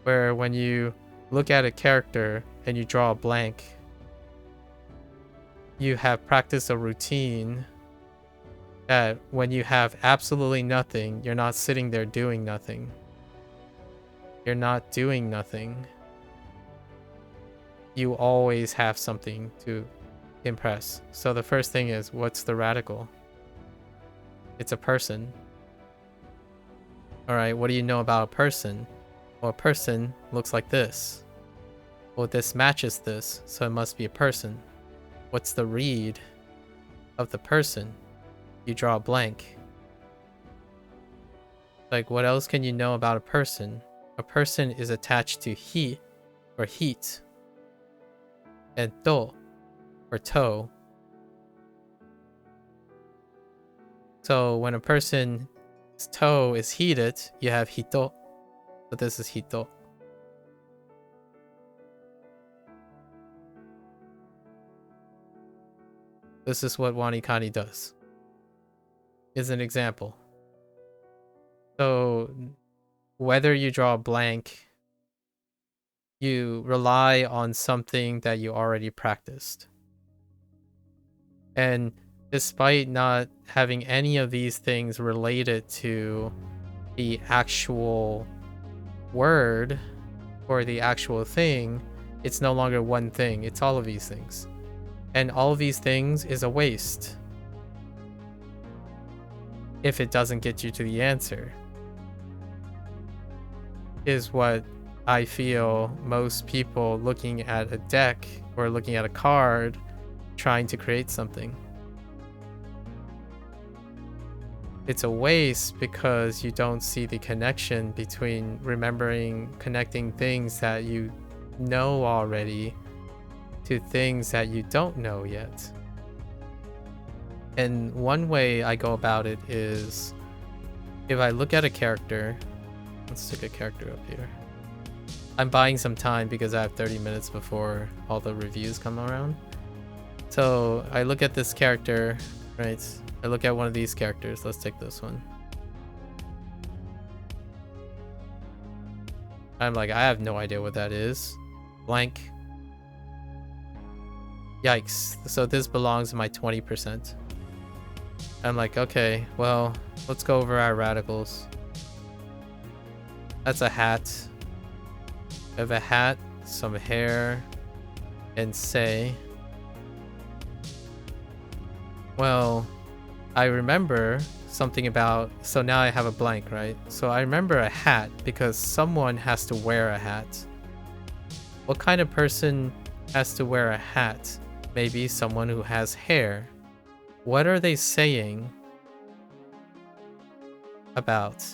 where when you look at a character and you draw a blank, you have practiced a routine that when you have absolutely nothing, you're not sitting there doing nothing. You're not doing nothing. You always have something to impress. So the first thing is, what's the radical? It's a person. Alright, what do you know about a person? Well, a person looks like this. Well, this matches this, so it must be a person. What's the read of the person? You draw a blank. Like, what else can you know about a person? A person is attached to he, or heat, and to, or toe. So when a person's toe is heated, you have hito. So this is hito. This is what WaniKani does. Is an example. So whether you draw a blank, you rely on something that you already practiced. And despite not having any of these things related to the actual word or the actual thing, it's no longer one thing, it's all of these things. And all of these things is a waste if it doesn't get you to the answer, is what I feel most people looking at a deck or looking at a card trying to create something. It's a waste because you don't see the connection between connecting things that you know already to things that you don't know yet. And one way I go about it is, if I look at a character, let's stick a character up here. I'm buying some time because I have 30 minutes before all the reviews come around. So I look at this character, right? I look at one of these characters. Let's take this one. I'm like, I have no idea what that is. Blank. Yikes. So this belongs in my 20%. I'm like, okay, well, let's go over our radicals. That's a hat. I have a hat, some hair, and say. Well, I remember something about, so now I have a blank, right? So I remember a hat because someone has to wear a hat. What kind of person has to wear a hat? Maybe someone who has hair. What are they saying about?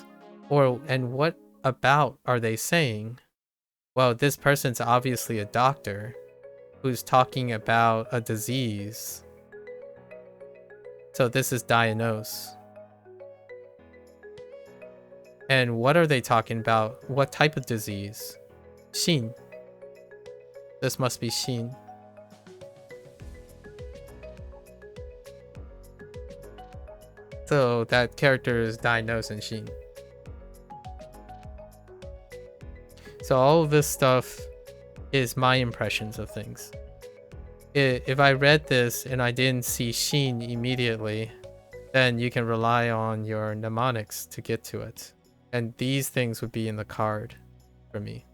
And what about are they saying? Well, this person's obviously a doctor who's talking about a disease. So this is diagnose. And what are they talking about? What type of disease? Shin. This must be Shin. So that character is diagnosed in Shin. So all of this stuff is my impressions of things. If I read this and I didn't see Shin immediately, then you can rely on your mnemonics to get to it. And these things would be in the card for me.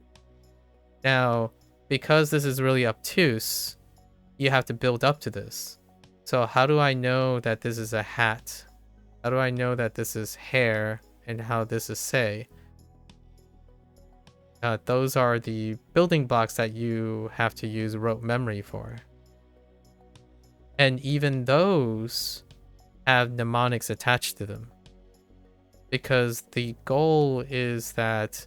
Now, because this is really obtuse, you have to build up to this. So how do I know that this is a hat? How do I know that this is hair and how this is say? Those are the building blocks that you have to use rote memory for. And even those have mnemonics attached to them. Because the goal is that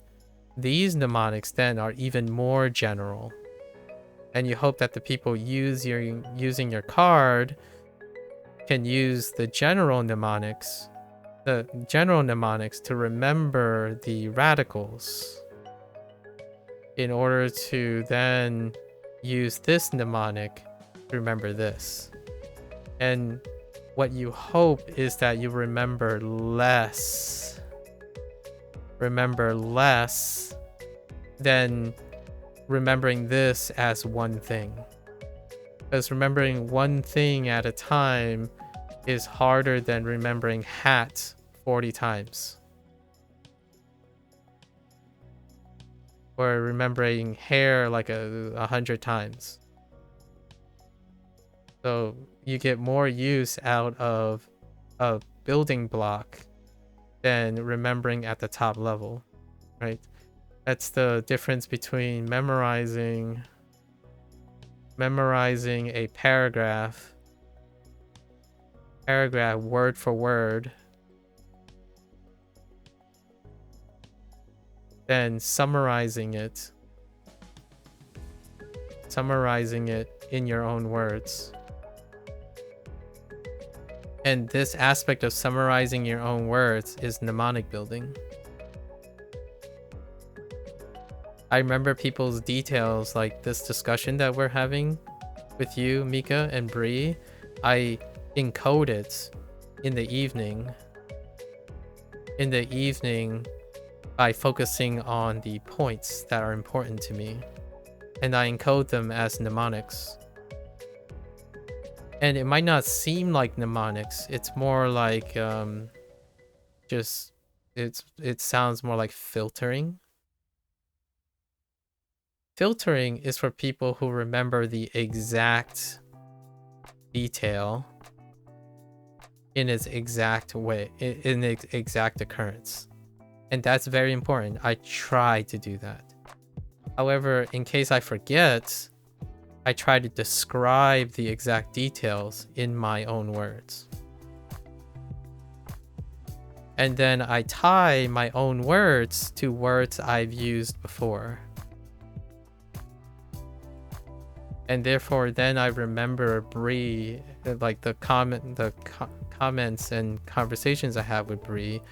these mnemonics then are even more general. And you hope that the people using your card can use the general mnemonics to remember the radicals in order to then use this mnemonic to remember this. And what you hope is that you remember less than remembering this as one thing. Because remembering one thing at a time is harder than remembering hat 40 times. Or remembering hair like 100 times. So you get more use out of a building block than remembering at the top level, right? That's the difference between memorizing a paragraph word for word, then summarizing it in your own words. And this aspect of summarizing your own words is mnemonic building. I remember people's details, like this discussion that we're having with you, Mika and Bree. I encode it in the evening by focusing on the points that are important to me, and I encode them as mnemonics. And it might not seem like mnemonics. It's more like it sounds more like filtering. Filtering is for people who remember the exact detail in its exact way, in its exact occurrence. And that's very important. I try to do that. However, in case I forget, I try to describe the exact details in my own words. And then I tie my own words to words I've used before. And therefore, then I remember Bree, like the comments and conversations I have with Bree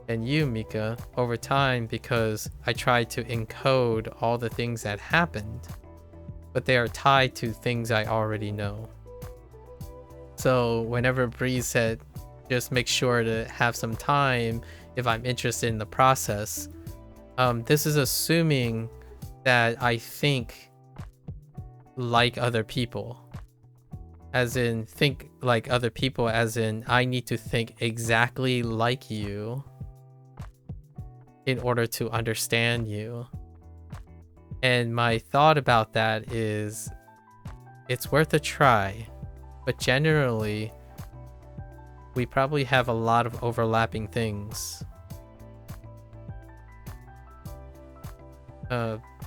and you, Mika, over time, because I tried to encode all the things that happened, but they are tied to things I already know. So whenever Bree said, just make sure to have some time if I'm interested in the process, this is assuming that I think like other people. As in, think like other people, as in, I need to think exactly like you in order to understand you. And my thought about that is, it's worth a try, but generally, we probably have a lot of overlapping things.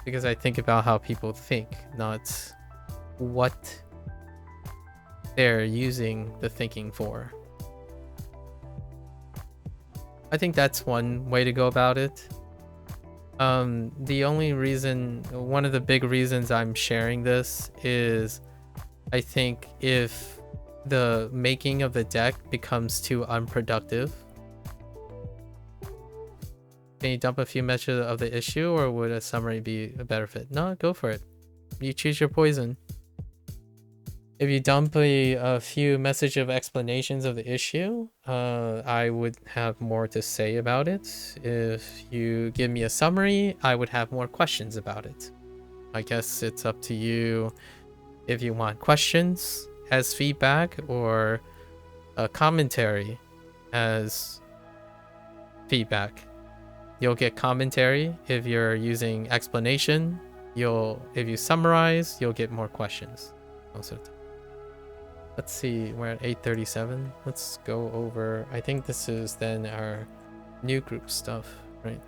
Because I think about how people think, not what they're using the thinking for. I think that's one way to go about it. The only reason, one of the big reasons I'm sharing this is I think if the making of the deck becomes too unproductive, can you dump a few messages of the issue, or would a summary be a better fit? No, go for it. You choose your poison. If you dump a few message of explanations of the issue, I would have more to say about it. If you give me a summary, I would have more questions about it. I guess it's up to you if you want questions as feedback or a commentary as feedback. You'll get commentary if you're using explanation. If you summarize, you'll get more questions most of the time. Let's see, we're at 8:37. Let's go over, I think this is then our new group stuff, right?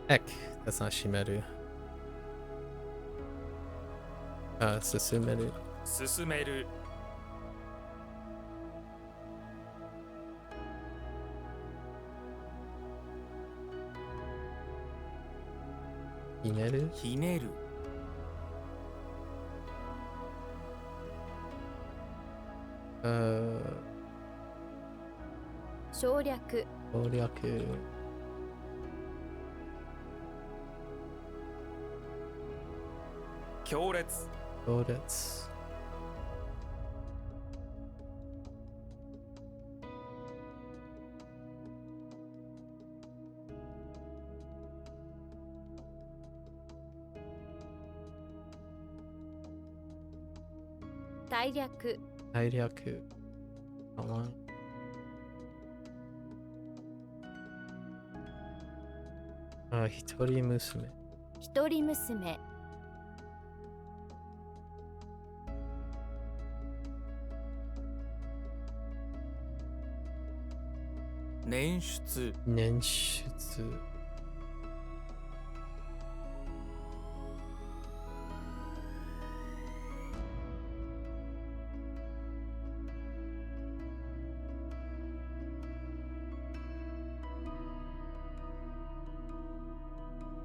Heck, that's not Shimeru. Susumeru. 進める Hineru? ひねる 省略省略。強烈 強烈。大略大略。かわい。一人娘。一人娘捻出捻出。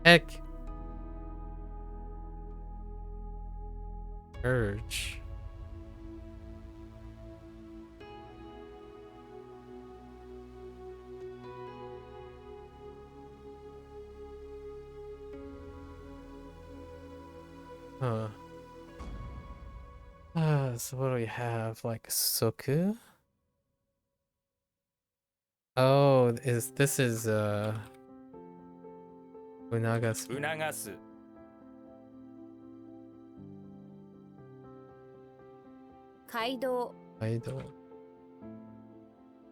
Heck. Urge. Huh. So what do we have? Like Soku? Oh, this is Unagasu. 促す 街道 Idol.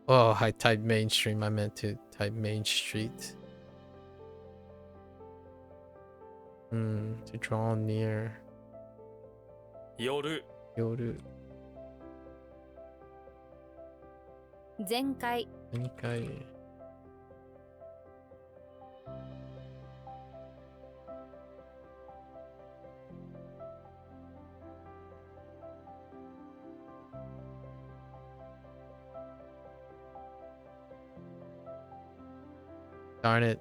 Oh, I typed mainstream. I meant to type main street. To draw near. 夜 Yoru. 全開 Benkai. Darn it.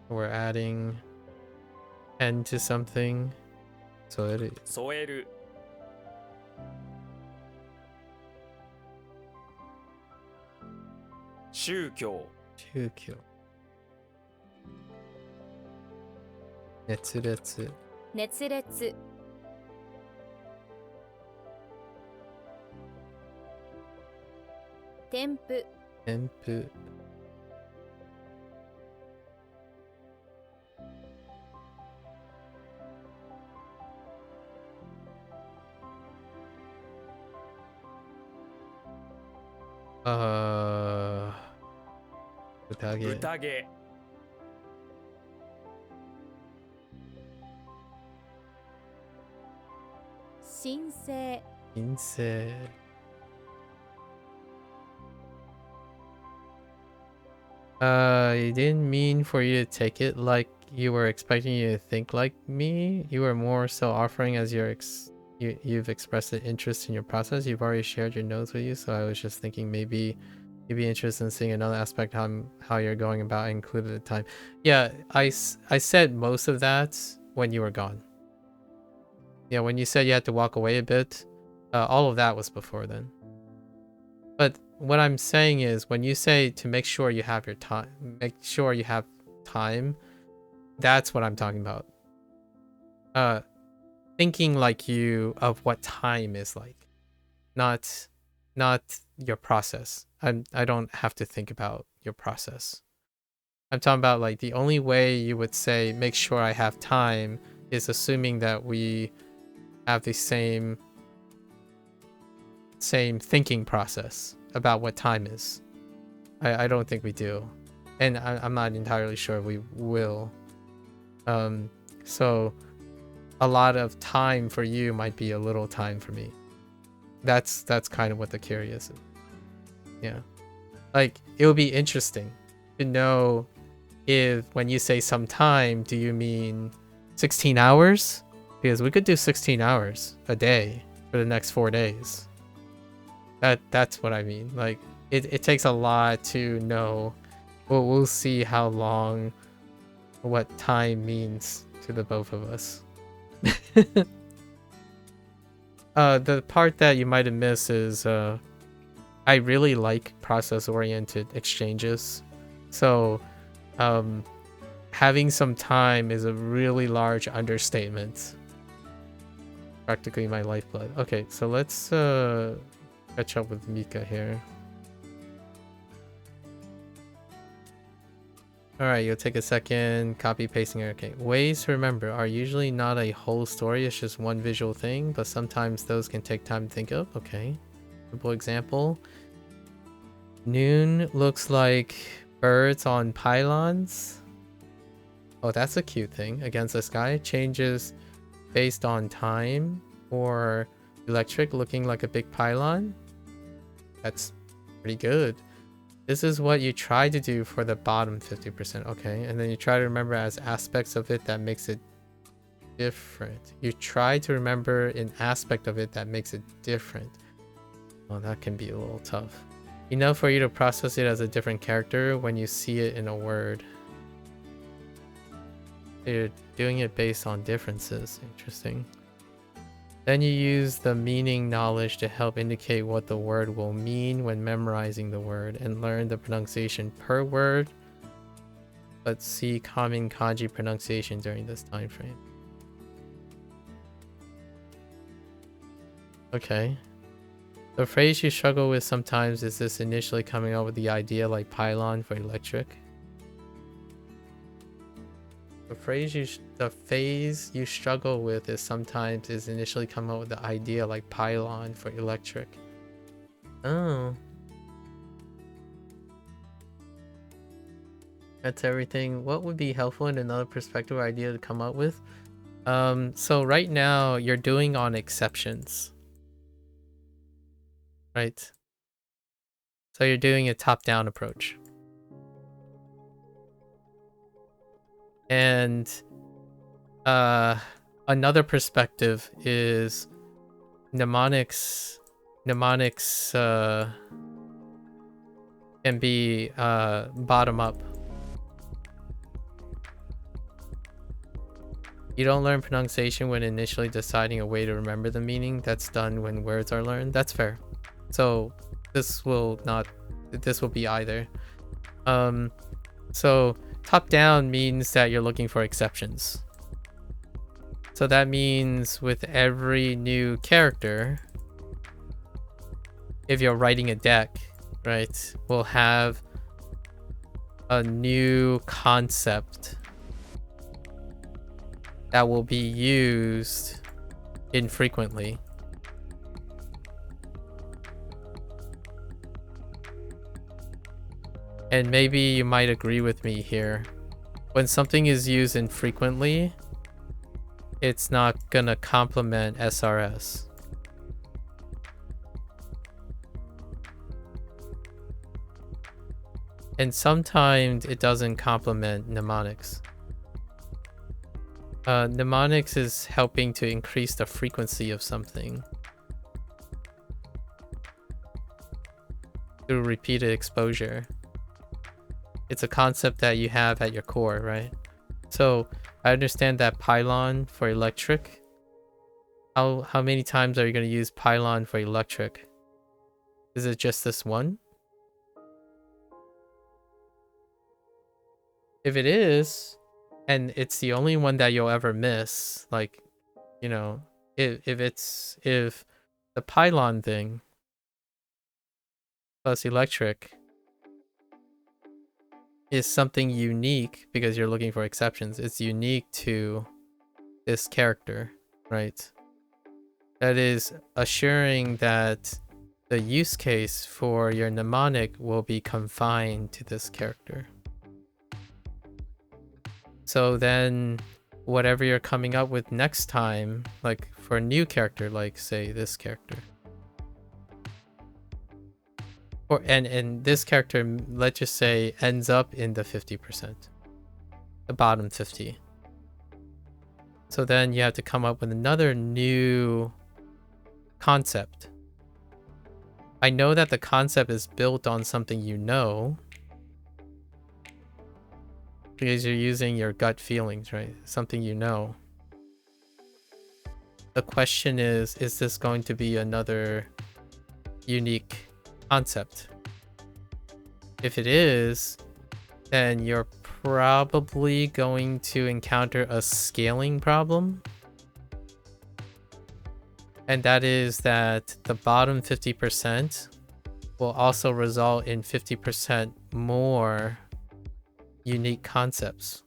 We're adding N to something. So it is 添える 宗教 Chukyo. 熱烈。熱烈添付添付。宴。宴申請陰性。I didn't mean for you to take it like you were expecting you to think like me. You were more so offering as your you've expressed an interest in your process. You've already shared your notes with you, so I was just thinking maybe you'd be interested in seeing another aspect how you're going about included the time. Yeah, I said most of that when you were gone. Yeah, when you said you had to walk away a bit, all of that was before then. But what I'm saying is, when you say to make sure you have your time, make sure you have time, that's what I'm talking about. Thinking like you of what time is like, not your process. I don't have to think about your process. I'm talking about like the only way you would say make sure I have time is assuming that we have the same thinking process about what time is. I don't think we do, and I'm not entirely sure we will. So a lot of time for you might be a little time for me. That's kind of what the curious is. Yeah, like it would be interesting to know if when you say some time, do you mean 16 hours? Because we could do 16 hours a day for the next 4 days. That's what I mean. Like it takes a lot to know. We'll see how long, what time means to the both of us. The part that you might have missed is I really like process-oriented exchanges. So having some time is a really large understatement. Practically my lifeblood. Okay, so let's catch up with Mika here. Alright, you'll take a second, copy, pasting. Okay, ways to remember are usually not a whole story, it's just one visual thing, but sometimes those can take time to think of. Okay, simple example. Noon looks like birds on pylons. Oh, that's a cute thing. Against the sky. Changes based on time. Or electric looking like a big pylon. That's pretty good. This is what you try to do for the bottom 50%. Okay, and then you try to remember as aspects of it that makes it different. You try to remember an aspect of it that makes it different. Oh, that can be a little tough. Enough for you to process it as a different character when you see it in a word. You're doing it based on differences. Interesting. Then you use the meaning knowledge to help indicate what the word will mean when memorizing the word and learn the pronunciation per word, but see common kanji pronunciation during this time frame. Okay. The phrase you struggle with sometimes is this initially coming up with the idea like pylon for electric. The phase you struggle with is sometimes is initially come up with the idea like pylon for electric. Oh. That's everything. What would be helpful in another perspective or idea to come up with? So right now you're doing on exceptions. Right? So you're doing a top-down approach. And another perspective is mnemonics can be bottom up. You don't learn pronunciation when initially deciding a way to remember the meaning. That's done when words are learned. That's fair. So this will be either. So top down means that you're looking for exceptions. So that means with every new character, if you're writing a deck, right, we'll have a new concept that will be used infrequently. And maybe you might agree with me here. When something is used infrequently, it's not gonna complement SRS. And sometimes it doesn't complement mnemonics. Mnemonics is helping to increase the frequency of something through repeated exposure. It's a concept that you have at your core, right? So I understand that pylon for electric. How many times are you going to use pylon for electric? Is it just this one? If it is, and it's the only one that you'll ever miss, like, you know, if the pylon thing plus electric is something unique because you're looking for exceptions, it's unique to this character, right? That is assuring that the use case for your mnemonic will be confined to this character. So then whatever you're coming up with next time, like for a new character, like say this character, or and this character, let's just say, ends up in the 50%, the bottom 50. So then you have to come up with another new concept. I know that the concept is built on something you know, because you're using your gut feelings, right? Something you know. The question is this going to be another unique concept? If it is, then you're probably going to encounter a scaling problem. And that is that the bottom 50% will also result in 50% more unique concepts.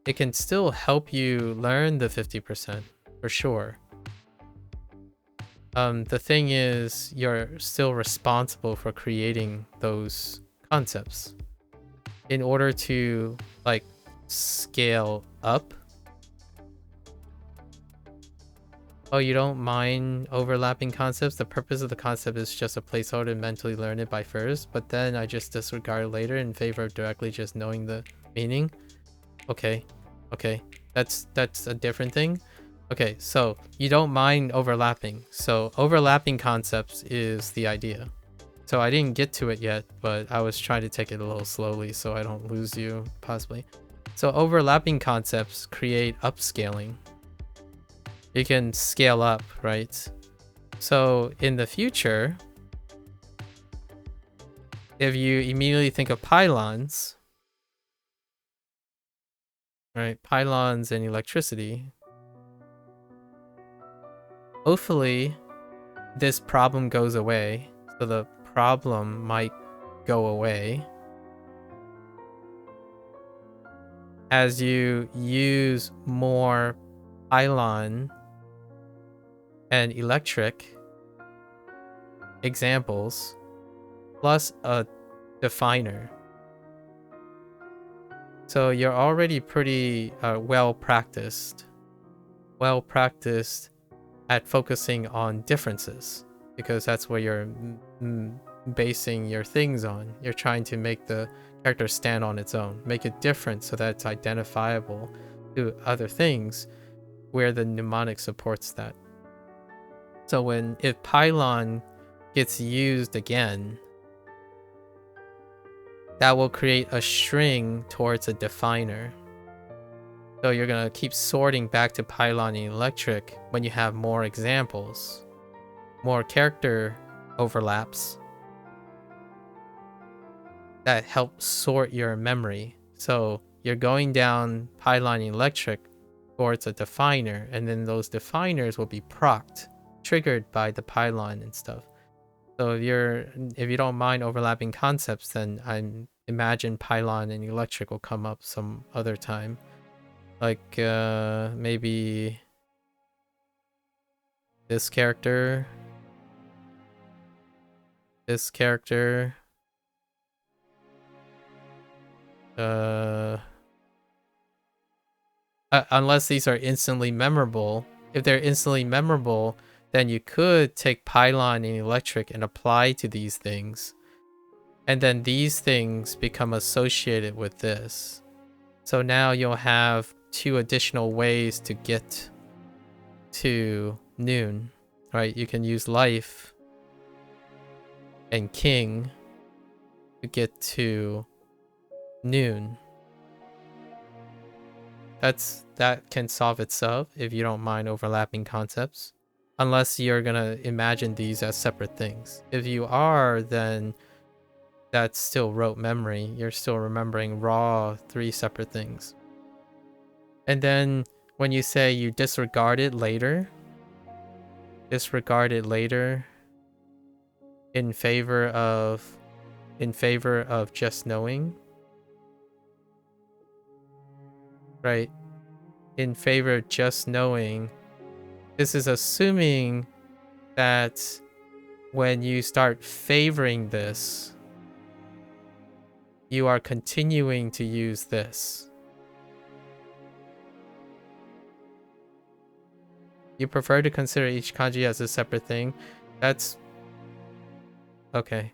It can still help you learn the 50% for sure. The thing is, you're still responsible for creating those concepts. In order to like scale up. Oh, you don't mind overlapping concepts? The purpose of the concept is just a placeholder to mentally learn it by first, but then I just disregard it later in favor of directly just knowing the meaning. Okay, that's a different thing. Okay, so you don't mind overlapping. So overlapping concepts is the idea. So I didn't get to it yet, but I was trying to take it a little slowly so I don't lose you, possibly. So overlapping concepts create upscaling. You can scale up, right? So in the future, if you immediately think of pylons, right? Pylons and electricity. Hopefully, this problem goes away. So the problem might go away as you use more pylon and electric examples plus a definer. So you're already pretty well practiced at focusing on differences, because that's where you're basing your things on. You're trying to make the character stand on its own, make it different so that it's identifiable to other things, where the mnemonic supports that. So if pylon gets used again, that will create a string towards a definer. So you're gonna keep sorting back to pylon and electric when you have more examples, more character overlaps that help sort your memory. So you're going down pylon and electric towards a definer, and then those definers will be procced, triggered by the pylon and stuff. So if you don't mind overlapping concepts, then I imagine pylon and electric will come up some other time. Like maybe this character, unless these are instantly memorable. If they're instantly memorable, then you could take pylon and electric and apply to these things, and then these things become associated with this. So now you'll have 2 additional ways to get to noon, right? You can use life and king to get to noon. That can solve itself if you don't mind overlapping concepts, unless you're gonna imagine these as separate things. If you are, then that's still rote memory. You're still remembering raw 3 separate things. And then when you say you disregard it later in favor of just knowing, right? In favor of just knowing, this is assuming that when you start favoring this, you are continuing to use this. You prefer to consider each kanji as a separate thing. That's okay.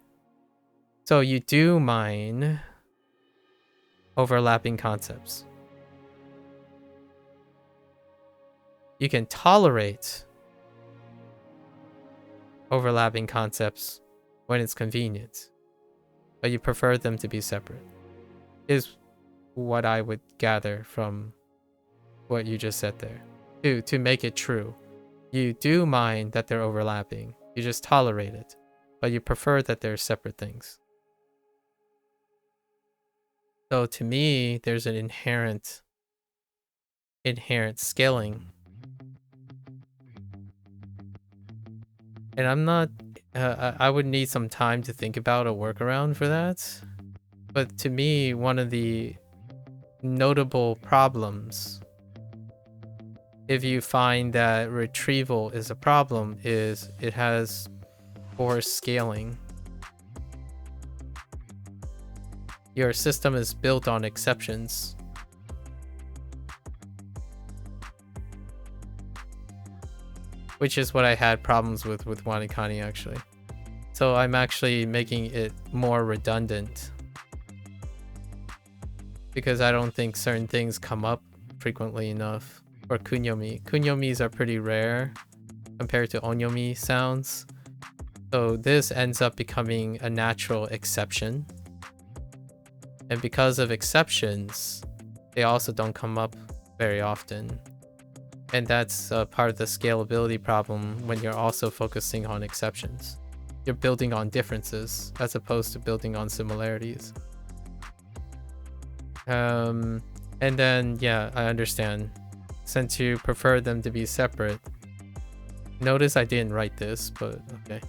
So you do mind overlapping concepts. You can tolerate overlapping concepts when it's convenient, but you prefer them to be separate, is what I would gather from what you just said there. To make it true, you do mind that they're overlapping. You just tolerate it, but you prefer that they're separate things. So to me, there's an inherent scaling. And I'm not, I would need some time to think about a workaround for that. But to me, one of the notable problems, if you find that retrieval is a problem, is it has poor scaling. Your system is built on exceptions. Which is what I had problems with WaniKani, actually. So I'm actually making it more redundant, because I don't think certain things come up frequently enough. Or kunyomi. Kunyomis are pretty rare compared to onyomi sounds. So this ends up becoming a natural exception. And because of exceptions, they also don't come up very often. And that's part of the scalability problem when you're also focusing on exceptions. You're building on differences as opposed to building on similarities. And then, yeah, I understand. Since you prefer them to be separate. Notice I didn't write this, but okay.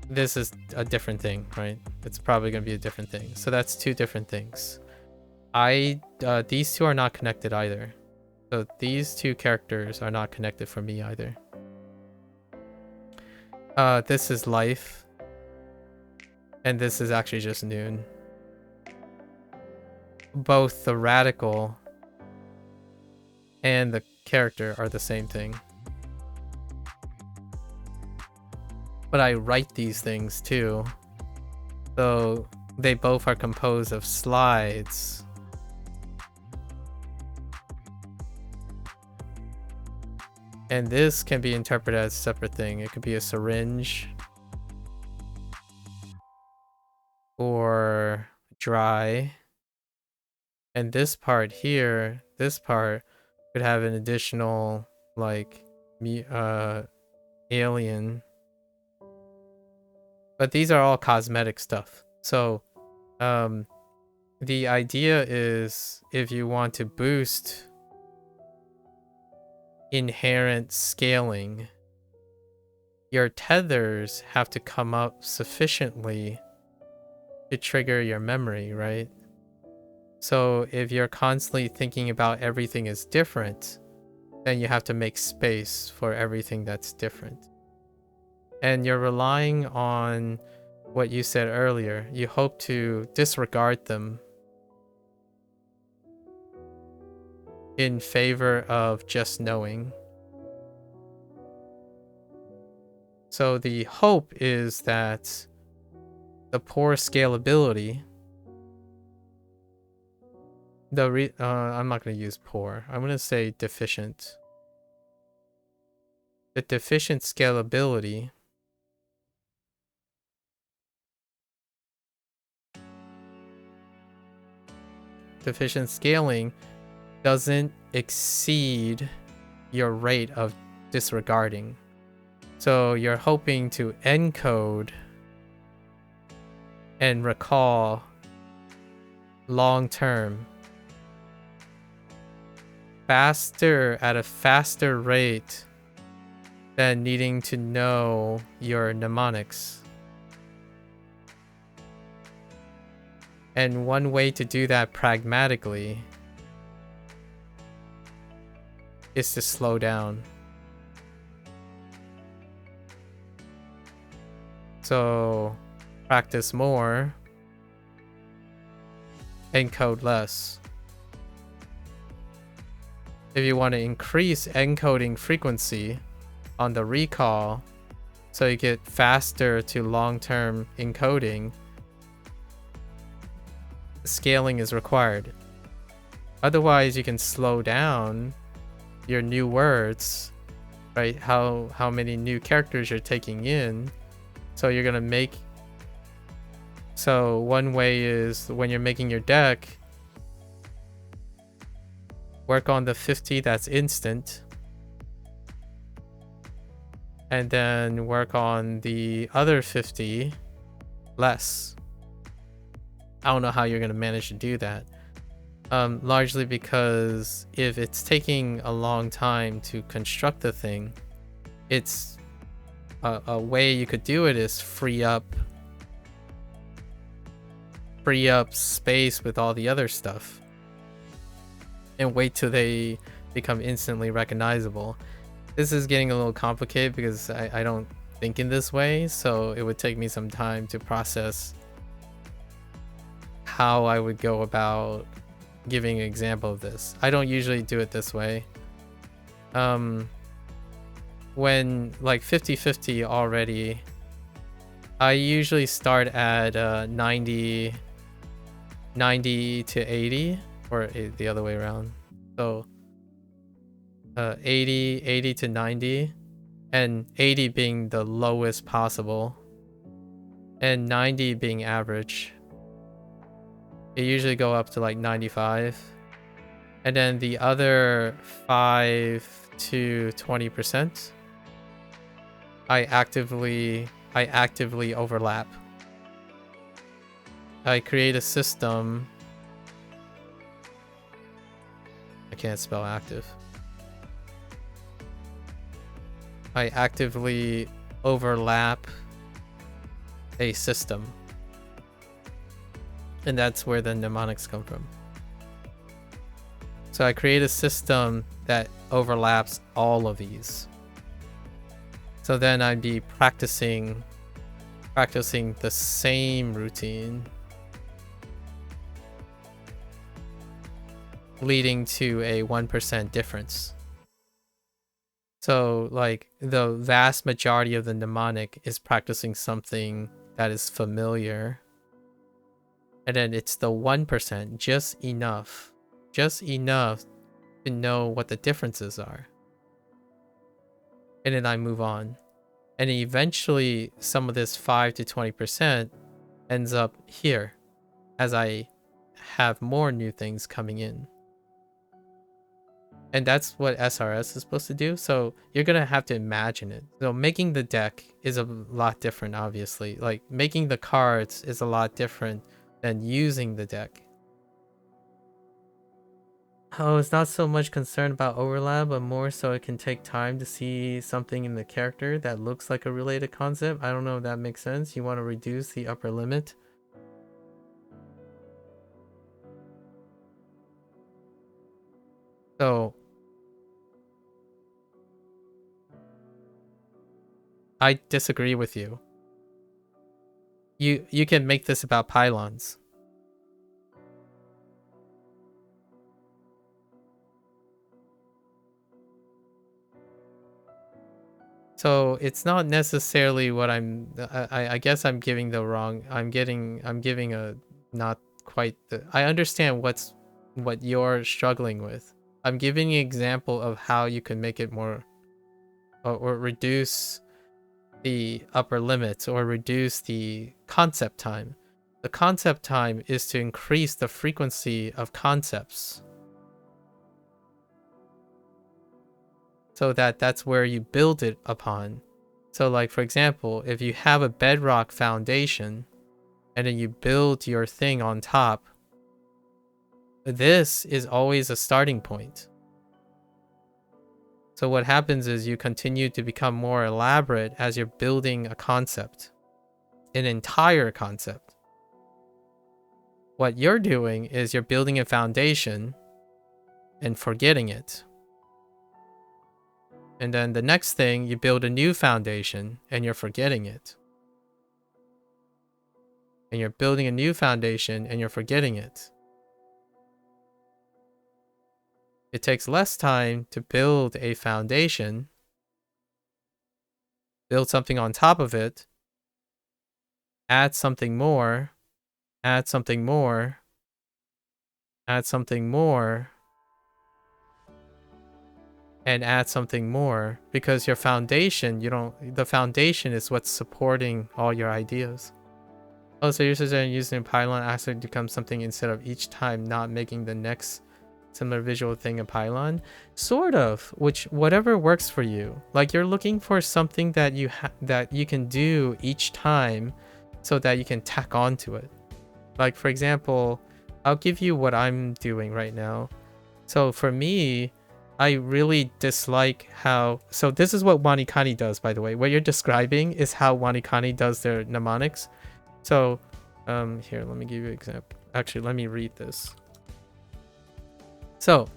This is a different thing, right? It's probably going to be a different thing. So that's 2 different things. These 2 are not connected either. So these 2 characters are not connected for me either. This is life. And this is actually just noon. Both the radical and the character are the same thing. But I write these things too. So they both are composed of slides. And this can be interpreted as a separate thing. It could be a syringe or dry. And this part here, this part could have an additional like alien. But these are all cosmetic stuff. So the idea is, if you want to boost inherent scaling, your tethers have to come up sufficiently to trigger your memory, right? So if you're constantly thinking about everything is different, then you have to make space for everything that's different. And you're relying on what you said earlier. You hope to disregard them in favor of just knowing. So the hope is that the poor scalability I'm not going to use poor. I'm going to say deficient. The deficient scalability deficient scaling doesn't exceed your rate of disregarding. So you're hoping to encode and recall long term faster at a faster rate than needing to know your mnemonics. And one way to do that pragmatically is to slow down. So practice more, encode less. If you want to increase encoding frequency on the recall so you get faster to long-term encoding, scaling is required. Otherwise, you can slow down your new words, right? How many new characters you're taking in. So you're gonna make. So one way is when you're making your deck, work on the 50 that's instant, and then work on the other 50 less. I don't know how you're gonna manage to do that. Largely because if it's taking a long time to construct the thing, it's a way you could do it is free up space with all the other stuff and wait till they become instantly recognizable. This is getting a little complicated because I don't think in this way, so it would take me some time to process how I would go about giving an example of this. I don't usually do it this way. When like 50-50 already, I usually start at 90 to 80, or the other way around. So 80 to 90, and 80 being the lowest possible and 90 being average. It usually go up to like 95, and then the other 5 to 20% I actively overlap. I create a system. I can't spell active. I actively overlap a system. And that's where the mnemonics come from. So I create a system that overlaps all of these. So then I'd be practicing the same routine, leading to a 1% difference. So like the vast majority of the mnemonic is practicing something that is familiar. And then it's the 1%, just enough to know what the differences are. And then I move on. And eventually some of this 5 to 20% ends up here as I have more new things coming in. And that's what SRS is supposed to do. So you're going to have to imagine it. So making the deck is a lot different, obviously. Like making the cards is a lot different than using the deck. Oh, it's not so much concerned about overlap, but more so it can take time to see something in the character that looks like a related concept. I don't know if that makes sense. You want to reduce the upper limit. So I disagree with you. You can make this about pylons. So it's not necessarily what I guess I'm giving the wrong, I'm giving a not quite the, I understand what's what you're struggling with. I'm giving you an example of how you can make it more or reduce the upper limits or reduce the concept time. The concept time is to increase the frequency of concepts. So that's where you build it upon. So like, for example, if you have a bedrock foundation and then you build your thing on top, this is always a starting point. So what happens is you continue to become more elaborate as you're building a concept, an entire concept. What you're doing is you're building a foundation and forgetting it. And then the next thing, you build a new foundation and you're forgetting it. And you're building a new foundation and you're forgetting it. It takes less time to build a foundation, build something on top of it, add something more, add something more, add something more, and add something more, because your foundation, the foundation is what's supporting all your ideas. Oh, so you're suggesting using pylon actually becomes something instead of each time not making the next similar visual thing a pylon? Sort of, whatever works for you. Like, you're looking for something that you can do each time so that you can tack onto it. Like, for example, I'll give you what I'm doing right now. So for me, I really dislike how... So this is what WaniKani does, by the way. What you're describing is how WaniKani does their mnemonics. So, here, let me give you an example. Actually, let me read this. So,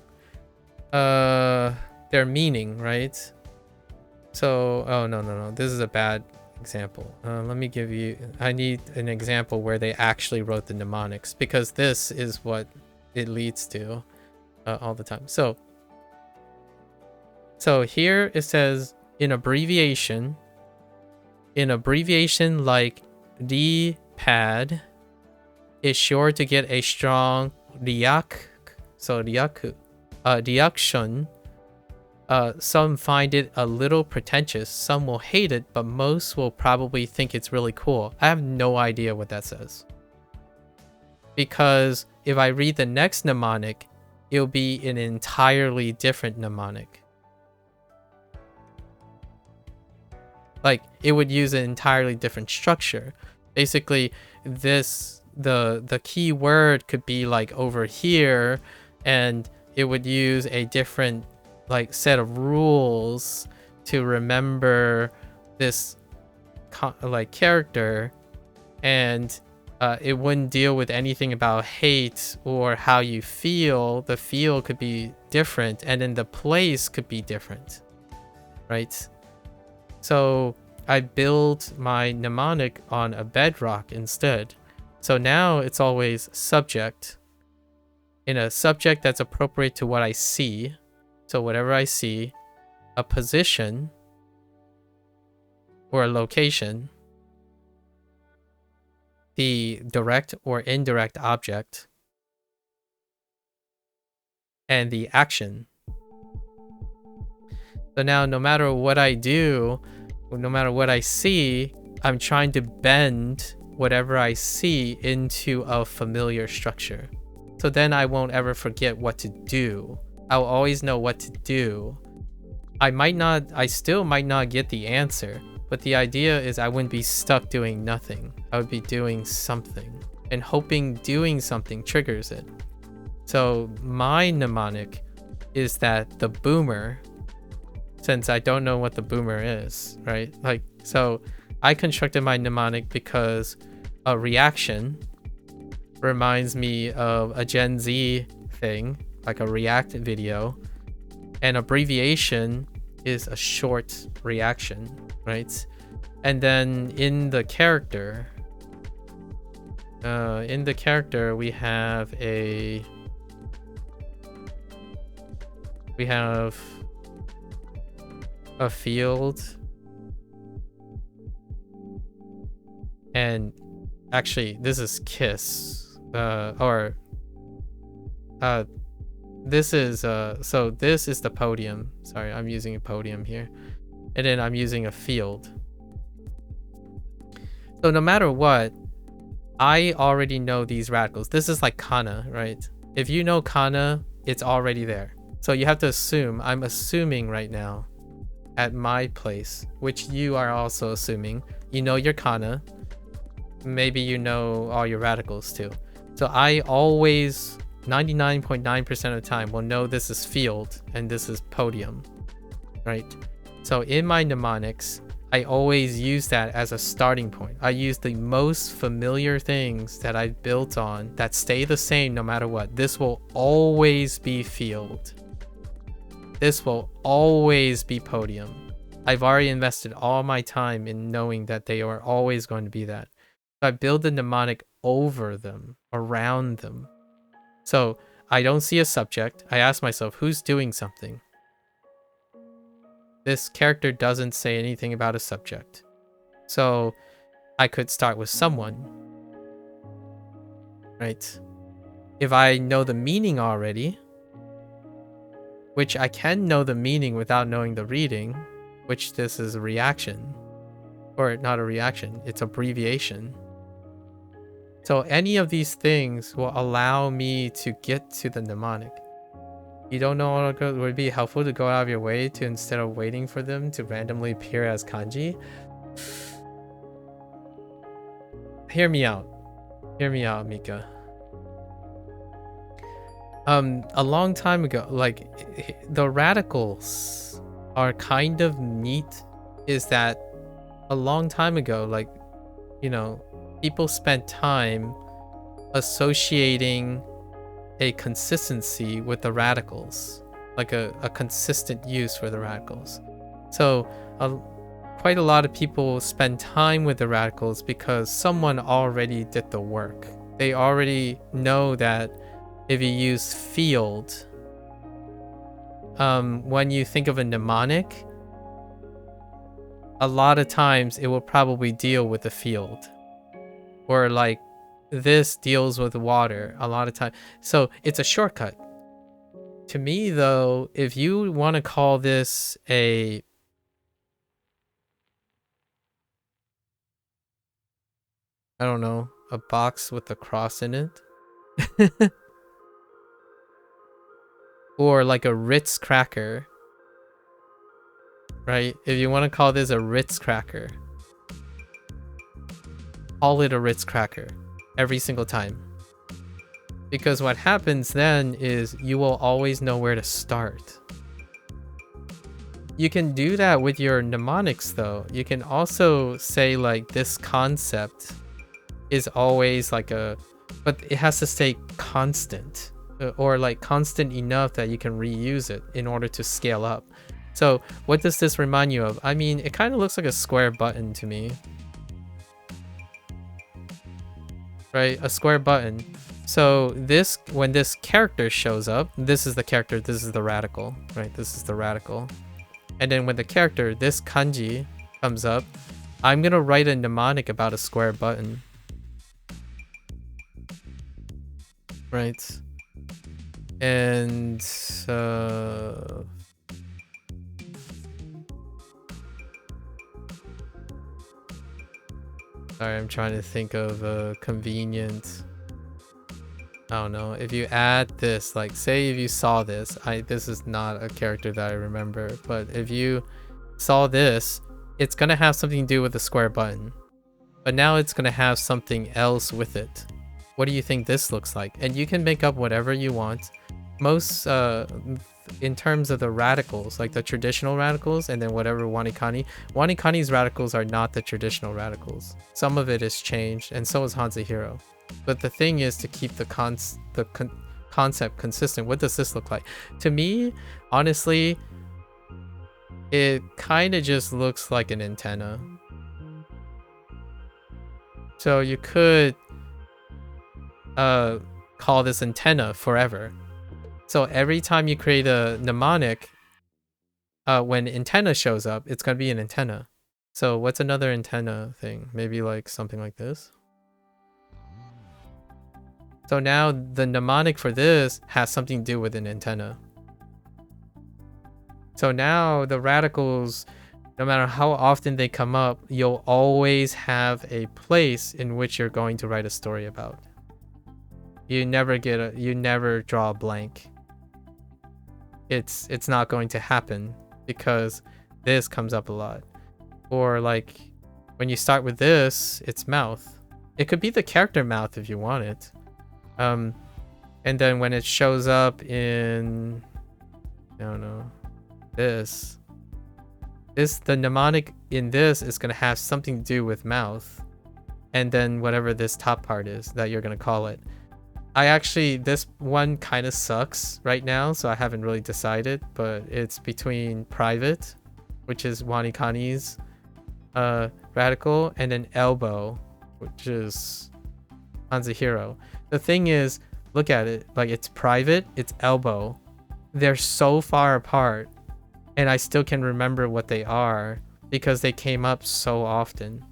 their meaning, right? So, oh, no. This is a bad example. Let me give you... I need an example where they actually wrote the mnemonics, because this is what it leads to all the time. So here it says in abbreviation like D-pad is sure to get a strong reaction. Some find it a little pretentious, some will hate it, but most will probably think it's really cool. I have no idea what that says. Because if I read the next mnemonic, it'll be an entirely different mnemonic. Like, it would use an entirely different structure. Basically, the key word could be like over here, and it would use a different like set of rules to remember this like character, and it wouldn't deal with anything about hate or how you feel. The feel could be different, and then the place could be different, right? So I build my mnemonic on a bedrock instead. So now it's always subject, in a subject that's appropriate to what I see. So whatever I see, a position or a location, the direct or indirect object, and the action. So now no matter what I do, no matter what I see, I'm trying to bend whatever I see into a familiar structure. So then I won't ever forget what to do. I'll always know what to do. I still might not get the answer, but the idea is I wouldn't be stuck doing nothing. I would be doing something, and hoping doing something triggers it. So my mnemonic is that the boomer, since I don't know what the boomer is, right? Like, so I constructed my mnemonic because a reaction reminds me of a Gen Z thing, like a React video. An abbreviation is a short reaction, right? And then in the character, we have a field, and actually this is kiss, or this is so this is the podium. Sorry, I'm using a podium here. And then I'm using a field. So no matter what, I already know these radicals. This is like kana, right? If you know kana, it's already there. So you have to assume, I'm assuming right now at my place, which you are also assuming, you know your kana, maybe you know all your radicals too. So I always, 99.9% of the time, will know this is field and this is podium, right? So in my mnemonics, I always use that as a starting point. I use the most familiar things that I built on that stay the same no matter what. This will always be field. This will always be podium. I've already invested all my time in knowing that they are always going to be that. So I build the mnemonic over them, around them. So I don't see a subject. I ask myself, who's doing something? This character doesn't say anything about a subject. So I could start with someone, right? If I know the meaning already, which I can know the meaning without knowing the reading, which this is a reaction, or not a reaction, it's abbreviation. So any of these things will allow me to get to the mnemonic. You don't know what would be helpful to go out of your way to, instead of waiting for them to randomly appear as kanji. Hear me out. Hear me out, Mika. A long time ago, like, the radicals are kind of neat, is that a long time ago, like, you know, people spent time associating a consistency with the radicals, like a consistent use for the radicals. So quite a lot of people spend time with the radicals because someone already did the work. They already know that if you use field, when you think of a mnemonic, a lot of times it will probably deal with the field, or like this deals with water a lot of time. So it's a shortcut. To me though, if you want to call this a I don't know, a box with a cross in it, or like a Ritz cracker, right? If you want to call this a Ritz cracker, call it a Ritz cracker every single time. Because what happens then is you will always know where to start. You can do that with your mnemonics though. You can also say like this concept is always like but it has to stay constant, or like constant enough that you can reuse it in order to scale up. So what does this remind you of? I mean, it kind of looks like a square button to me. Right, a square button. So this, when this character shows up, this is the character, this is the radical, right? This is the radical. And then when the character, this kanji, comes up, I'm gonna write a mnemonic about a square button. Right. And sorry, I'm trying to think of a convenient, I don't know, if you add this, like say if you saw this, this is not a character that I remember, but if you saw this, it's gonna have something to do with the square button, but now it's gonna have something else with it. What do you think this looks like? And you can make up whatever you want. Most in terms of the radicals, like the traditional radicals, and then whatever WaniKani's radicals are not the traditional radicals. Some of it is changed, and so is Hanzahiro. But the thing is to keep the concept consistent. What does this look like? To me, honestly, it kind of just looks like an antenna. So you could call this antenna forever. So every time you create a mnemonic, when antenna shows up, it's gonna be an antenna. So what's another antenna thing? Maybe like something like this. So now the mnemonic for this has something to do with an antenna. So now the radicals, no matter how often they come up, you'll always have a place in which you're going to write a story about. You never draw a blank. It's not going to happen because this comes up a lot. Or like when you start with this, it's mouth. It could be the character mouth if you want it. And then when it shows up in, I don't know, the mnemonic in this is going to have something to do with mouth, and then whatever this top part is that you're going to call it. This one kind of sucks right now, so I haven't really decided, but it's between private, which is WaniKani's radical, and then elbow, which is Hanzahiro. The thing is, look at it, like it's private, it's elbow. They're so far apart, and I still can remember what they are because they came up so often.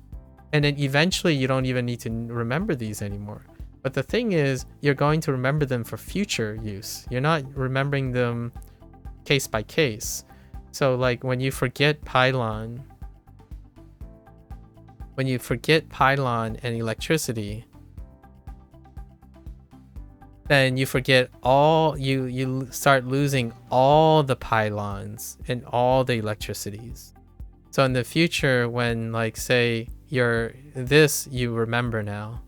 And then eventually you don't even need to remember these anymore. But the thing is, you're going to remember them for future use. You're not remembering them case by case. So like when you forget pylon and electricity, then you forget you start losing all the pylons and all the electricities. So in the future, when like say you remember now,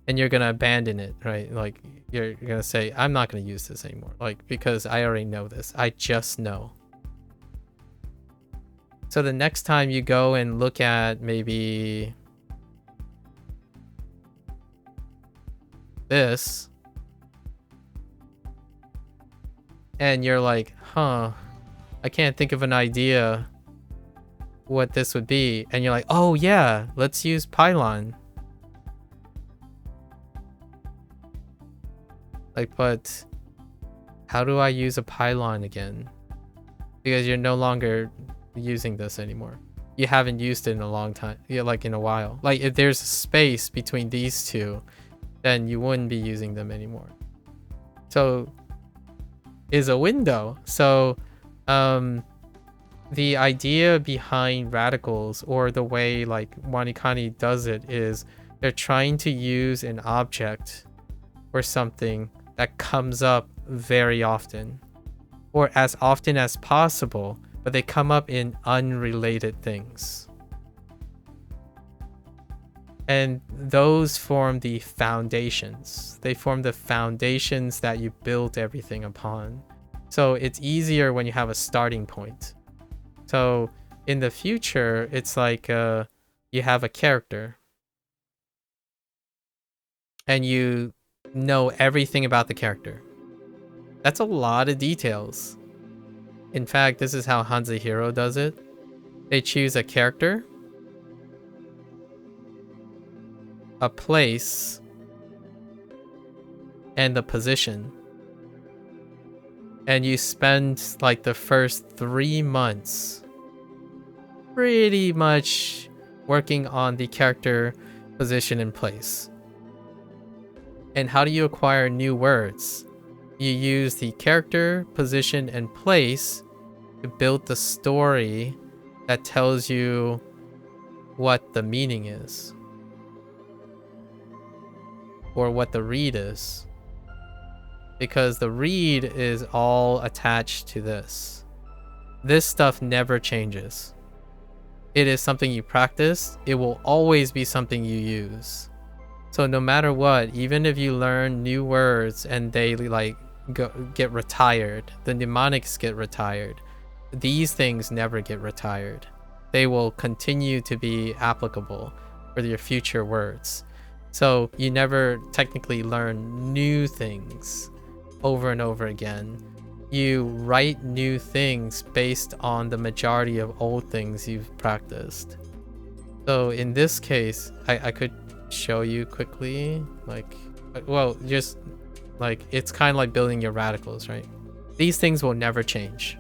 and you're gonna abandon it, right? Like you're gonna say, I'm not gonna use this anymore, like because I already know this. I just know. So the next time you go and look at maybe this, and you're like, I can't think of an idea what this would be, and you're like, oh yeah, let's use pylon. Like, but how do I use a pylon again? Because you're no longer using this anymore. You haven't used it in a long time. Yeah, like in a while. Like if there's a space between these two, then you wouldn't be using them anymore. So is a window. So the idea behind radicals, or the way like WaniKani does it, is they're trying to use an object or something that comes up very often, or as often as possible, but they come up in unrelated things. And those form the foundations. They form the foundations that you build everything upon. So it's easier when you have a starting point. So in the future, it's like you have a character, and you know everything about the character. That's a lot of details. In fact, this is how Hanzahiro does it. They choose a character, a place, and the position. And you spend like the first 3 months pretty much working on the character, position, and place. And how do you acquire new words? You use the character, position, and place to build the story that tells you what the meaning is, or what the read is. Because the read is all attached to this. This stuff never changes. It is something you practice. It will always be something you use. So no matter what, even if you learn new words and they like get retired, the mnemonics get retired, these things never get retired. They will continue to be applicable for your future words. So you never technically learn new things over and over again. You write new things based on the majority of old things you've practiced. So in this case, I could show you quickly, like, well, just like, it's kind of like building your radicals, right? These things will never change.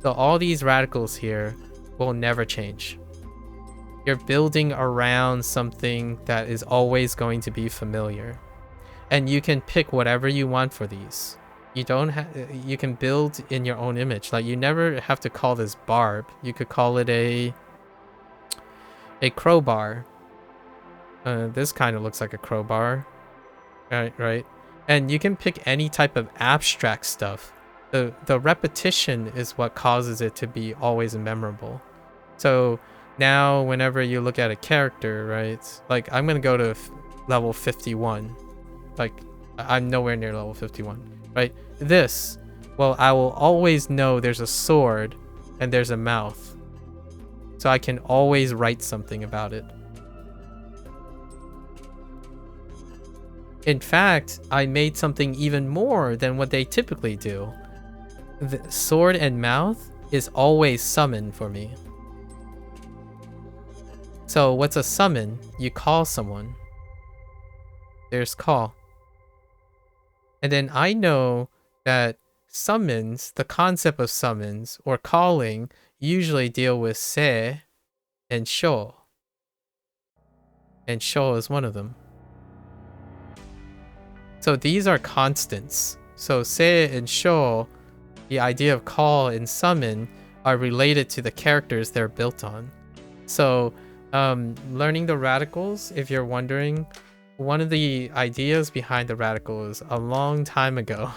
So all these radicals here will never change. You're building around something that is always going to be familiar. And you can pick whatever you want for these. You don't have, you can build in your own image. Like, you never have to call this barb. You could call it a crowbar. This kind of looks like a crowbar. Right. And you can pick any type of abstract stuff. The repetition is what causes it to be always memorable. So now whenever you look at a character, right? Like, I'm going to go to level 51. Like, I'm nowhere near level 51. Right? This, well, I will always know there's a sword and there's a mouth. So I can always write something about it. In fact, I made something even more than what they typically do. The sword and mouth is always summon for me. So what's a summon? You call someone. There's call. And then I know that summons, the concept of summons or calling, usually deal with se and sho. And sho is one of them. So these are constants. So se and sho, the idea of call and summon, are related to the characters they're built on. So learning the radicals, if you're wondering, one of the ideas behind the radicals a long time ago,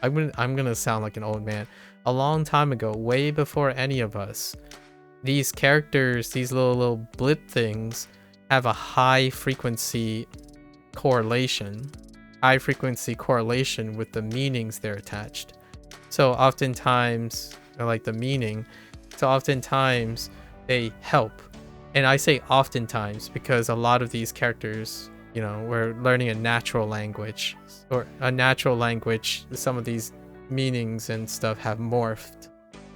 I'm gonna sound like an old man. A long time ago, way before any of us, these characters, these little blip things, have a high frequency correlation with the meanings they're attached. So oftentimes, like the meaning, so oftentimes they help. And I say oftentimes because a lot of these characters, you know, we're learning a natural language, or a natural language, some of these meanings and stuff have morphed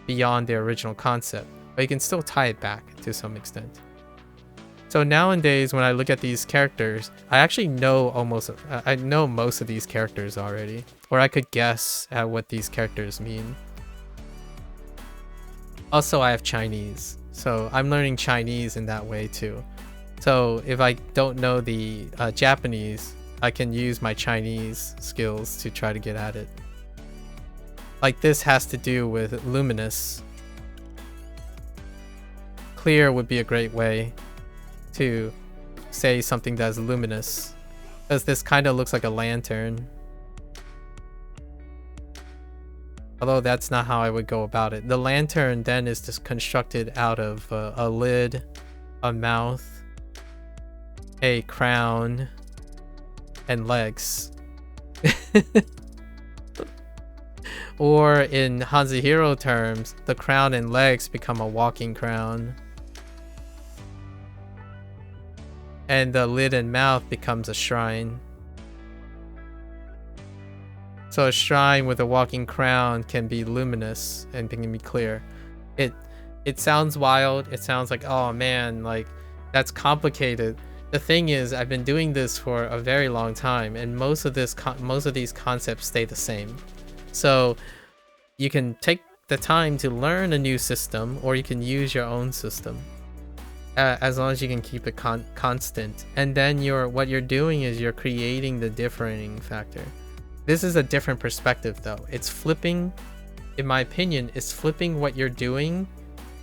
beyond their original concept, but you can still tie it back to some extent. So nowadays, when I look at these characters, I actually know I know most of these characters already, or I could guess at what these characters mean. Also, I have Chinese, so I'm learning Chinese in that way too. So if I don't know the Japanese, I can use my Chinese skills to try to get at it. Like, this has to do with luminous. Clear would be a great way to say something that's luminous, because this kind of looks like a lantern. Although that's not how I would go about it. The lantern then is just constructed out of a lid, a mouth, a crown, and legs. Or in Hanzihiro terms, the crown and legs become a walking crown. And the lid and mouth becomes a shrine. So a shrine with a walking crown can be luminous and can be clear. It sounds wild. It sounds like, oh man, like, that's complicated. The thing is, I've been doing this for a very long time, and most of these concepts stay the same. So you can take the time to learn a new system, or you can use your own system. As long as you can keep it constant. And then what you're doing is you're creating the differing factor. This is a different perspective though. It's flipping, in my opinion, it's flipping what you're doing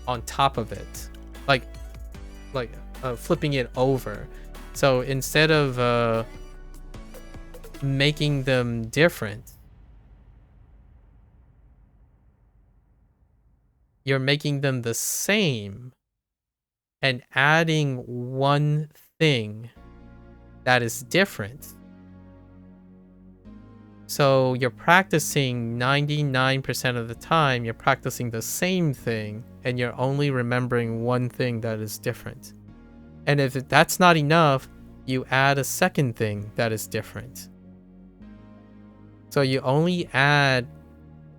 on top of it. Like flipping it over. So instead of making them different, you're making them the same and adding one thing that is different. So you're practicing 99% of the time, you're practicing the same thing, and you're only remembering one thing that is different. And if that's not enough, you add a second thing that is different. So you only add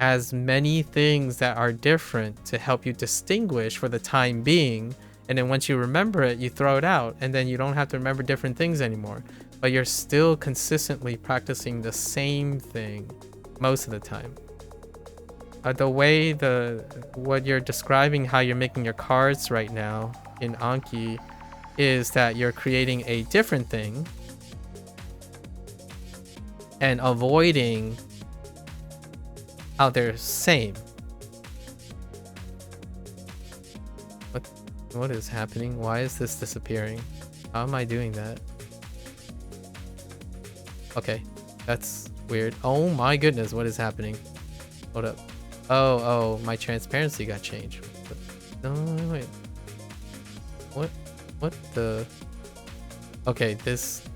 as many things that are different to help you distinguish for the time being. And then once you remember it, you throw it out, and then you don't have to remember different things anymore. But you're still consistently practicing the same thing most of the time. The way what you're describing, how you're making your cards right now in Anki, is that you're creating a different thing, and avoiding how they're same. What is happening? Why is this disappearing? How am I doing that? Okay, that's weird. Oh my goodness, what is happening? Hold up. Oh, my transparency got changed. No, wait. What the? Okay, this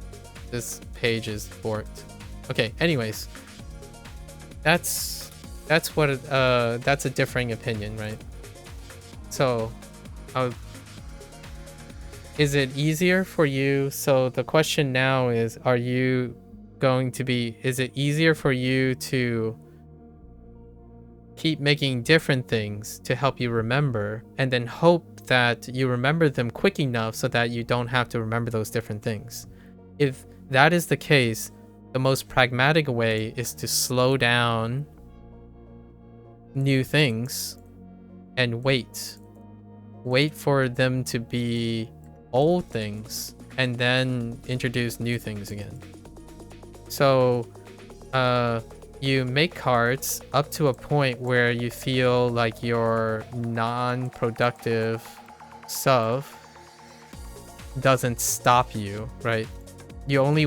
page is forked. Okay, anyways. That's what that's a differing opinion, right? So, is it easier for you? So the question now is, is it easier for you to keep making different things to help you remember and then hope that you remember them quick enough so that you don't have to remember those different things? If that is the case, the most pragmatic way is to slow down new things and wait for them to be old things and then introduce new things again. So you make cards up to a point where you feel like your non-productive stuff doesn't stop you, right? You only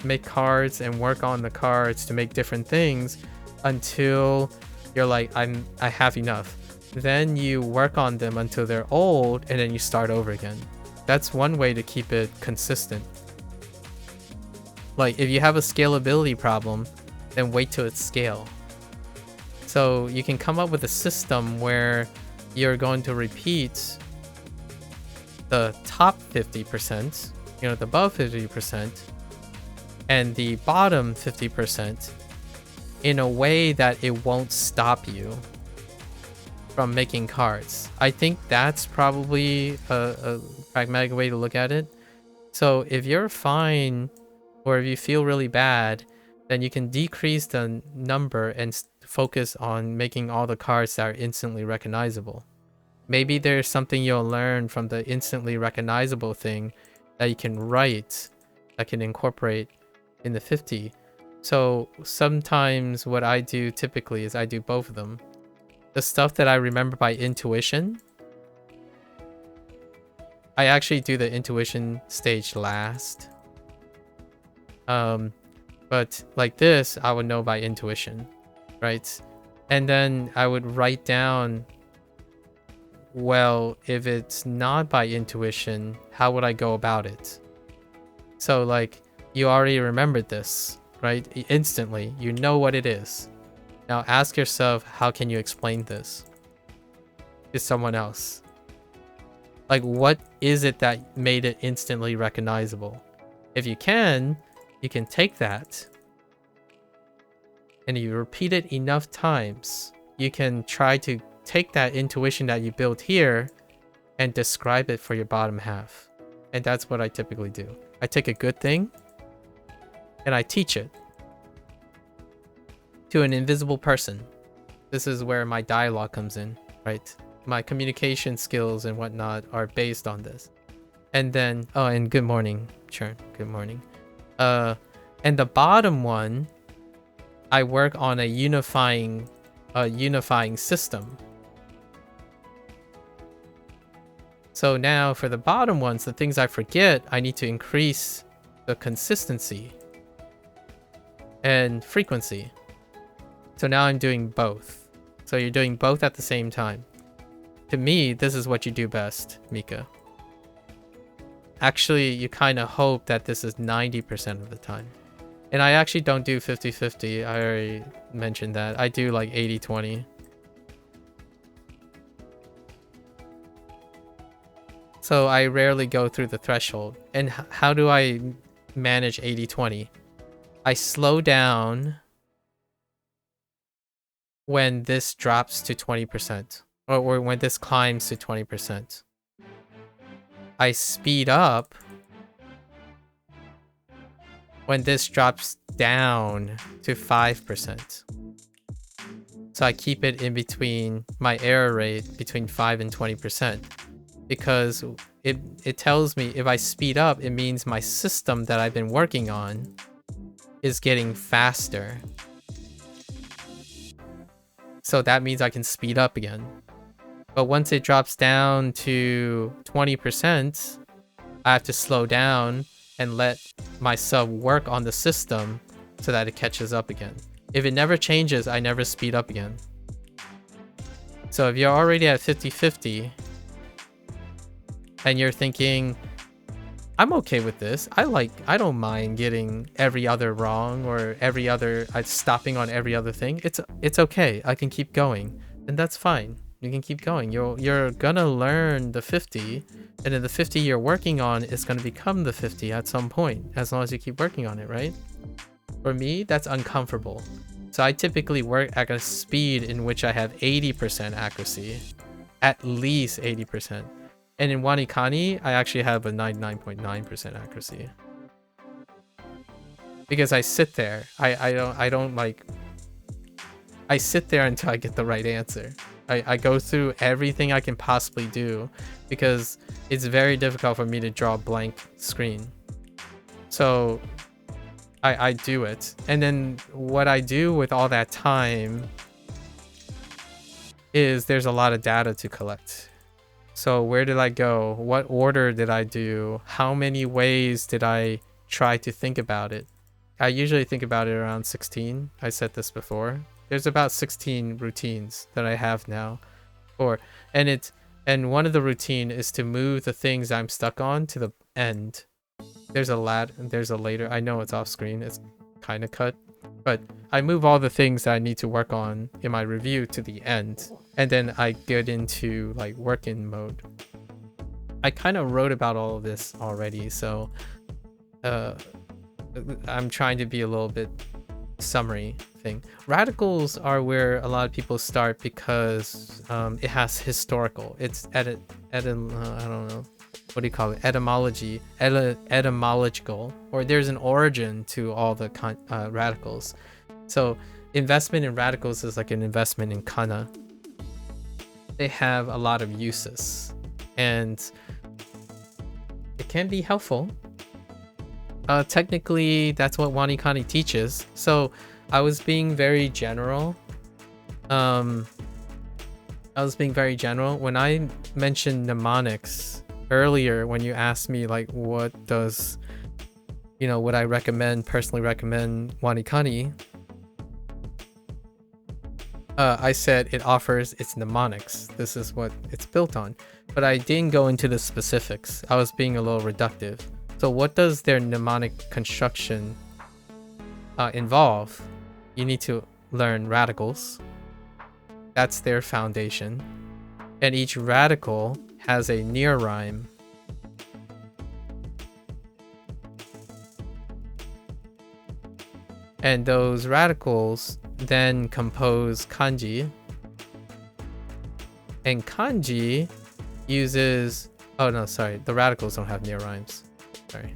make cards and work on the cards to make different things until you're like, I have enough. Then you work on them until they're old and then you start over again. That's one way to keep it consistent. Like if you have a scalability problem, then wait till it's scale. So you can come up with a system where you're going to repeat the top 50%, the above 50%, and the bottom 50% in a way that it won't stop you from making cards. I think that's probably a pragmatic way to look at it. So if you're fine or if you feel really bad, then you can decrease the number and focus on making all the cards that are instantly recognizable. Maybe there's something you'll learn from the instantly recognizable thing that you can write, that can incorporate in the 50. So sometimes what I do typically is I do both of them. The stuff that I remember by intuition, I actually do the intuition stage last. But like this, I would know by intuition, right? And then I would write down, well, if it's not by intuition, how would I go about it? So like, you already remembered this, right? Instantly, you know what it is. Now ask yourself, how can you explain this to someone else? Like, what is it that made it instantly recognizable? If you can take that and you repeat it enough times, you can try to take that intuition that you built here and describe it for your bottom half. And that's what I typically do. I take a good thing and I teach it to an invisible person. This is where my dialogue comes in, right? My communication skills and whatnot are based on this. And then, oh, and good morning, Churn. Good morning. And the bottom one, I work on a unifying system. So now for the bottom ones, the things I forget, I need to increase the consistency and frequency. So now I'm doing both. So you're doing both at the same time. To me, this is what you do best, Mika. Actually, you kind of hope that this is 90% of the time. And I actually don't do 50-50. I already mentioned that. I do like 80-20. So I rarely go through the threshold. And how do I manage 80-20? I slow down when this drops to 20%. Or when this climbs to 20%. I speed up when this drops down to 5%. So I keep it in between my error rate between 5 and 20%. Because it tells me if I speed up, it means my system that I've been working on is getting faster. So that means I can speed up again. But once it drops down to 20%, I have to slow down and let my sub work on the system so that it catches up again. If it never changes, I never speed up again. So if you're already at 50-50 and you're thinking, I'm okay with this. I don't mind getting every other wrong or stopping on every other thing. It's okay. I can keep going. And that's fine. You can keep going. You're gonna learn the 50, and then the 50 you're working on is gonna become the 50 at some point, as long as you keep working on it, right? For me, that's uncomfortable. So I typically work at a speed in which I have 80% accuracy. At least 80%. And in WaniKani, I actually have a 99.9% accuracy. Because I sit there. I don't like... I sit there until I get the right answer. I go through everything I can possibly do because it's very difficult for me to draw a blank screen. So I do it. And then what I do with all that time is there's a lot of data to collect. So where did I go? What order did I do? How many ways did I try to think about it? I usually think about it around 16. I said this before. There's about 16 routines that I have now. And one of the routine is to move the things I'm stuck on to the end. There's a later. I know it's off screen. It's kind of cut. But I move all the things that I need to work on in my review to the end. And then I get into like work-in mode. I kind of wrote about all of this already, so I'm trying to be a little bit summary thing. Radicals are where a lot of people start because it has historical. It's I don't know. What do you call it? Etymological, or there's an origin to all the radicals. So investment in radicals is like an investment in kana. They have a lot of uses, and it can be helpful. Technically, that's what WaniKani teaches. So I was being very general. When I mentioned mnemonics earlier, when you asked me like would I personally recommend WaniKani, I said it offers its mnemonics. This is what it's built on, but I didn't go into the specifics. I was being a little reductive. So what does their mnemonic construction involve? You need to learn radicals. That's their foundation. And each radical has a near rhyme. And those radicals then compose kanji. And kanji uses... Oh no, sorry. The radicals don't have near rhymes. Sorry.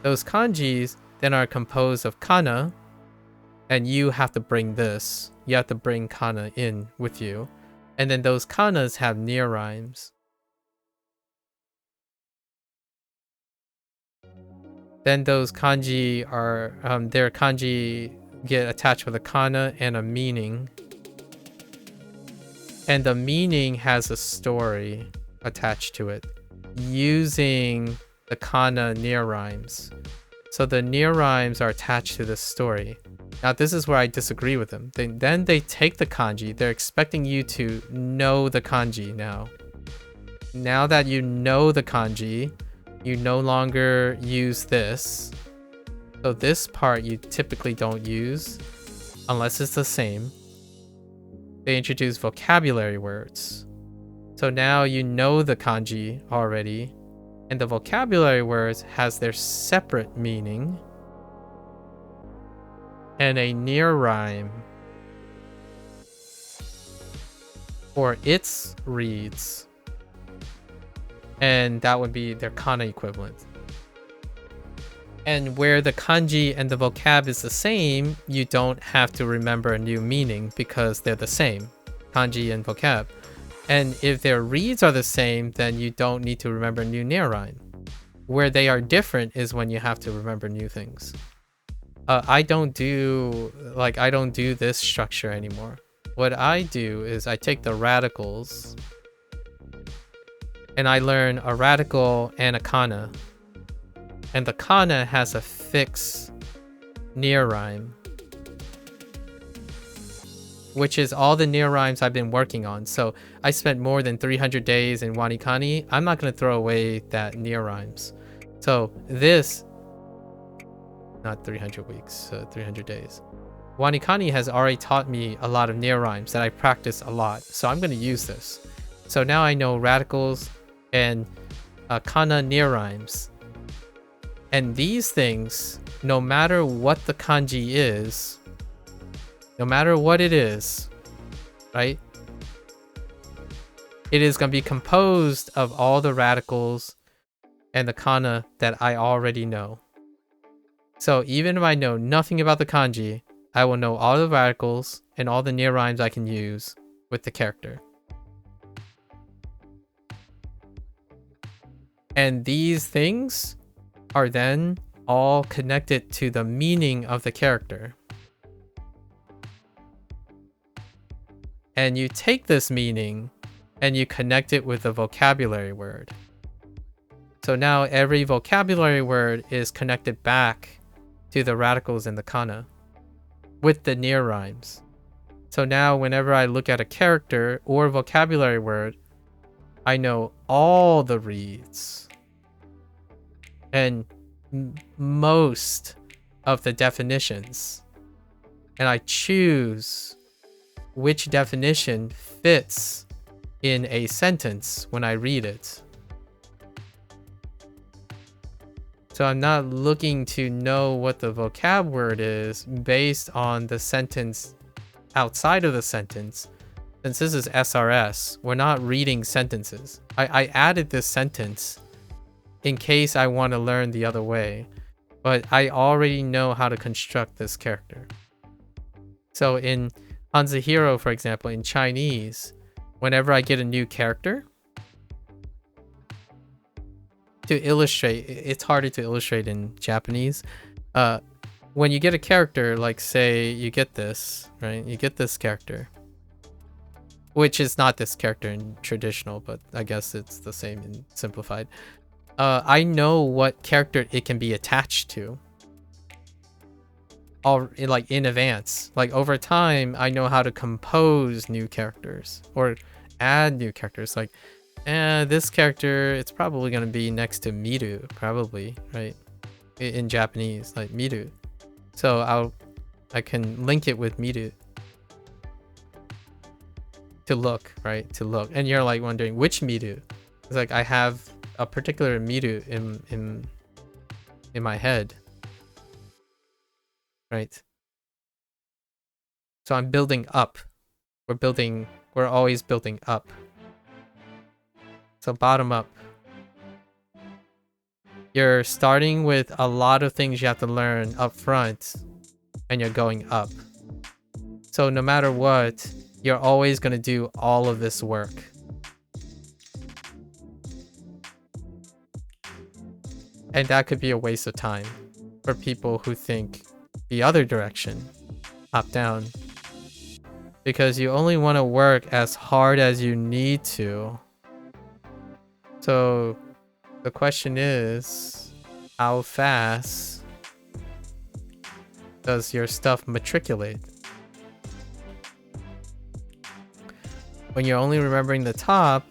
Those kanjis then are composed of kana. And you have to bring this. You have to bring kana in with you. And then those kanas have near rhymes. Then those kanji are, their kanji get attached with a kana and a meaning. And the meaning has a story attached to it using the kana near rhymes. So the near rhymes are attached to the story. Now this is where I disagree with them. Then they take the kanji. They're expecting you to know the kanji now. Now that you know the kanji, you no longer use this. So this part you typically don't use unless it's the same. They introduce vocabulary words. So now you know the kanji already, and the vocabulary words has their separate meaning and a near rhyme for its reads. And that would be their kana equivalent. And where the kanji and the vocab is the same, you don't have to remember a new meaning because they're the same, kanji and vocab. And if their reads are the same, then you don't need to remember a new near rhyme. Where they are different is when you have to remember new things. I don't do this structure anymore. What I do is I take the radicals and I learn a radical and a kana. And the kana has a fixed near rhyme, which is all the near rhymes I've been working on. So I spent more than 300 days in WaniKani. I'm not going to throw away that near rhymes. So this, not 300 weeks, 300 days. WaniKani has already taught me a lot of near rhymes that I practice a lot. So I'm going to use this. So now I know radicals and kana near rhymes. And these things, no matter what the kanji is, no matter what it is, right? It is going to be composed of all the radicals and the kana that I already know. So even if I know nothing about the kanji, I will know all the radicals and all the near rhymes I can use with the character. And these things are then all connected to the meaning of the character. And you take this meaning and you connect it with a vocabulary word. So now every vocabulary word is connected back to the radicals in the kana with the near rhymes. So now whenever I look at a character or vocabulary word, I know all the reads and most of the definitions. And I choose which definition fits in a sentence when I read it. So I'm not looking to know what the vocab word is based on the sentence outside of the sentence. Since this is SRS, we're not reading sentences. I added this sentence in case I want to learn the other way, but I already know how to construct this character. So in Hanzahiro, for example, in Chinese, whenever I get a new character, to illustrate, it's harder to illustrate in Japanese. When you get a character, like say you get this, right? You get this character, which is not this character in traditional, but I guess it's the same in simplified. I know what character it can be attached to. Like in advance. Like over time, I know how to compose new characters or add new characters. Like, this character, it's probably going to be next to Miru, probably, right? In Japanese, like Miru. So I can link it with Miru. To look, right? To look. And you're like wondering, which Miru? It's like I have a particular Miru in my head. Right? So I'm building up. We're always building up. So bottom up. You're starting with a lot of things you have to learn up front, and you're going up. So no matter what, you're always going to do all of this work. And that could be a waste of time for people who think the other direction, top down. Because you only want to work as hard as you need to. So the question is, how fast does your stuff matriculate? When you're only remembering the top,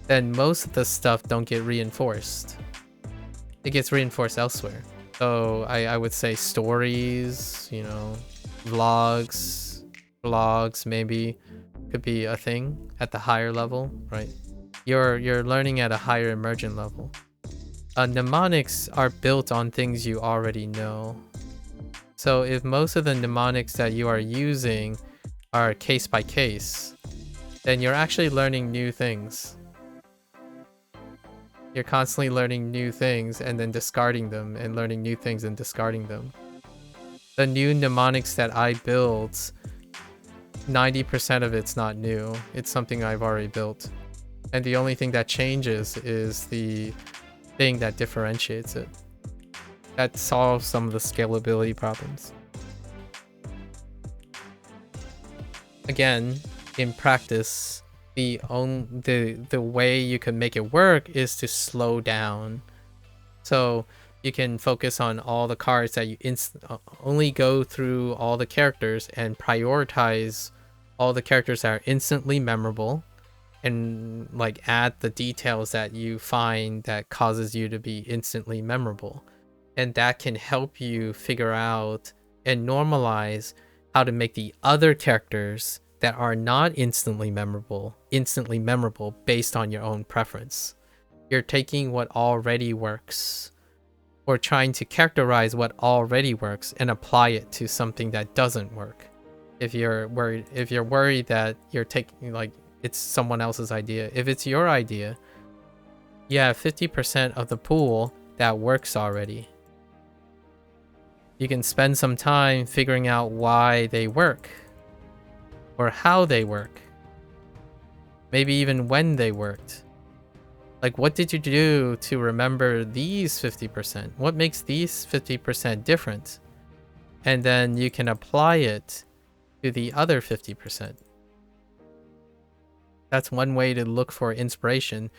then most of the stuff don't get reinforced. It gets reinforced elsewhere. So I would say stories, you know, vlogs maybe could be a thing at the higher level, right? You're learning at a higher emergent level. Mnemonics are built on things you already know. So if most of the mnemonics that you are using are case by case, then you're actually learning new things. You're constantly learning new things and then discarding them, and learning new things and discarding them. The new mnemonics that I build, 90% of it's not new. It's something I've already built. And the only thing that changes is the thing that differentiates it. That solves some of the scalability problems. Again, in practice, the way you can make it work is to slow down. So you can focus on all the cards that you only go through all the characters and prioritize all the characters that are instantly memorable, and like add the details that you find that causes you to be instantly memorable. And that can help you figure out and normalize how to make the other characters that are not instantly memorable based on your own preference. You're taking what already works, or trying to characterize what already works and apply it to something that doesn't work. If you're worried that you're taking, like, it's someone else's idea. If it's your idea, you have 50% of the pool that works already. You can spend some time figuring out why they work, or how they work, maybe even when they worked. Like, what did you do to remember these 50%? What makes these 50% different? And then you can apply it to the other 50%. That's one way to look for inspiration,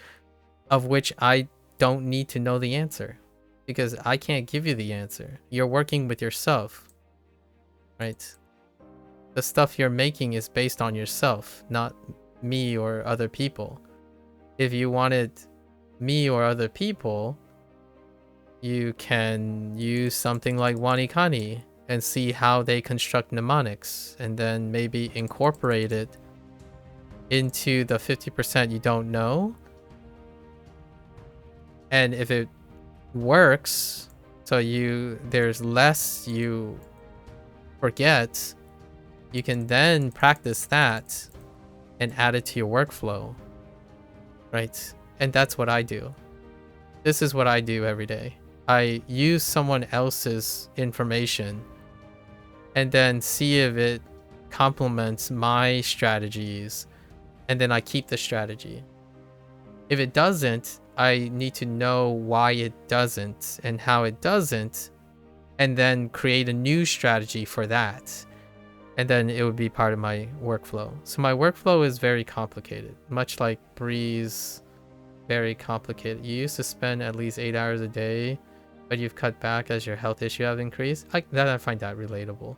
of which I don't need to know the answer, because I can't give you the answer. You're working with yourself, right? The stuff you're making is based on yourself, not me or other people. If you wanted me or other people, you can use something like WaniKani and see how they construct mnemonics, and then maybe incorporate it into the 50% you don't know. And if it works, so there's less you forget, you can then practice that and add it to your workflow, right? And that's what I do. This is what I do every day. I use someone else's information and then see if it complements my strategies, and then I keep the strategy. If it doesn't, I need to know why it doesn't and how it doesn't, and then create a new strategy for that. And then it would be part of my workflow. So my workflow is very complicated, much like Bree's very complicated. You used to spend at least 8 hours a day, but you've cut back as your health issue have increased. I find that relatable.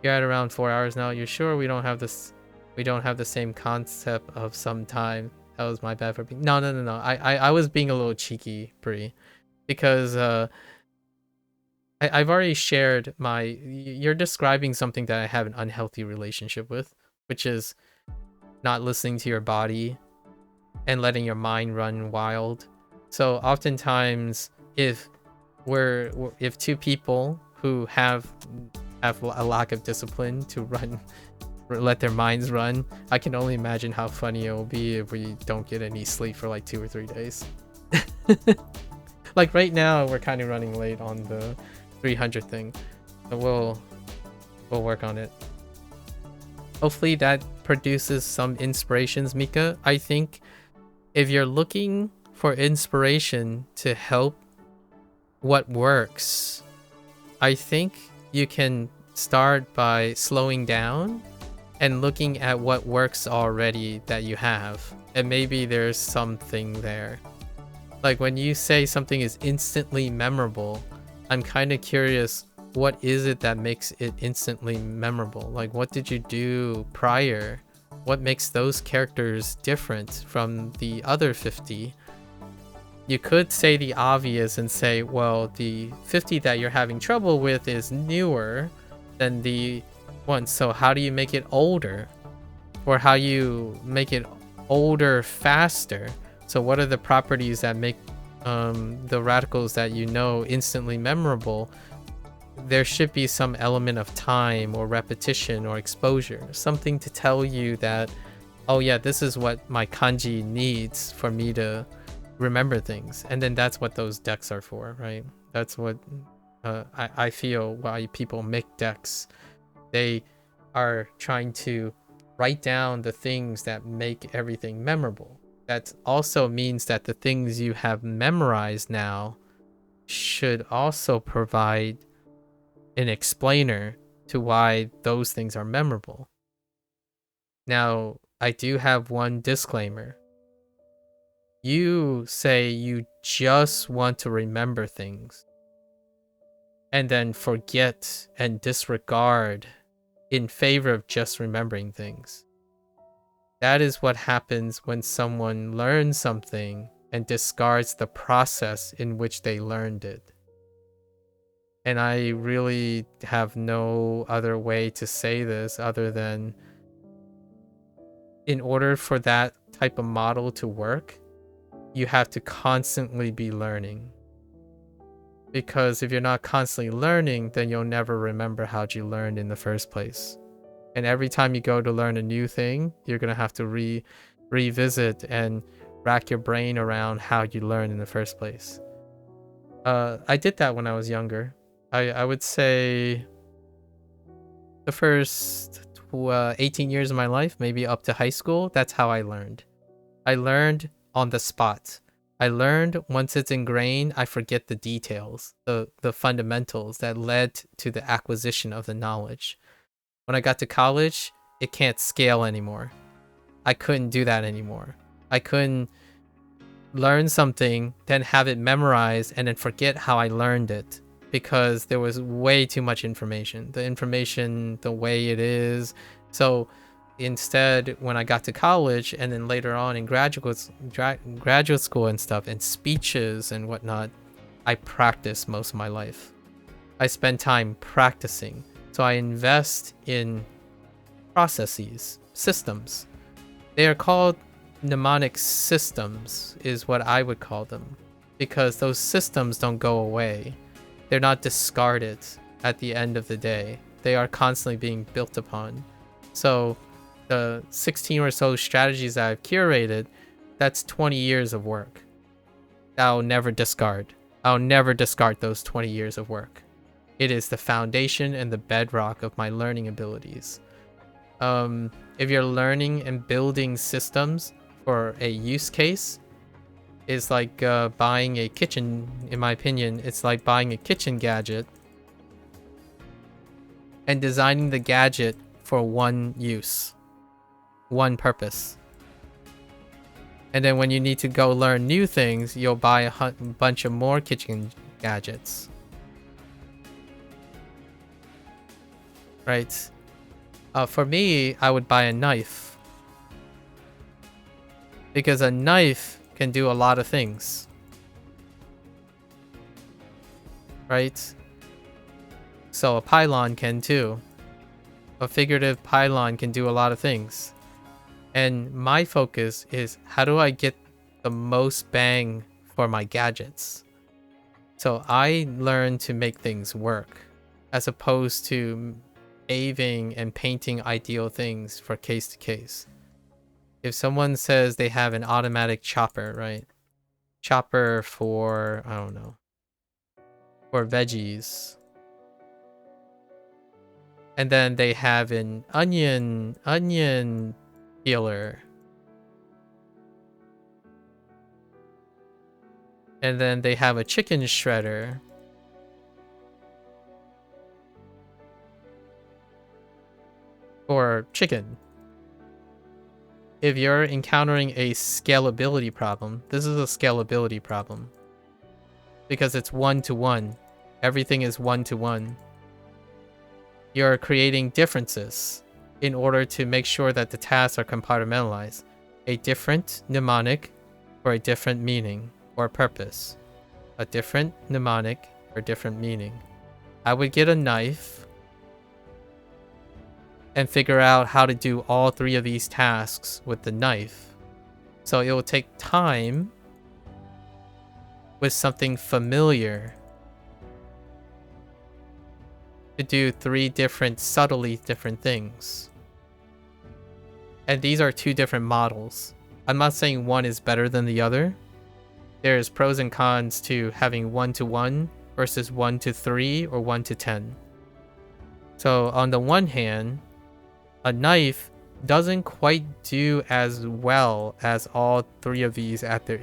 You're at around 4 hours now. You're sure we don't have the same concept of some time? That was my bad for being... No. I was being a little cheeky, Bree, because I've already shared you're describing something that I have an unhealthy relationship with, which is not listening to your body and letting your mind run wild. So oftentimes, if two people who have a lack of discipline to let their minds run, I can only imagine how funny it will be if we don't get any sleep for like 2 or 3 days. Like right now, we're kind of running late on the 300 thing, so we'll work on it. Hopefully that produces some inspirations, Mika. I think if you're looking for inspiration to help what works, I think you can start by slowing down and looking at what works already that you have, and maybe there's something there. Like when you say something is instantly memorable, I'm kind of curious, what is it that makes it instantly memorable? Like, what did you do prior? What makes those characters different from the other 50? You could say the obvious and say, well, the 50 that you're having trouble with is newer than the one, so how do you make it older? Or how you make it older faster? So what are the properties that make the radicals that you know instantly memorable? There should be some element of time or repetition or exposure, something to tell you that, oh yeah, this is what my kanji needs for me to remember things. And then that's what those decks are for, right? That's what I feel why people make decks. They are trying to write down the things that make everything memorable. That also means that the things you have memorized now should also provide an explainer to why those things are memorable. Now, I do have one disclaimer. You say you just want to remember things and then forget and disregard in favor of just remembering things. That is what happens when someone learns something and discards the process in which they learned it. And I really have no other way to say this other than, in order for that type of model to work, you have to constantly be learning. Because if you're not constantly learning, then you'll never remember how you learned in the first place. And every time you go to learn a new thing, you're going to have to revisit and rack your brain around how you learned in the first place. I did that when I was younger. I would say the first 18 years of my life, maybe up to high school, that's how I learned. I learned on the spot. I learned once it's ingrained, I forget the details, the fundamentals that led to the acquisition of the knowledge. When I got to college, it can't scale anymore. I couldn't do that anymore. I couldn't learn something, then have it memorized, and then forget how I learned it, because there was way too much information. The information, the way it is. So instead, when I got to college and then later on in graduate school and stuff, and speeches and whatnot, I practiced most of my life. I spend time practicing. So I invest in processes, systems. They are called mnemonic systems, is what I would call them, because those systems don't go away. They're not discarded at the end of the day. They are constantly being built upon. So the 16 or so strategies that I've curated, that's 20 years of work. I'll never discard. I'll never discard those 20 years of work. It is the foundation and the bedrock of my learning abilities. If you're learning and building systems for a use case, it's like buying a kitchen, in my opinion. It's like buying a kitchen gadget and designing the gadget for one use, one purpose. And then when you need to go learn new things, you'll buy a bunch of more kitchen gadgets. Right? For me, I would buy a knife. Because a knife can do a lot of things. Right? So a pylon can too. A figurative pylon can do a lot of things. And my focus is, how do I get the most bang for my gadgets? So I learn to make things work, as opposed to aving and painting ideal things for case to case. If someone says they have an automatic chopper, right? Chopper for, I don't know, for veggies. And then they have an onion peeler. And then they have a chicken shredder. For chicken. If you're encountering a scalability problem, this is a scalability problem. Because it's one-to-one. Everything is one-to-one. You're creating differences in order to make sure that the tasks are compartmentalized. A different mnemonic for a different meaning or purpose. A different mnemonic for different meaning. I would get a knife and figure out how to do all three of these tasks with the knife. So it will take time with something familiar to do three different, subtly different things. And these are two different models. I'm not saying one is better than the other. There's pros and cons to having 1-to-1 versus 1-to-3 or 1-to-10. So on the one hand, a knife doesn't quite do as well as all three of these at their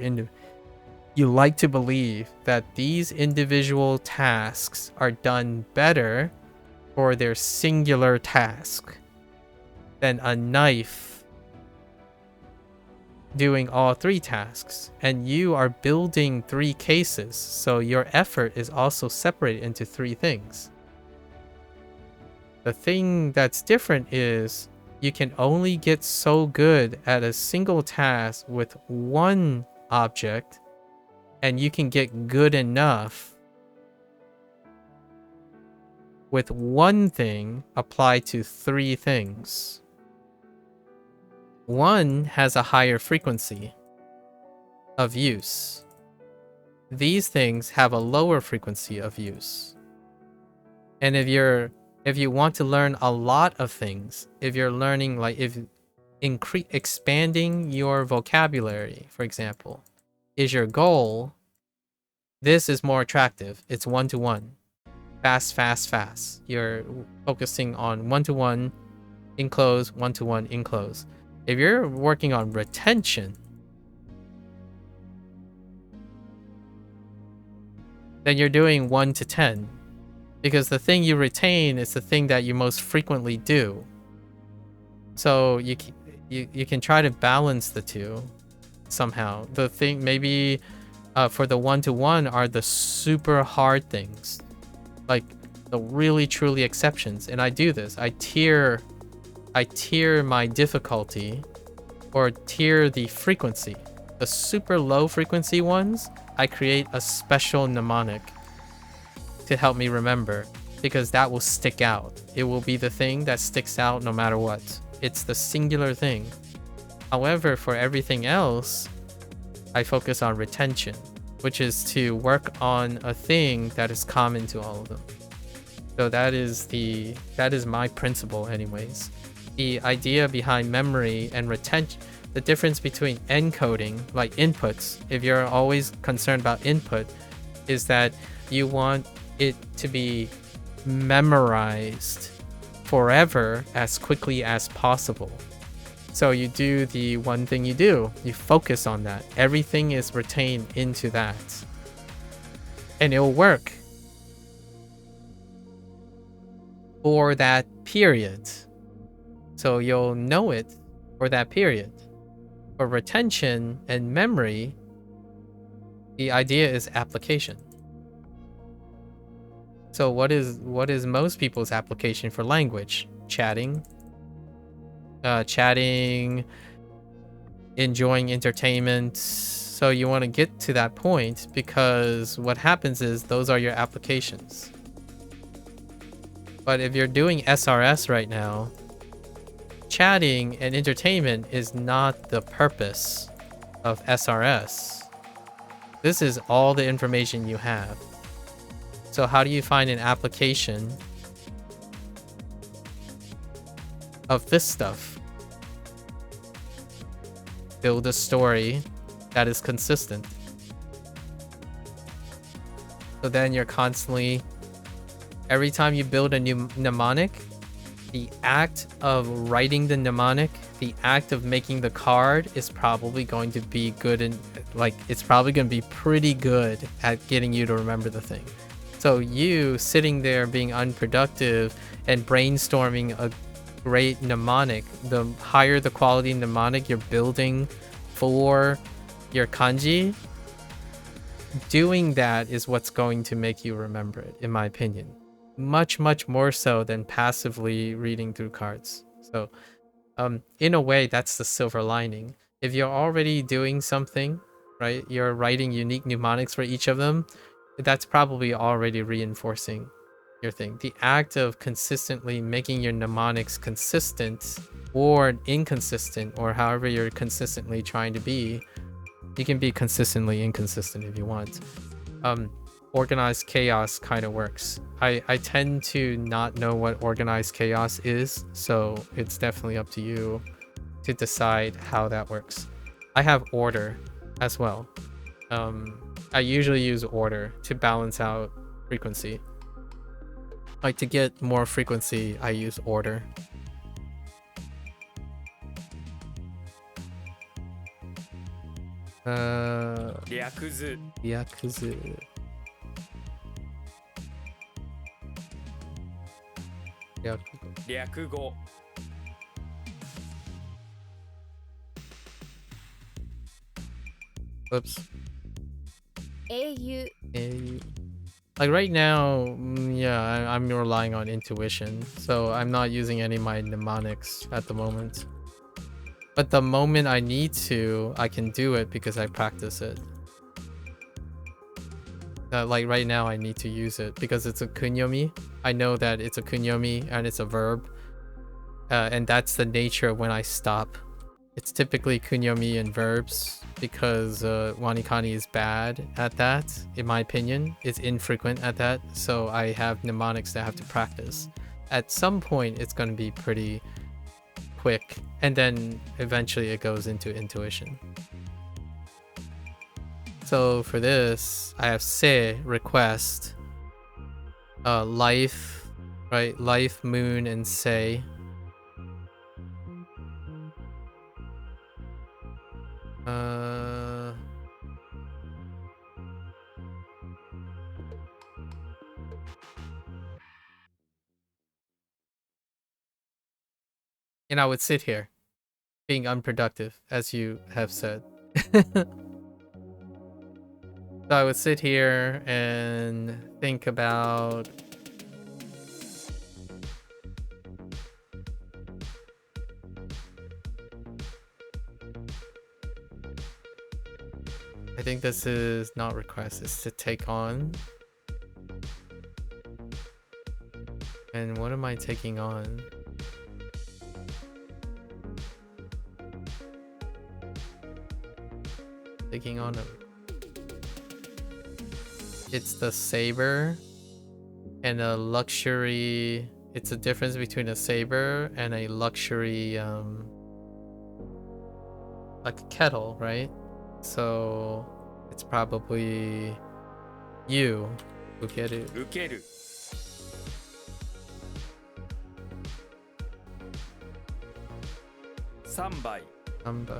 you like to believe that these individual tasks are done better for their singular task than a knife doing all three tasks. And you are building three cases, so your effort is also separated into three things. The thing that's different is you can only get so good at a single task with one object, and you can get good enough with one thing applied to three things. One has a higher frequency of use. These things have a lower frequency of use. And if you want to learn a lot of things, if you're learning, like if expanding your vocabulary, for example, is your goal, this is more attractive. It's one-to-one. Fast, fast, fast. You're focusing on one-to-one, enclose, one-to-one, enclose. If you're working on retention, then you're doing 1 to 10. Because the thing you retain is the thing that you most frequently do. So you can try to balance the two somehow. The thing maybe for the one-to-one are the super hard things, like the really truly exceptions. And I do this. I tier my difficulty, or tier the frequency. The super low frequency ones, I create a special mnemonic to help me remember, because that will stick out. It will be the thing that sticks out no matter what. It's the singular thing. However, for everything else, I focus on retention, which is to work on a thing that is common to all of them. So that is my principle anyways. The idea behind memory and retention, the difference between encoding, like inputs, if you're always concerned about input, is that you want it to be memorized forever as quickly as possible. So you do the one thing you do, you focus on that. Everything is retained into that. And it will work for that period. So you'll know it for that period. For retention and memory, the idea is application. So what is most people's application for language? Chatting, enjoying entertainment. So you want to get to that point, because what happens is those are your applications. But if you're doing SRS right now, chatting and entertainment is not the purpose of SRS. This is all the information you have. So how do you find an application of this stuff? Build a story that is consistent. So then you're constantly, every time you build a new mnemonic, the act of writing the mnemonic, the act of making the card is probably going to be good, and like it's probably going to be pretty good at getting you to remember the thing. So you sitting there being unproductive and brainstorming a great mnemonic, the higher the quality mnemonic you're building for your kanji, doing that is what's going to make you remember it, in my opinion. Much, much more so than passively reading through cards. So in a way, that's the silver lining. If you're already doing something, right, you're writing unique mnemonics for each of them, that's probably already reinforcing your thing. The act of consistently making your mnemonics consistent or inconsistent, or however you're consistently trying to be, you can be consistently inconsistent if you want. Organized chaos kind of works. I tend to not know what organized chaos is, so it's definitely up to you to decide how that works. I have order as well. I usually use order to balance out frequency. Like to get more frequency, I use order. 略図 Yakuzu. Yakuzu. 略語 Oops. 英雄 Like right now, yeah, I'm relying on intuition, so I'm not using any of my mnemonics at the moment. But the moment I need to, I can do it because I practice it. Like right now, I need to use it because it's a kunyomi. I know that it's a kunyomi and it's a verb, and that's the nature of when I stop. It's typically kunyomi and verbs because WaniKani is bad at that, in my opinion. It's infrequent at that, so I have mnemonics that I have to practice. At some point, it's going to be pretty quick, and then eventually it goes into intuition. So for this, I have se, request, life, right? Life, moon, and say. And I would sit here, being unproductive, as you have said. So I would sit here and think about I think this is not request, it's to take on. And what am I taking on? Taking on a... It's the saber and a luxury... It's a difference between a saber and a luxury, like a kettle, right? So it's probably you, Ukeru. 受ける 3倍 By.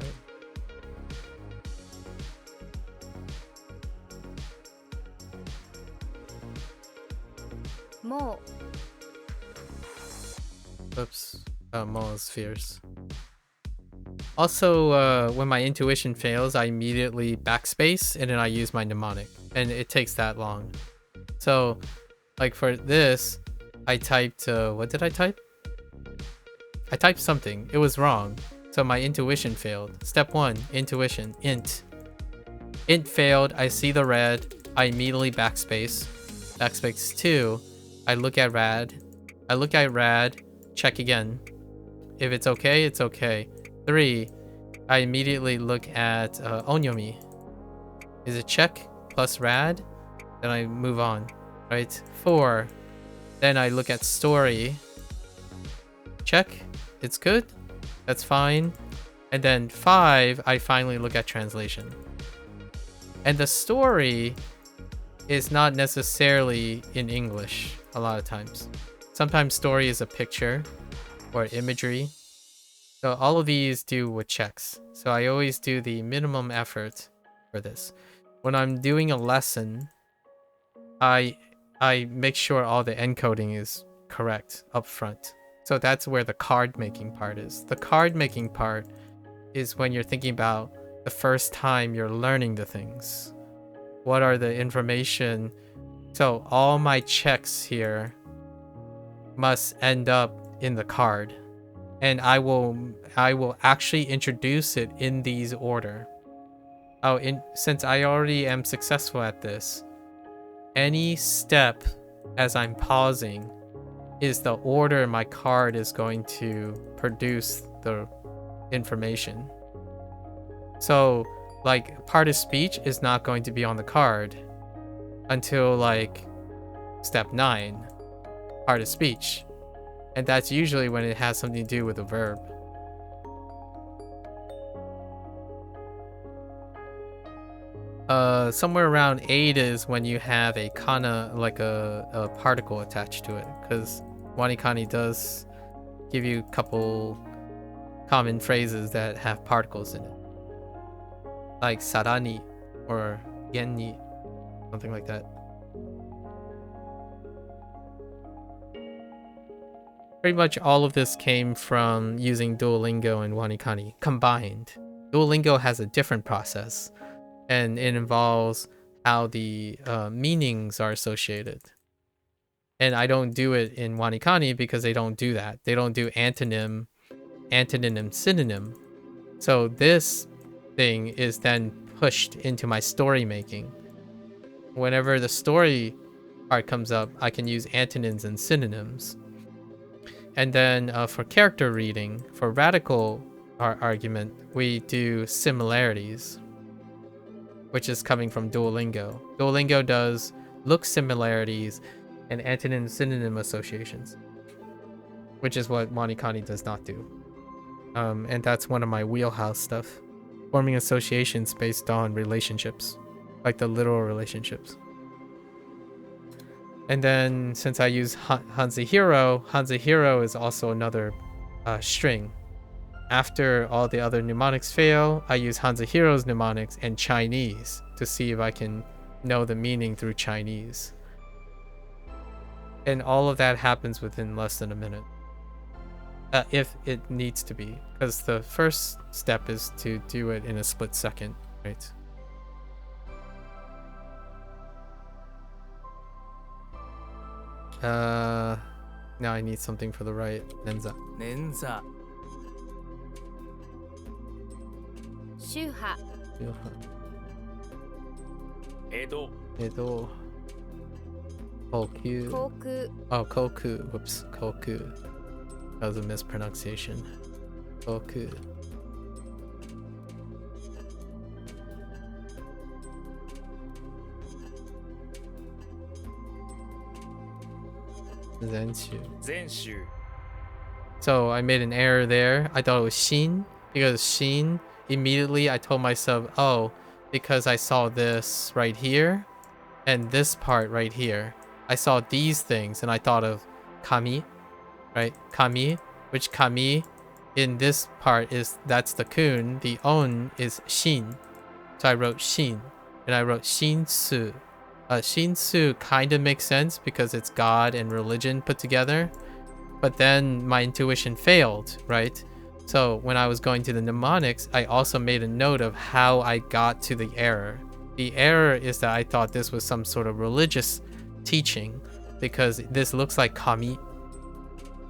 も Oops. Mo is fierce. Also, when my intuition fails, I immediately backspace and then I use my mnemonic. And it takes that long. So, like for this, I typed, what did I type? I typed something. It was wrong. So my intuition failed. Step 1, intuition, int. Int failed, I see the red, I immediately backspace. Backspace 2, I look at rad. I look at rad, check again. If it's okay, it's okay. 3, I immediately look at onyomi. Is it check plus rad? Then I move on, right? 4, then I look at story. Check, it's good, that's fine. And then 5, I finally look at translation. And the story is not necessarily in English a lot of times. Sometimes story is a picture or imagery. So all of these do with checks. So I always do the minimum effort for this. When I'm doing a lesson, I make sure all the encoding is correct up front. So that's where the card making part is. The card making part is when you're thinking about the first time you're learning the things. What are the information? So all my checks here must end up in the card. And I will actually introduce it in these order. Since I already am successful at this, any step as I'm pausing is the order my card is going to produce the information. So like part of speech is not going to be on the card until like step 9, part of speech. And that's usually when it has something to do with a verb. Somewhere around 8 is when you have a kana, like a particle attached to it, because WaniKani does give you a couple common phrases that have particles in it. like sarani or genni, something like that. Pretty much all of this came from using Duolingo and WaniKani combined. Duolingo has a different process, and it involves how the meanings are associated. And I don't do it in WaniKani because they don't do that. They don't do antonym, and synonym. So this thing is then pushed into my story making. Whenever the story part comes up, I can use antonyms and synonyms. And then for character reading, for radical argument, we do similarities, which is coming from Duolingo. Duolingo does look similarities and antonym synonym associations, which is what WaniKani does not do. And that's one of my wheelhouse stuff, forming associations based on relationships, like the literal relationships. And then since I use Hanzahiro is also another string. After all the other mnemonics fail, I use Hanzahiro's mnemonics and Chinese to see if I can know the meaning through Chinese. And all of that happens within less than a minute. If it needs to be. Because the first step is to do it in a split second, right? Now I need something for the right. Nenza. 捻挫 宗派 江戸 Edo. Koku. 航空 Oh, Koku. Whoops. Koku. That was a mispronunciation. Koku. Zenshu. 全州 So I made an error there. I thought it was Shin. Because Shin, immediately I told myself, oh, because I saw this right here and this part right here. I saw these things and I thought of Kami, right? Kami, which Kami in this part that's the kun. The on is Shin. So I wrote Shin and I wrote Shinsu. Shinsu kind of makes sense because it's God and religion put together. But then my intuition failed, right? So when I was going to the mnemonics, I also made a note of how I got to the error. The error is that I thought this was some sort of religious teaching because this looks like kami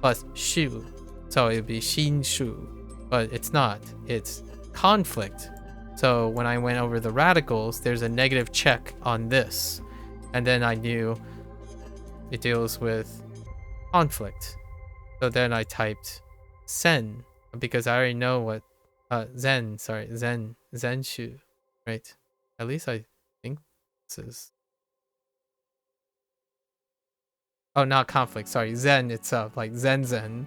plus shu. So it would be shin shu, but it's not. It's conflict. So when I went over the radicals, there's a negative check on this. And then I knew it deals with conflict. So then I typed sen because I already know what zenshu, right? At least I think this is. Oh, not conflict. Sorry, Zen itself, like Zen,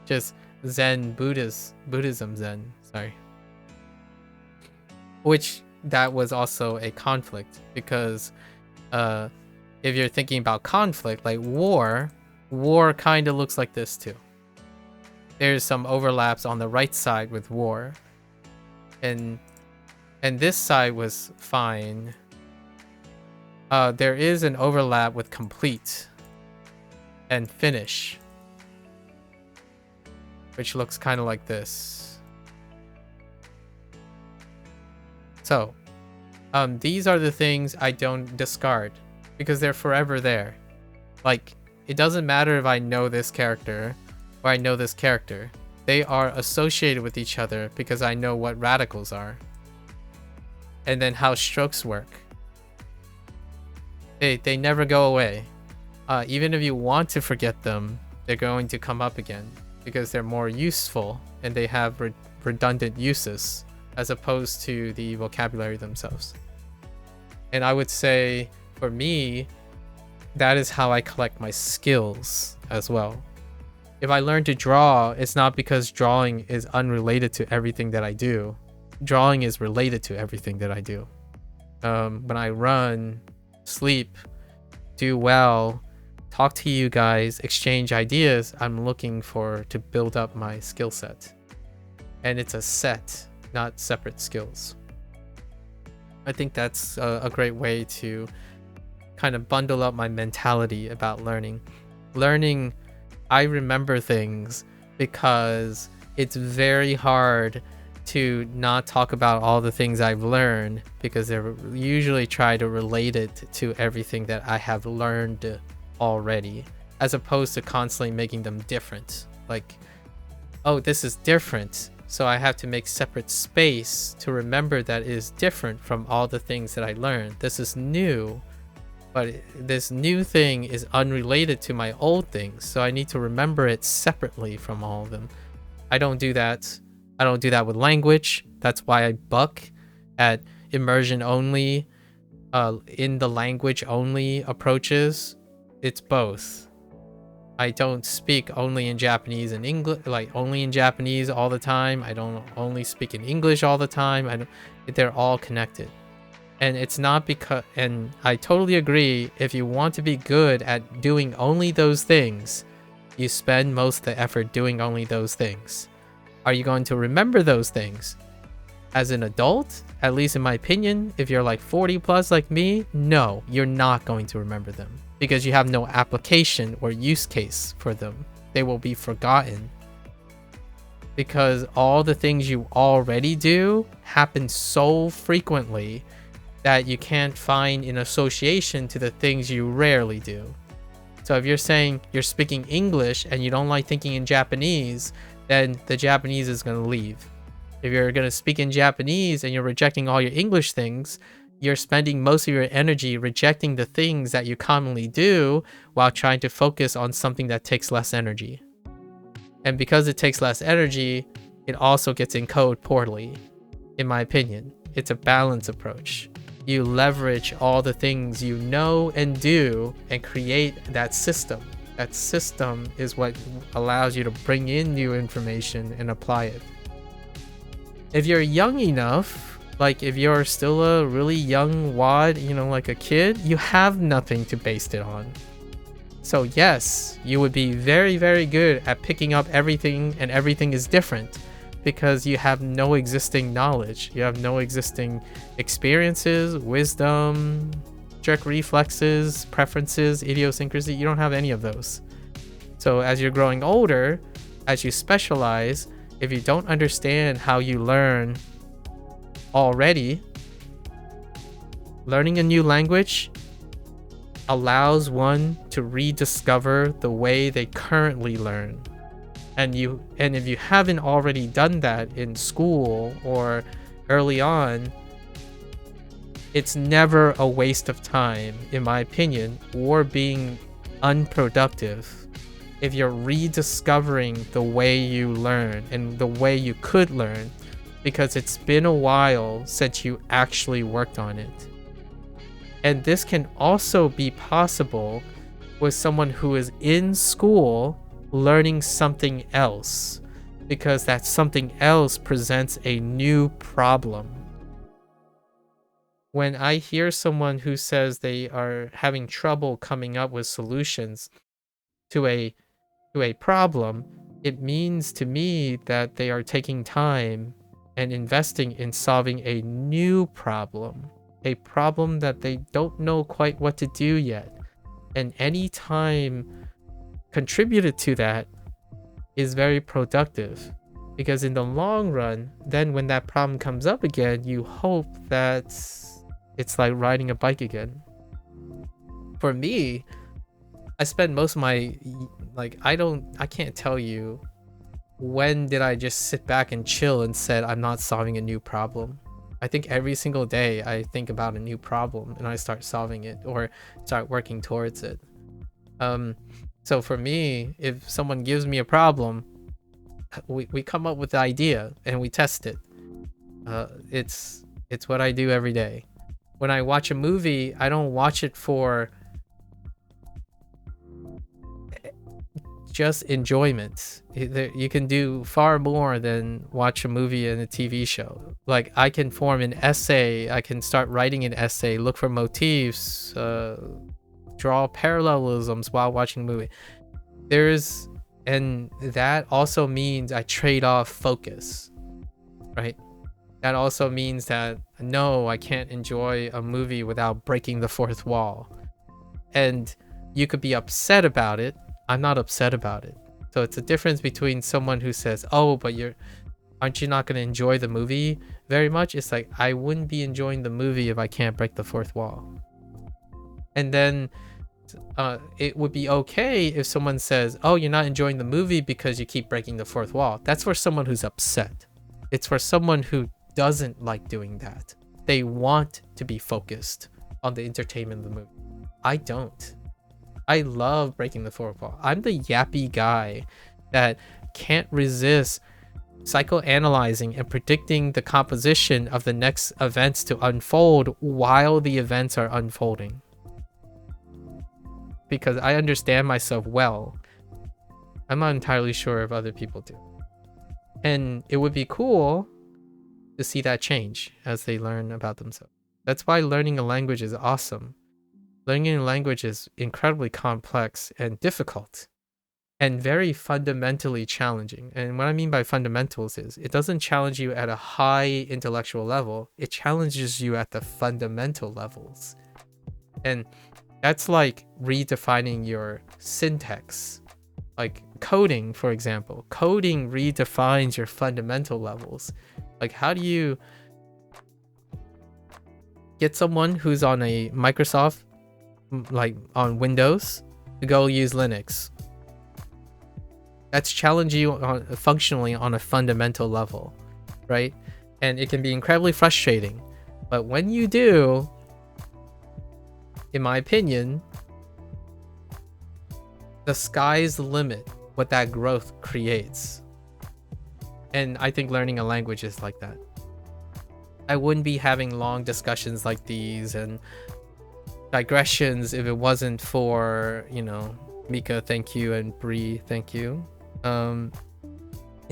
just Zen Buddhism Zen. Sorry. Which that was also a conflict because if you're thinking about conflict, like war kind of looks like this too. There's some overlaps on the right side with war, and this side was fine. There is an overlap with complete and finish, which looks kind of like this. So these are the things I don't discard because they're forever there. Like, it doesn't matter if I know this character or I know this character. They are associated with each other because I know what radicals are. And then how strokes work. They never go away. Even if you want to forget them, they're going to come up again because they're more useful and they have redundant uses as opposed to the vocabulary themselves. And I would say, for me, that is how I collect my skills as well. If I learn to draw, it's not because drawing is unrelated to everything that I do. Drawing is related to everything that I do. When I run, sleep, do well, talk to you guys, exchange ideas, I'm looking to build up my skill set. And it's a set, not separate skills. I think that's a great way to kind of bundle up my mentality about learning. Learning, I remember things because it's very hard to not talk about all the things I've learned, because they usually try to relate it to everything that I have learned already, as opposed to constantly making them different. Like, oh, this is different, so I have to make separate space to remember that it is different from all the things that I learned. This is new, but this new thing is unrelated to my old things, so I need to remember it separately from all of them. I don't do that. I don't do that with language. That's why I buck at immersion only, in the language only approaches. It's both. I don't speak only in Japanese and English, like only in Japanese all the time. I don't only speak in English all the time. They're all connected. And it's not because, and I totally agree, if you want to be good at doing only those things, you spend most of the effort doing only those things. Are you going to remember those things? As an adult, at least in my opinion, if you're like 40 plus like me, no, you're not going to remember them, because you have no application or use case for them. They will be forgotten, because all the things you already do happen so frequently that you can't find an association to the things you rarely do. So if you're saying you're speaking English and you don't like thinking in Japanese, then the Japanese is going to leave. If you're going to speak in Japanese and you're rejecting all your English things, you're spending most of your energy rejecting the things that you commonly do while trying to focus on something that takes less energy. And because it takes less energy, it also gets encoded poorly, in my opinion. It's a balance approach. You leverage all the things you know and do and create that system. That system is what allows you to bring in new information and apply it. If you're young enough, like if you're still a really young wad, like a kid, you have nothing to base it on. So yes, you would be very, very good at picking up everything, and everything is different because you have no existing knowledge. You have no existing experiences, wisdom, jerk reflexes, preferences, idiosyncrasy. You don't have any of those. So as you're growing older, as you specialize, if you don't understand how you learn already, learning a new language allows one to rediscover the way they currently learn. And if you haven't already done that in school or early on, it's never a waste of time, in my opinion, or being unproductive if you're rediscovering the way you learn and the way you could learn, because it's been a while since you actually worked on it. And this can also be possible with someone who is in school learning something else, because that something else presents a new problem. When I hear someone who says they are having trouble coming up with solutions to a problem, it means to me that they are taking time and investing in solving a new problem, a problem that they don't know quite what to do yet. And any time contributed to that is very productive, because in the long run, then when that problem comes up again, you hope that it's like riding a bike again. For me, I spend most of my, I can't tell you when did I just sit back and chill and said I'm not solving a new problem. I think every single day I think about a new problem and I start solving it or start working towards it. So for me, if someone gives me a problem, we come up with the idea and we test it. It's what I do every day. When I watch a movie, I don't watch it for just enjoyment. You can do far more than watch a movie and a TV show. Like, I can form an essay, I can start writing an essay, look for motifs, draw parallelisms while watching a movie. And that also means I trade off focus, right? that also means that no, I can't enjoy a movie without breaking the fourth wall. And you could be upset about it. I'm not upset about it. So it's a difference between someone who says, oh, but aren't you not going to enjoy the movie very much? It's like, I wouldn't be enjoying the movie if I can't break the fourth wall. And then it would be okay if someone says, oh, you're not enjoying the movie because you keep breaking the fourth wall. That's for someone who's upset. It's for someone who doesn't like doing that. They want to be focused on the entertainment of the movie. I don't. I love breaking the fourth wall. I'm the yappy guy that can't resist psychoanalyzing and predicting the composition of the next events to unfold while the events are unfolding. Because I understand myself well. I'm not entirely sure if other people do. And it would be cool to see that change as they learn about themselves. That's why learning a language is awesome. Learning a language is incredibly complex and difficult and very fundamentally challenging. And what I mean by fundamentals is it doesn't challenge you at a high intellectual level. It challenges you at the fundamental levels. And that's like redefining your syntax. Like coding, for example. Coding redefines your fundamental levels. Like, how do you get someone who's on a Microsoft, like on Windows, to go use Linux? That's challenging you functionally on a fundamental level, right? And it can be incredibly frustrating. But when you do, in my opinion, the sky's the limit what that growth creates. And I think learning a language is like that. I wouldn't be having long discussions like these and digressions if it wasn't for, you know, Mika, thank you, and Bree, thank you. And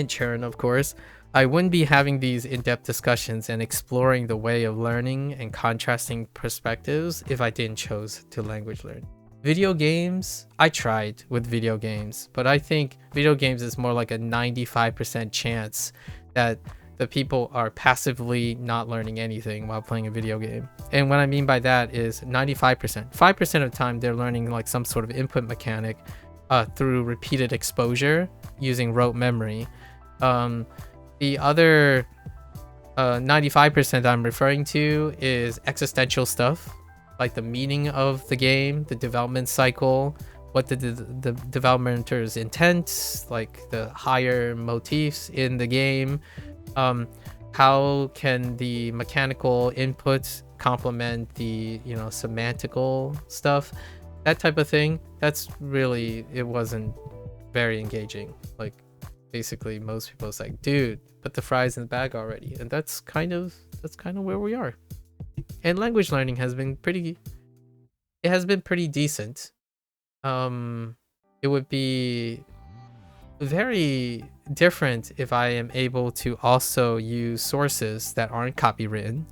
Sharon, of course. I wouldn't be having these in-depth discussions and exploring the way of learning and contrasting perspectives if I didn't choose to language learn. Video games, I tried with video games, but I think video games is more like a 95% chance that the people are passively not learning anything while playing a video game. And what I mean by that is 95%. 5% of the time they're learning like some sort of input mechanic through repeated exposure using rote memory. The other 95% I'm referring to is existential stuff, like the meaning of the game, the development cycle, what the developer's intent, like the higher motifs in the game, how can the mechanical inputs complement the, you know, semantical stuff, that type of thing. That's really, it wasn't very engaging. Like, basically most people is like, dude, put the fries in the bag already. And that's kind of where we are. And language learning has been pretty decent. It would be very different if I am able to also use sources that aren't copywritten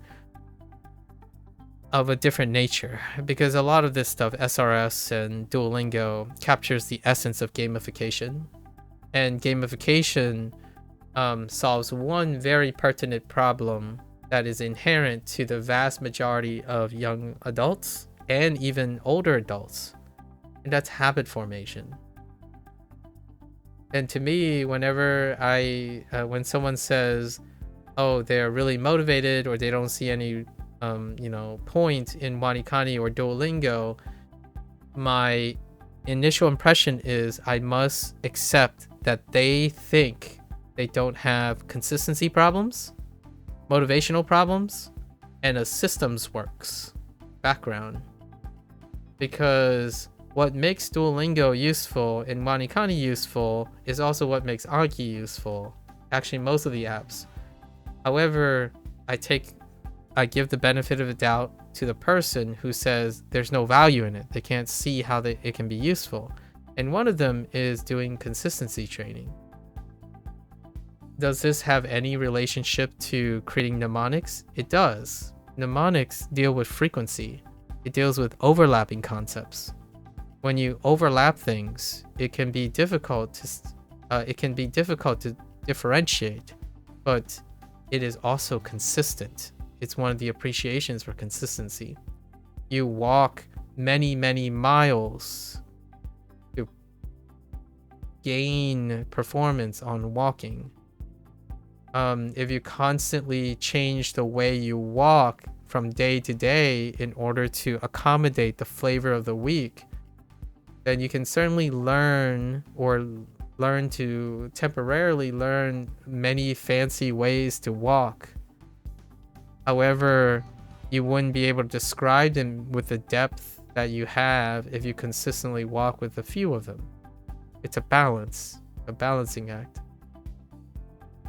of a different nature, because a lot of this stuff, SRS and Duolingo, captures the essence of gamification. And gamification solves one very pertinent problem that is inherent to the vast majority of young adults and even older adults, and that's habit formation. And to me, whenever when someone says, oh, they're really motivated or they don't see any point in WaniKani or Duolingo, my initial impression is I must accept that they think they don't have consistency problems, motivational problems, and a systems works background. Because what makes Duolingo useful and WaniKani useful is also what makes Anki useful. Actually, most of the apps. However, I give the benefit of the doubt to the person who says there's no value in it. They can't see how it can be useful. And one of them is doing consistency training. Does this have any relationship to creating mnemonics? It does. Mnemonics deal with frequency. It deals with overlapping concepts. When you overlap things, it can be difficult to differentiate. But it is also consistent. It's one of the appreciations for consistency. You walk many, many miles to gain performance on walking. If you constantly change the way you walk from day to day in order to accommodate the flavor of the week, then you can certainly learn to temporarily learn many fancy ways to walk. However, you wouldn't be able to describe them with the depth that you have if you consistently walk with a few of them. It's a balancing act.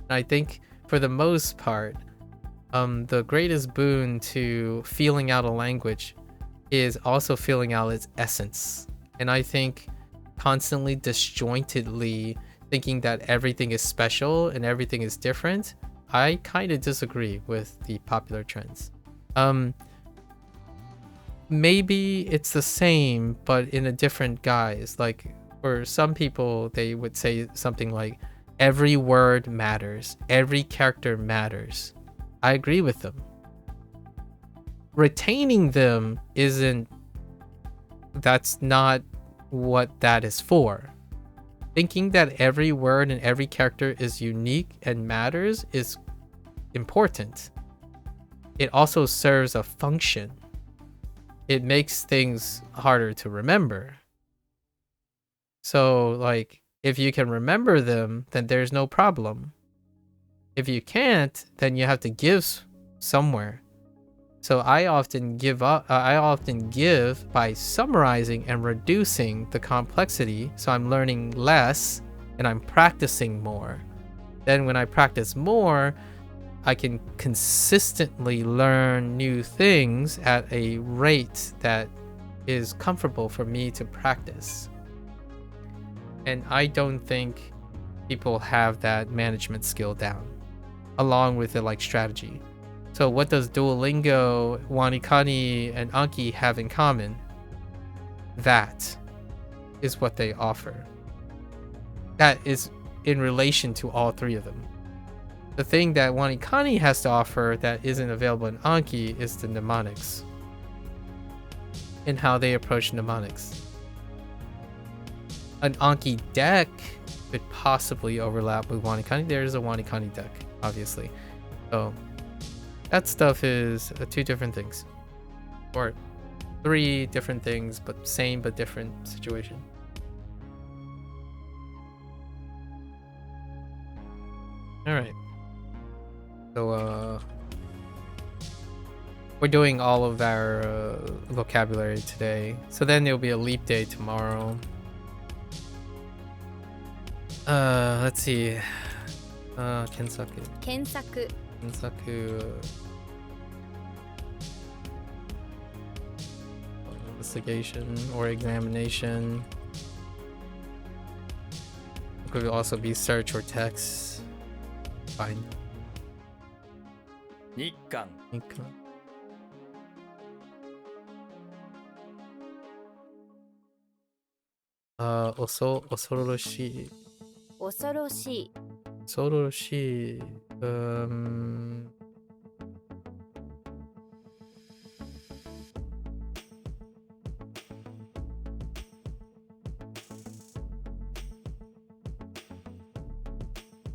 And I think for the most part, the greatest boon to feeling out a language is also feeling out its essence. And I think constantly disjointedly thinking that everything is special and everything is different, I kind of disagree with the popular trends. Maybe it's the same, but in a different guise. Like for some people, they would say something like, every word matters, every character matters. I agree with them. Retaining them that's not what that is for. Thinking that every word and every character is unique and matters is important. It also serves a function. It makes things harder to remember. So, like, if you can remember them, then there's no problem. If you can't, then you have to give somewhere. So I often give by summarizing and reducing the complexity, so I'm learning less and I'm practicing more. Then when I practice more, I can consistently learn new things at a rate that is comfortable for me to practice. And I don't think people have that management skill down, along with the strategy. So what does Duolingo, WaniKani, and Anki have in common? That is what they offer. That is in relation to all three of them. The thing that WaniKani has to offer that isn't available in Anki is the mnemonics and how they approach mnemonics. An Anki deck could possibly overlap with WaniKani. There's a WaniKani deck, obviously. So that stuff is two different things. Or three different things, but same but different situation. Alright. So, we're doing all of our vocabulary today. So then there'll be a leap day tomorrow. Let's see. Kensaku. Kensaku. Investigation or examination. It could also be search or text. Fine. Nikkan. Osoroshi. 恐ろしい Osoroshi.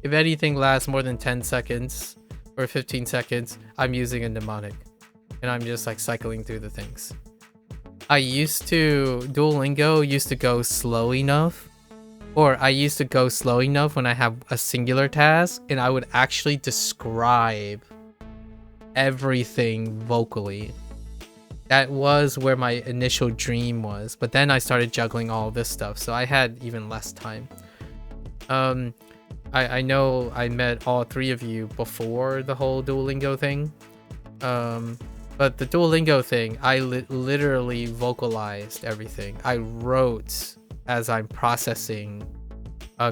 If anything lasts more than 10 seconds or 15 seconds, I'm using a mnemonic. And I'm just cycling through the things. Duolingo used to go slow enough. Or I used to go slow enough when I have a singular task, and I would actually describe everything vocally. That was where my initial dream was, but then I started juggling all this stuff, so I had even less time. I know I met all three of you before the whole Duolingo thing. But the Duolingo thing, I literally vocalized everything. I wrote as I'm processing,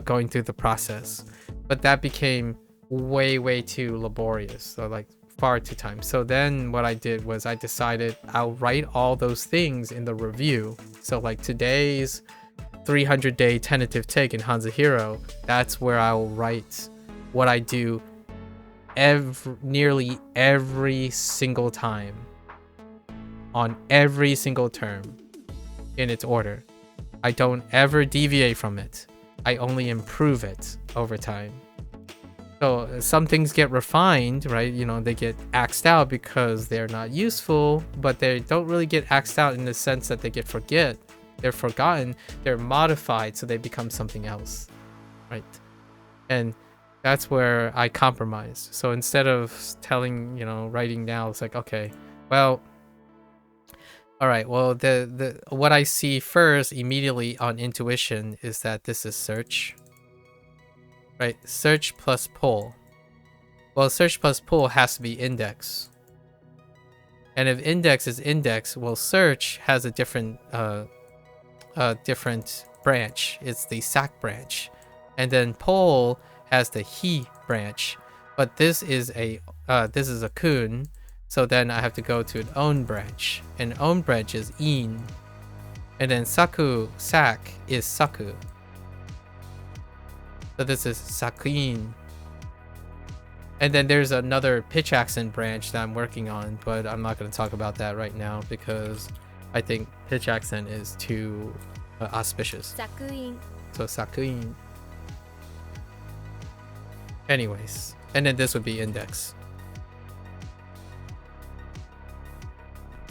going through the process. But that became way too laborious, so far too time. So then what I did was I decided I'll write all those things in the review. So today's 300-day tentative take in Hanzahiro, that's where I'll write what I do nearly every single time on every single term in its order. I don't ever deviate from it. I only improve it over time. So some things get refined, right? You know, they get axed out because they're not useful, but they don't really get axed out in the sense that they're forgotten, they're modified so they become something else, right? And that's where I compromise. So instead of writing now, it's like, okay, well, all right, well, the what I see first immediately on intuition is that this is search, right? Search plus pull. Well, search plus pull has to be index. And if index is index, well, search has a different branch. It's the sac branch. And then pull has the he branch. But this is a kun, so then I have to go to an own branch. And own branch is in. And then sac is saku. So this is sakuin. And then there's another pitch accent branch that I'm working on, but I'm not going to talk about that right now because I think pitch accent is too auspicious. Sakuin. So sakuin. Anyways, and then this would be index.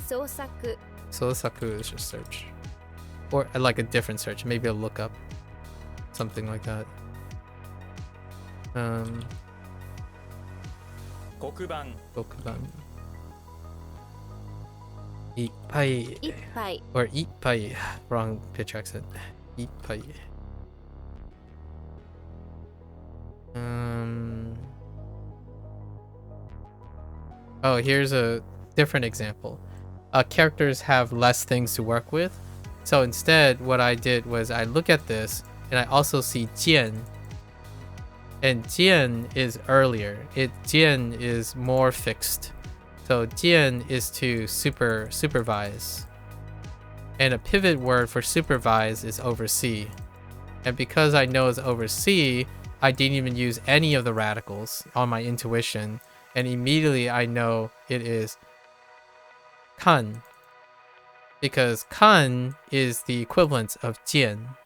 Sousaku. Sousaku is just search. Or like a different search, maybe a lookup. Something like that. 黒板 黒板 Ippai. 一杯 Or ippai. Wrong pitch accent. Ippai. Oh, here's a different example. Characters have less things to work with. So instead, what I did was I look at this and I also see jian. And jian is earlier. Jian is more fixed. So jian is to supervise. And a pivot word for supervise is oversee. And because I know it's oversee, I didn't even use any of the radicals on my intuition. And immediately I know it is kan. Because kan is the equivalent of jian.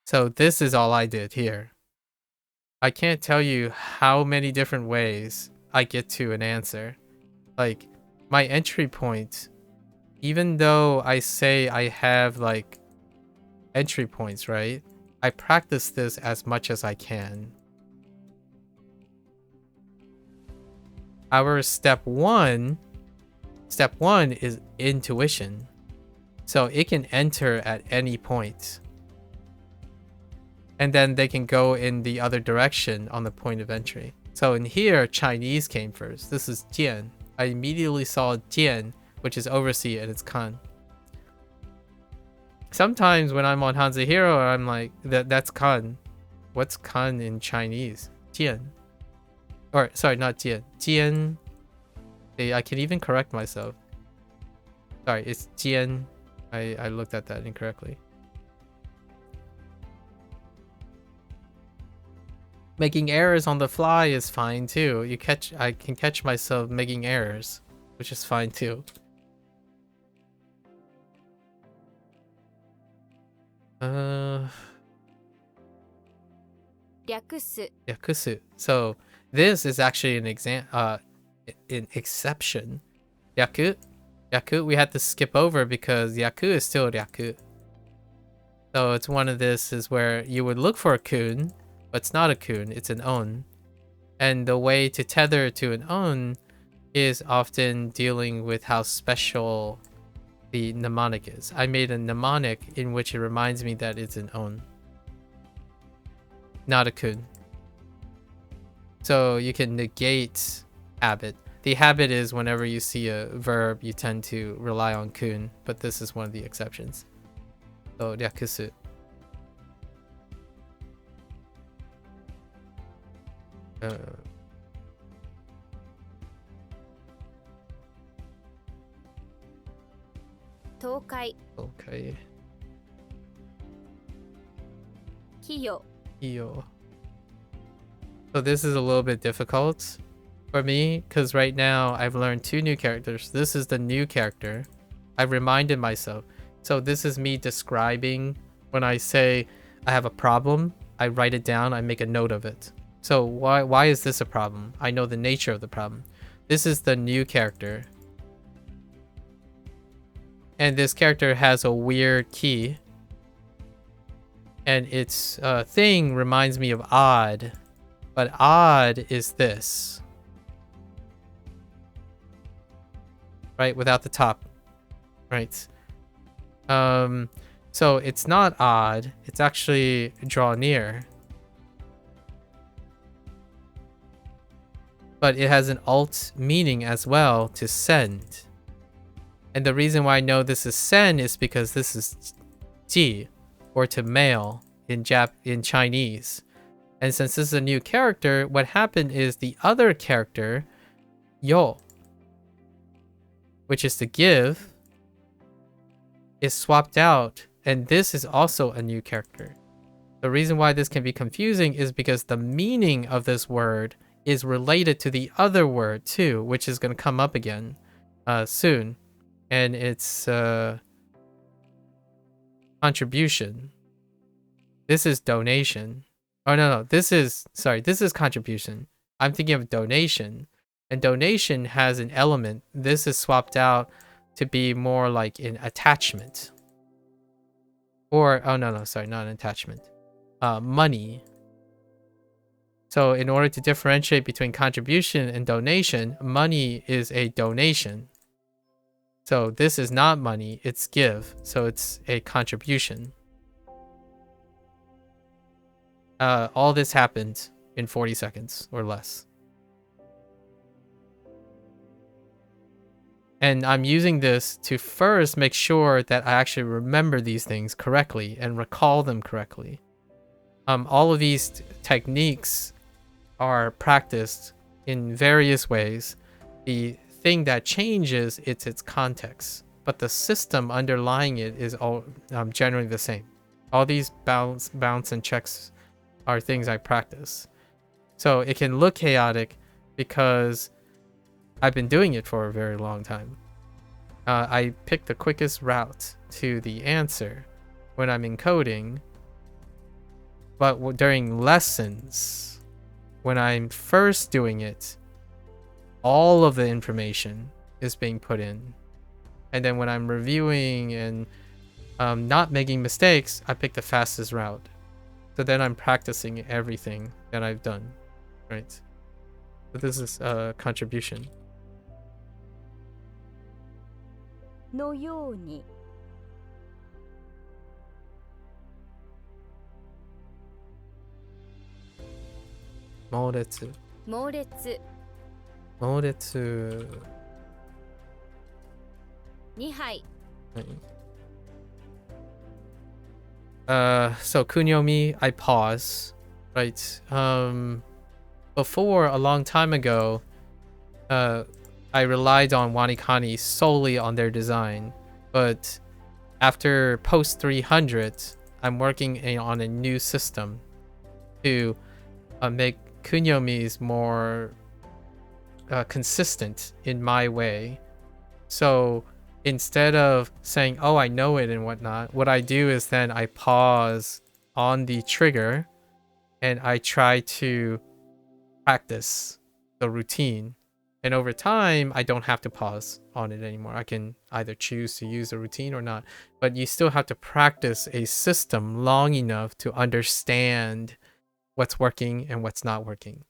So this is all I did here. I can't tell you how many different ways I get to an answer. Like, my entry point, even though I say I have like entry points, right? I practice this as much as I can. Our step one is intuition. So it can enter at any point. And then they can go in the other direction on the point of entry. So in here, Chinese came first. This is jian. I immediately saw jian, which is oversee, and it's kan. Sometimes when I'm on Hanzi Hero, I'm like, that's kan. What's kan in Chinese? Jian. Or, sorry, not jian. Jian. I can even correct myself. Sorry, it's jian. I looked at that incorrectly. Making errors on the fly is fine too. I can catch myself making errors, which is fine too. Yakusu. So this is actually an exception. Yaku, we had to skip over because yaku is still ryaku. So it's one of this is where you would look for a kun, but it's not a kun, it's an on. And the way to tether to an on is often dealing with how special the mnemonic is. I made a mnemonic in which it reminds me that it's an on, not a kun. So you can negate habit. The habit is whenever you see a verb, you tend to rely on kun, but this is one of the exceptions. So ryakusu. Tokai. Okay. Kiyo. Iyo. So this is a little bit difficult for me because right now I've learned 2 new characters. This is the new character. I've reminded myself. So this is me describing when I say I have a problem, I write it down, I make a note of it. So why is this a problem? I know the nature of the problem. This is the new character. And this character has a weird key. And its thing reminds me of odd. But odd is this. Right? Without the top. Right? So it's not odd. It's actually draw near. But it has an alt meaning as well to send. And the reason why I know this is send is because this is ji, or to mail in Chinese. And since this is a new character, what happened is the other character, yo, which is to give, is swapped out. And this is also a new character. The reason why this can be confusing is because the meaning of this word is related to the other word too, which is going to come up again soon. And it's contribution. This is donation. Oh, no. This is contribution. I'm thinking of donation. And donation has an element. This is swapped out to be more like an attachment. Or, oh, no, sorry, not an attachment. Money. So in order to differentiate between contribution and donation, money is a donation. So this is not money, it's give. So it's a contribution. All this happened in 40 seconds or less. And I'm using this to first make sure that I actually remember these things correctly and recall them correctly. All of these techniques are practiced in various ways. The thing that changes it's its context, but the system underlying it is all generally the same. All these bounce and checks are things I practice. So it can look chaotic because I've been doing it for a very long time. I pick the quickest route to the answer when I'm encoding, but during lessons, when I'm first doing it, all of the information is being put in. And then when I'm reviewing and not making mistakes, I pick the fastest route. So then I'm practicing everything that I've done, right? So this is contribution. のように 猛烈 猛烈 猛烈 2杯 So kunyomi, I pause, right? Before, a long time ago, I relied on WaniKani solely on their design, but after post 300, I'm working on a new system to make kunyomis more consistent in my way. So instead of saying, oh, I know it and whatnot, what I do is then I pause on the trigger and I try to practice the routine. And over time, I don't have to pause on it anymore. I can either choose to use the routine or not. But you still have to practice a system long enough to understand what's working and what's not working.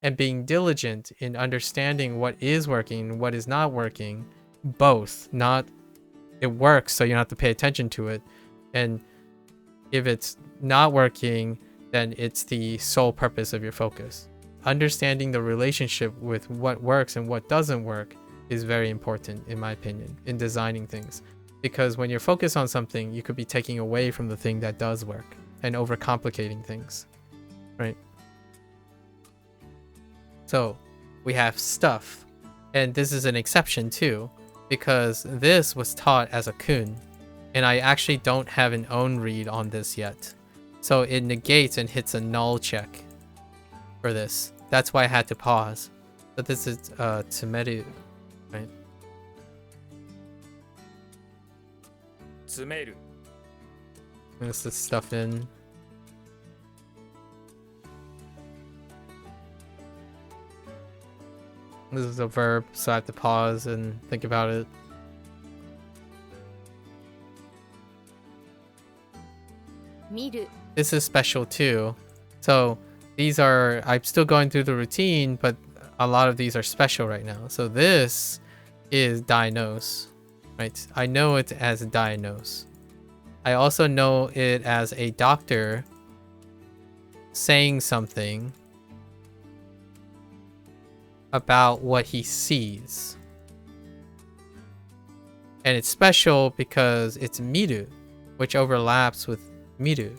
And being diligent in understanding what is working and what is not working, both. Not it works, so you don't have to pay attention to it. And if it's not working, then it's the sole purpose of your focus. Understanding the relationship with what works and what doesn't work is very important, in my opinion, in designing things. Because when you're focused on something, you could be taking away from the thing that does work and overcomplicating things, right? So we have stuff, and this is an exception too, because this was taught as a kun, and I actually don't have an own read on this yet. So it negates and hits a null check. for this. That's why I had to pause. But this is tsumeru, right? 詰める Mix this stuff in. This is a verb, so I have to pause and think about it. 見る This is special too. So these are, I'm still going through the routine, but a lot of these are special right now. So this is diagnose, right? I know it as diagnose. I also know it as a doctor saying something about what he sees. And it's special because it's miru, which overlaps with miru.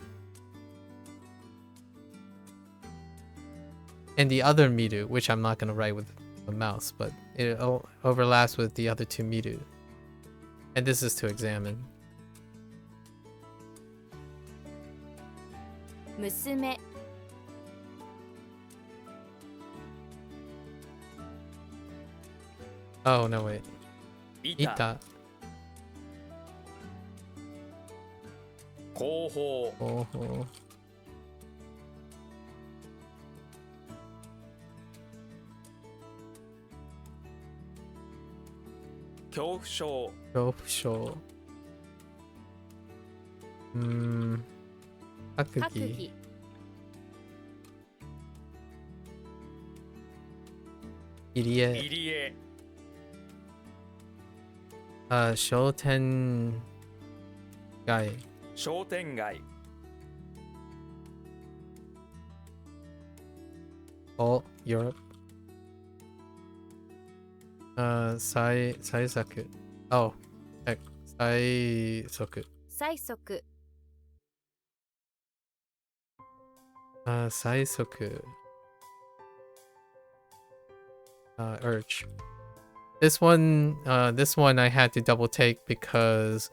And the other miru, which I'm not going to write with the mouse, but it overlaps with the other two miru. And this is to examine. 娘 Oh, no, wait. 板 Ita. 後方 Oh. 恐怖症 恐怖症。閣閣議。議 入り江。入り江商店街。商店街 Oh, Europe. 催促。Oh, heck. 催促。催促 催促。Urge. This one I had to double take because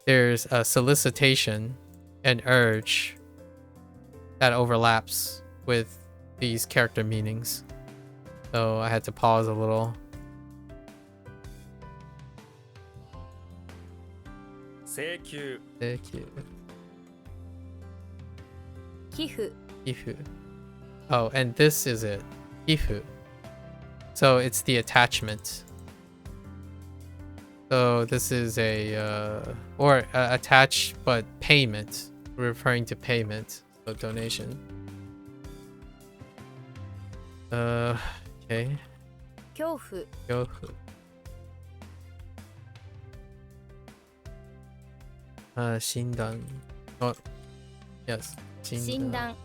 there's a solicitation and urge that overlaps with these character meanings. So I had to pause a little. 請求 Thank you. 寄付 Ifu. Oh, and this is it. Ifu. So it's the attachment. So this is attach, but payment, referring to payment, so donation. Okay. 恐怖 Yofu. 診断. Oh, yes. 診断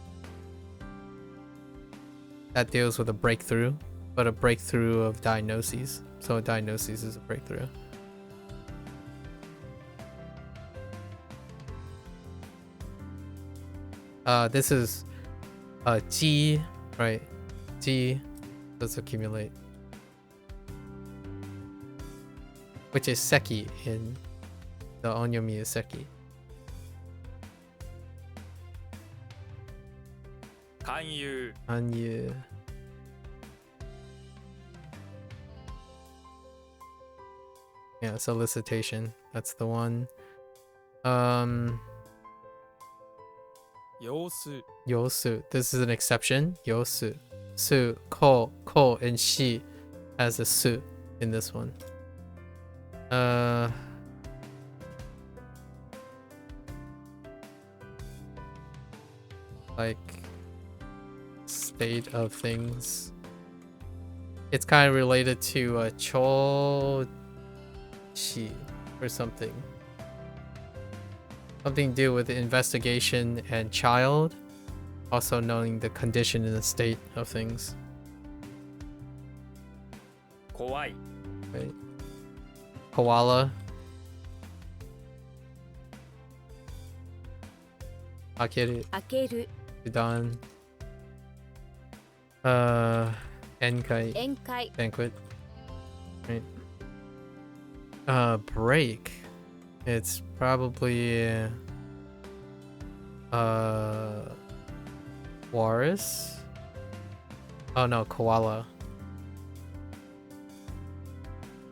That deals with a breakthrough, but a breakthrough of diagnoses. So a diagnosis is a breakthrough. This is G, right? G, let's accumulate. Which is Seki in the onyomi is Seki. 勧誘 Hanyu. Yeah, solicitation. That's the one. 様子 Yosu. This is an exception. Yosu. Su, ko, and shi has a su in this one. Like state of things. It's kind of related to chochi or something. Something to do with investigation and child. Also knowing the condition and the state of things. 怖い Right? Koala. Akeru. 開ける Sudan. Enkai. 宴会 Banquet. Right. Break. It's probably Walrus. Oh no, koala.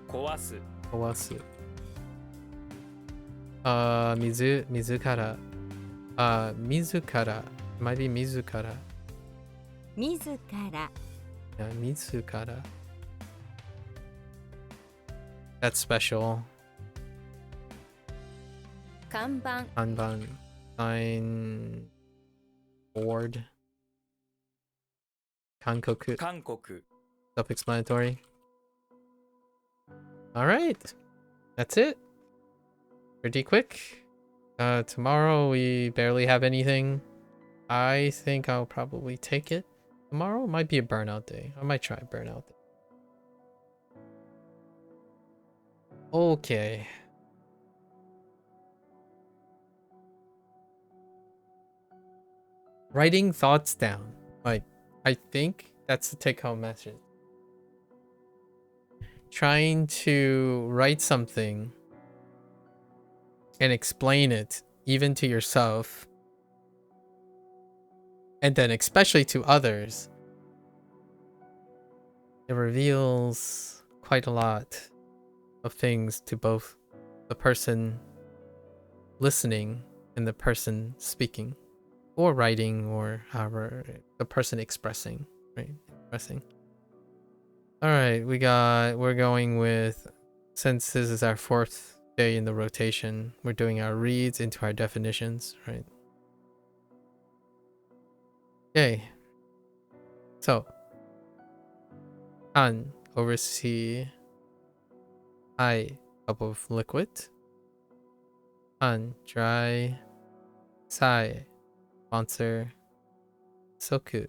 壊す Kowasu. Mizukara. Mizukara. Might be Mizukara. 自ら Yeah, Mizukara. That's special. 看板 Kanban. Sign. Board. Kankoku. 韓国 Self-explanatory. All right. That's it. Pretty quick. Tomorrow we barely have anything. I think I'll probably take it. Tomorrow might be a burnout day. I might try burnout day. Okay. Writing thoughts down. Like, I think that's the take-home message. Trying to write something and explain it, even to yourself, and then especially to others, it reveals quite a lot of things to both the person listening and the person speaking, or writing, or however the person expressing, right? Expressing. All right, we're going with, since this is our fourth day in the rotation, we're doing our reads into our definitions, right? Okay. So, Han, oversee. I, cup of liquid. Han, dry. Sai, sponsor. Soku,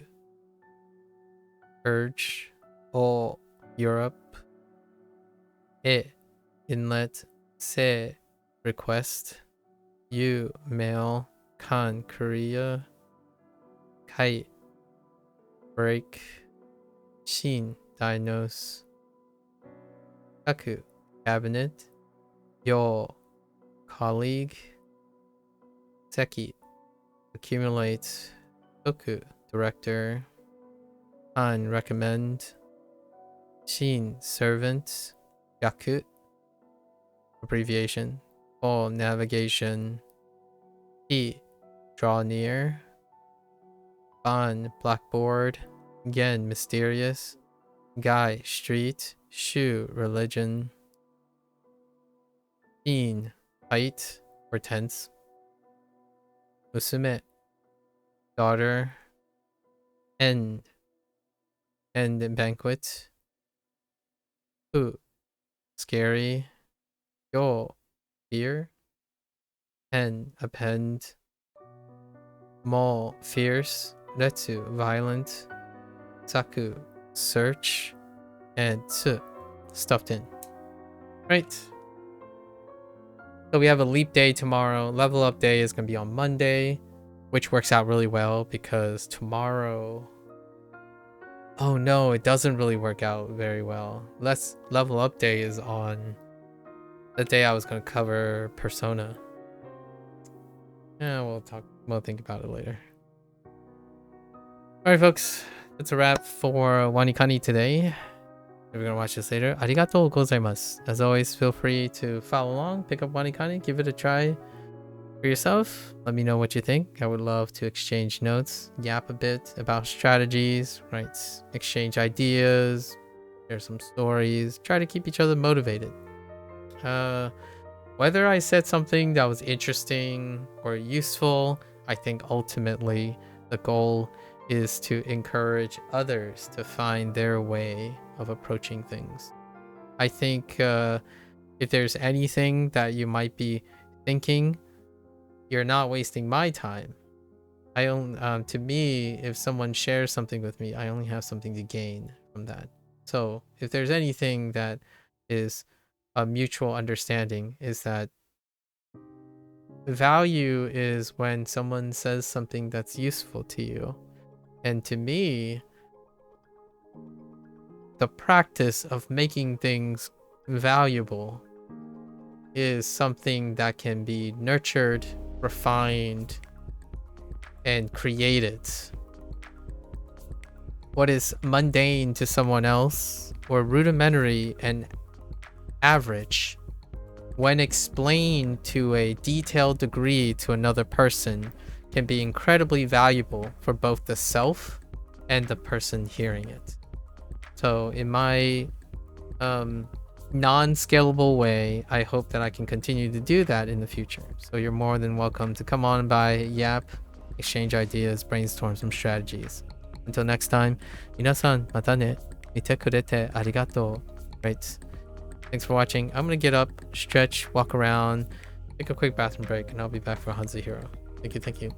urge. O, Europe. E, inlet. Se, request. U, mail. Kan, Korea. Kai, break. Shin, diagnose. Kaku, cabinet. Yo, colleague. Seki, accumulate. Toku, director. An, recommend. Shin, servant. Yaku, abbreviation. O, navigation. I, draw near. Ban, blackboard. Gen, mysterious. Gai, street. Shu, religion. In, height or tense. Musume, daughter. End banquet. U, scary. Yo, fear. Pen, append. Mo, fierce. Retsu, violent. Saku, search. And tsu, stuffed in. Right. So we have a leap day tomorrow. Level up day is going to be on Monday, which works out really well because tomorrow... Oh no, it doesn't really work out very well. Level up day is on the day I was going to cover Persona. Yeah, we'll think about it later. Alright folks, that's a wrap for WaniKani today. If you're gonna watch this later, arigatou gozaimasu. As always, feel free to follow along, pick up WaniKani, give it a try for yourself. Let me know what you think. I would love to exchange notes, yap a bit about strategies, right? Exchange ideas, share some stories, try to keep each other motivated. Whether I said something that was interesting or useful, I think ultimately the goal is to encourage others to find their way of approaching things. I think if there's anything that you might be thinking, you're not wasting my time. To me, if someone shares something with me, I only have something to gain from that. So if there's anything that is a mutual understanding, is that value is when someone says something that's useful to you. And to me, the practice of making things valuable is something that can be nurtured, refined, and created what is mundane to someone else or rudimentary and average, when explained to a detailed degree to another person, can be incredibly valuable for both the self and the person hearing it. So in my non-scalable way, I hope that I can continue to do that in the future. So you're more than welcome to come on by, yap, exchange ideas, brainstorm some strategies. Until next time, 皆さんまたね。見てくれてありがとう. Right. Thanks for watching. I'm gonna get up, stretch, walk around, take a quick bathroom break, and I'll be back for Hanzo Hero. Thank you.